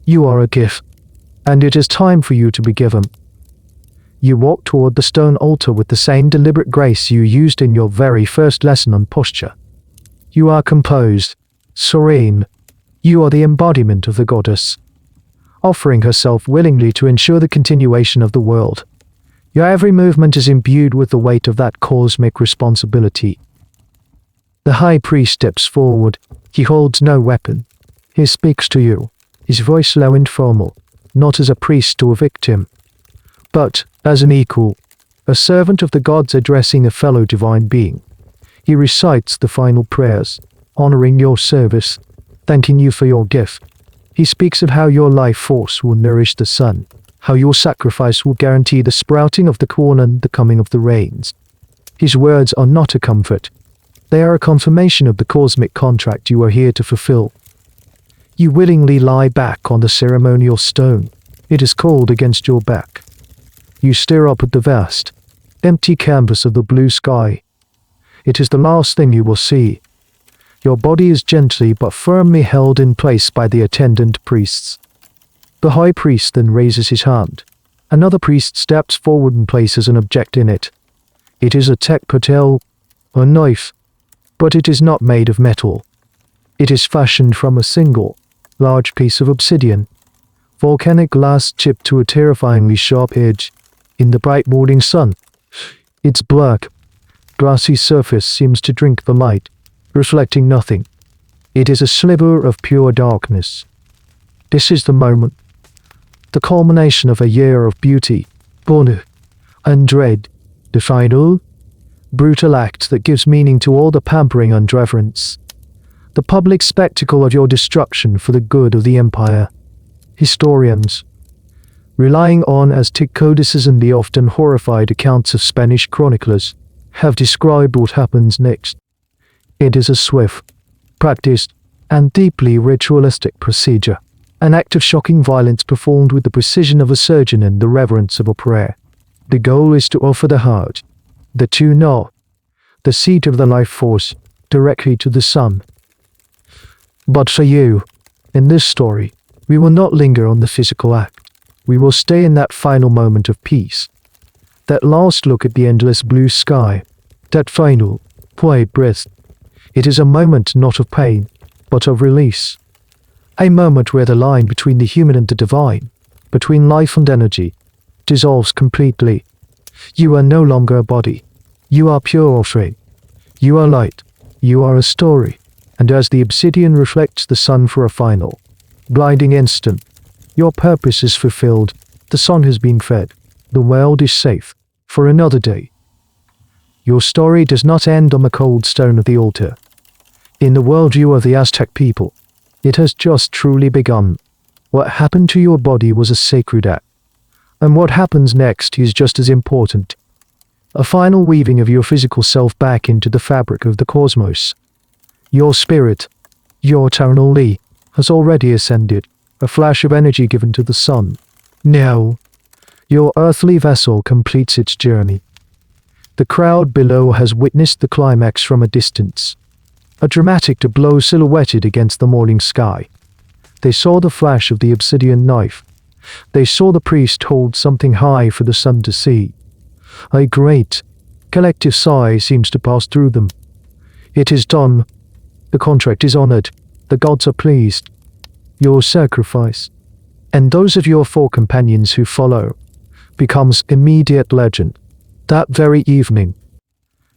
You are a gift, and it is time for you to be given. You walk toward the stone altar with the same deliberate grace you used in your very first lesson on posture. You are composed, serene. You are the embodiment of the goddess, offering herself willingly to ensure the continuation of the world. Your every movement is imbued with the weight of that cosmic responsibility. The high priest steps forward. He holds no weapon. He speaks to you, his voice low and formal, not as a priest or a victim, but as an equal, a servant of the gods addressing a fellow divine being. He recites the final prayers, honoring your service, thanking you for your gift. He speaks of how your life force will nourish the sun, how your sacrifice will guarantee the sprouting of the corn and the coming of the rains. His words are not a comfort. They are a confirmation of the cosmic contract you are here to fulfill. You willingly lie back on the ceremonial stone. It is cold against your back. You stare up at the vast, empty canvas of the blue sky. It is the last thing you will see. Your body is gently but firmly held in place by the attendant priests. The high priest then raises his hand. Another priest steps forward and places an object in it. It is a Teotl, a knife, but it is not made of metal. It is fashioned from a single, large piece of obsidian, volcanic glass chipped to a terrifyingly sharp edge. In the bright morning sun, its black, glassy surface seems to drink the light, reflecting nothing. It is a sliver of pure darkness. This is the moment, the culmination of a year of beauty, honor, and dread, the final, brutal act that gives meaning to all the pampering and reverence. The public spectacle of your destruction for the good of the empire. Historians, relying on Aztec codices and the often horrified accounts of Spanish chroniclers, have described what happens next. It is a swift, practiced, and deeply ritualistic procedure, an act of shocking violence performed with the precision of a surgeon and the reverence of a prayer. The goal is to offer the heart, the Teotl, the seat of the life force, directly to the sun. But for you, in this story, we will not linger on the physical act. We will stay in that final moment of peace. That last look at the endless blue sky. That final, quiet breath. It is a moment not of pain, but of release. A moment where the line between the human and the divine, between life and energy, dissolves completely. You are no longer a body. You are pure offering. You are light. You are a story. And as the obsidian reflects the sun for a final, blinding instant, your purpose is fulfilled. The sun has been fed. The world is safe for another day. Your story does not end on the cold stone of the altar. In the worldview of the Aztec people, it has just truly begun. What happened to your body was a sacred act. And what happens next is just as important. A final weaving of your physical self back into the fabric of the cosmos. Your spirit, your Tlatelolco, has already ascended, a flash of energy given to the sun. Now, your earthly vessel completes its journey. The crowd below has witnessed the climax from a distance. A dramatic tableau silhouetted against the morning sky. They saw the flash of the obsidian knife. They saw the priest hold something high for the sun to see. A great, collective sigh seems to pass through them. It is done. The contract is honored. The gods are pleased. Your sacrifice, and those of your 4 companions who follow, becomes immediate legend. That very evening,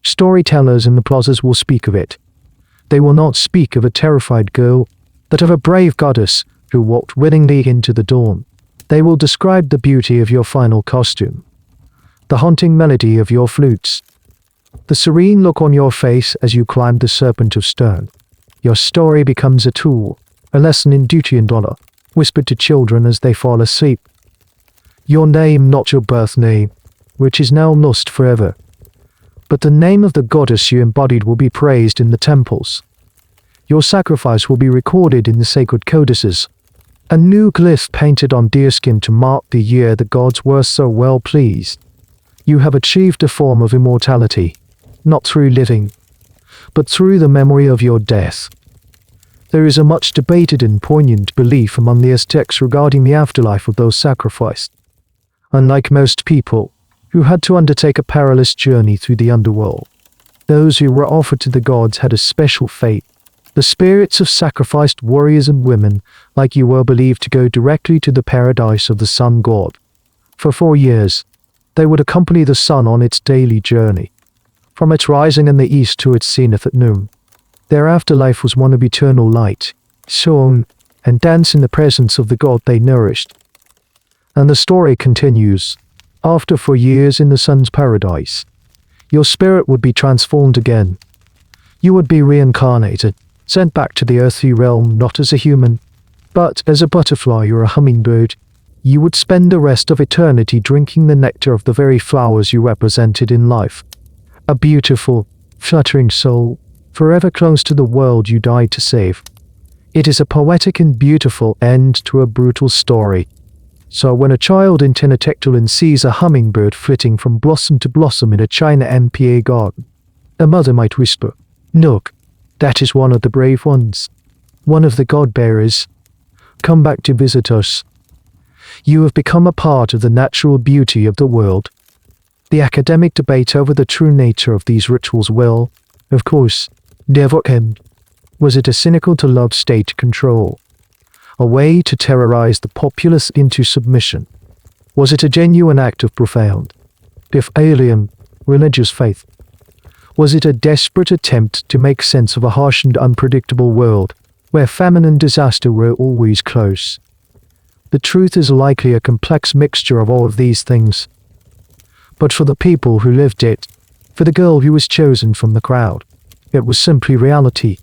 storytellers in the plazas will speak of it. They will not speak of a terrified girl, but of a brave goddess who walked willingly into the dawn. They will describe the beauty of your final costume, the haunting melody of your flutes, the serene look on your face as you climb the serpent of stone. Your story becomes a tool, a lesson in duty and honor, whispered to children as they fall asleep. Your name, not your birth name, which is now lost forever, but the name of the goddess you embodied will be praised in the temples. Your sacrifice will be recorded in the sacred codices, a new glyph painted on deerskin to mark the year the gods were so well pleased. You have achieved a form of immortality, not through living, but through the memory of your death. There is a much debated and poignant belief among the Aztecs regarding the afterlife of those sacrificed. Unlike most people, who had to undertake a perilous journey through the underworld, those who were offered to the gods had a special fate. The spirits of sacrificed warriors and women, like you, were believed to go directly to the paradise of the sun god. For 4 years, they would accompany the sun on its daily journey, from its rising in the east to its zenith at noon. Their afterlife was one of eternal light, song, and dance in the presence of the god they nourished. And the story continues. After 4 years in the sun's paradise, your spirit would be transformed again. You would be reincarnated, sent back to the earthly realm not as a human, but as a butterfly or a hummingbird. You would spend the rest of eternity drinking the nectar of the very flowers you represented in life. A beautiful, fluttering soul, forever close to the world you died to save. It is a poetic and beautiful end to a brutal story. So when a child in Tenochtitlan sees a hummingbird flitting from blossom to blossom in a China MPA garden, a mother might whisper, "Look, that is one of the brave ones, one of the god-bearers. Come back to visit us." You have become a part of the natural beauty of the world. The academic debate over the true nature of these rituals will, of course, never end. Was it a cynical to love state control? A way to terrorize the populace into submission? Was it a genuine act of profound, if alien, religious faith? Was it a desperate attempt to make sense of a harsh and unpredictable world, where famine and disaster were always close? The truth is likely a complex mixture of all of these things. But for the people who lived it, for the girl who was chosen from the crowd, it was simply reality.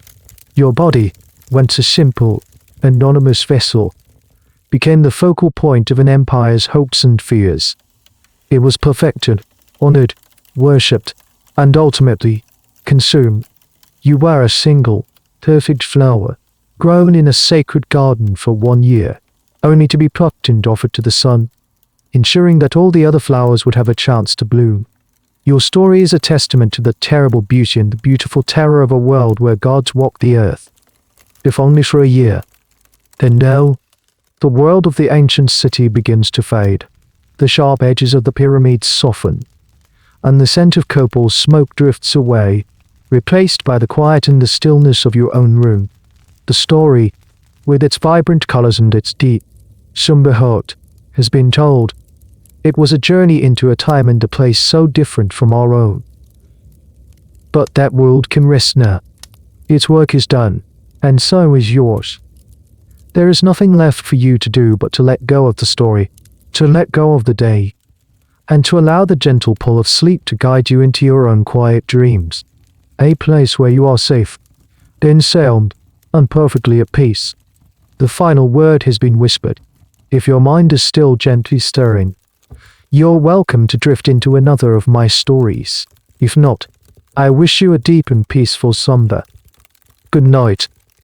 Your body, once a simple, anonymous vessel, became the focal point of an empire's hopes and fears. It was perfected, honored, worshipped, and ultimately consumed. You were a single, perfect flower, grown in a sacred garden for 1 year, only to be plucked and offered to the sun, ensuring that all the other flowers would have a chance to bloom. Your story is a testament to the terrible beauty and the beautiful terror of a world where gods walk the earth, if only for a year. Then now, the world of the ancient city begins to fade. The sharp edges of the pyramids soften, and the scent of copal smoke drifts away, replaced by the quiet and the stillness of your own room. The story, with its vibrant colors and its deep, somber heart, has been told. It was a journey into a time and a place so different from our own. But that world can rest now. Its work is done, and so is yours. There is nothing left for you to do but to let go of the story, to let go of the day, and to allow the gentle pull of sleep to guide you into your own quiet dreams, a place where you are safe, ensound, and perfectly at peace. The final word has been whispered. If your mind is still gently stirring, you're welcome to drift into another of my stories. If not, I wish you a deep and peaceful slumber. Good night.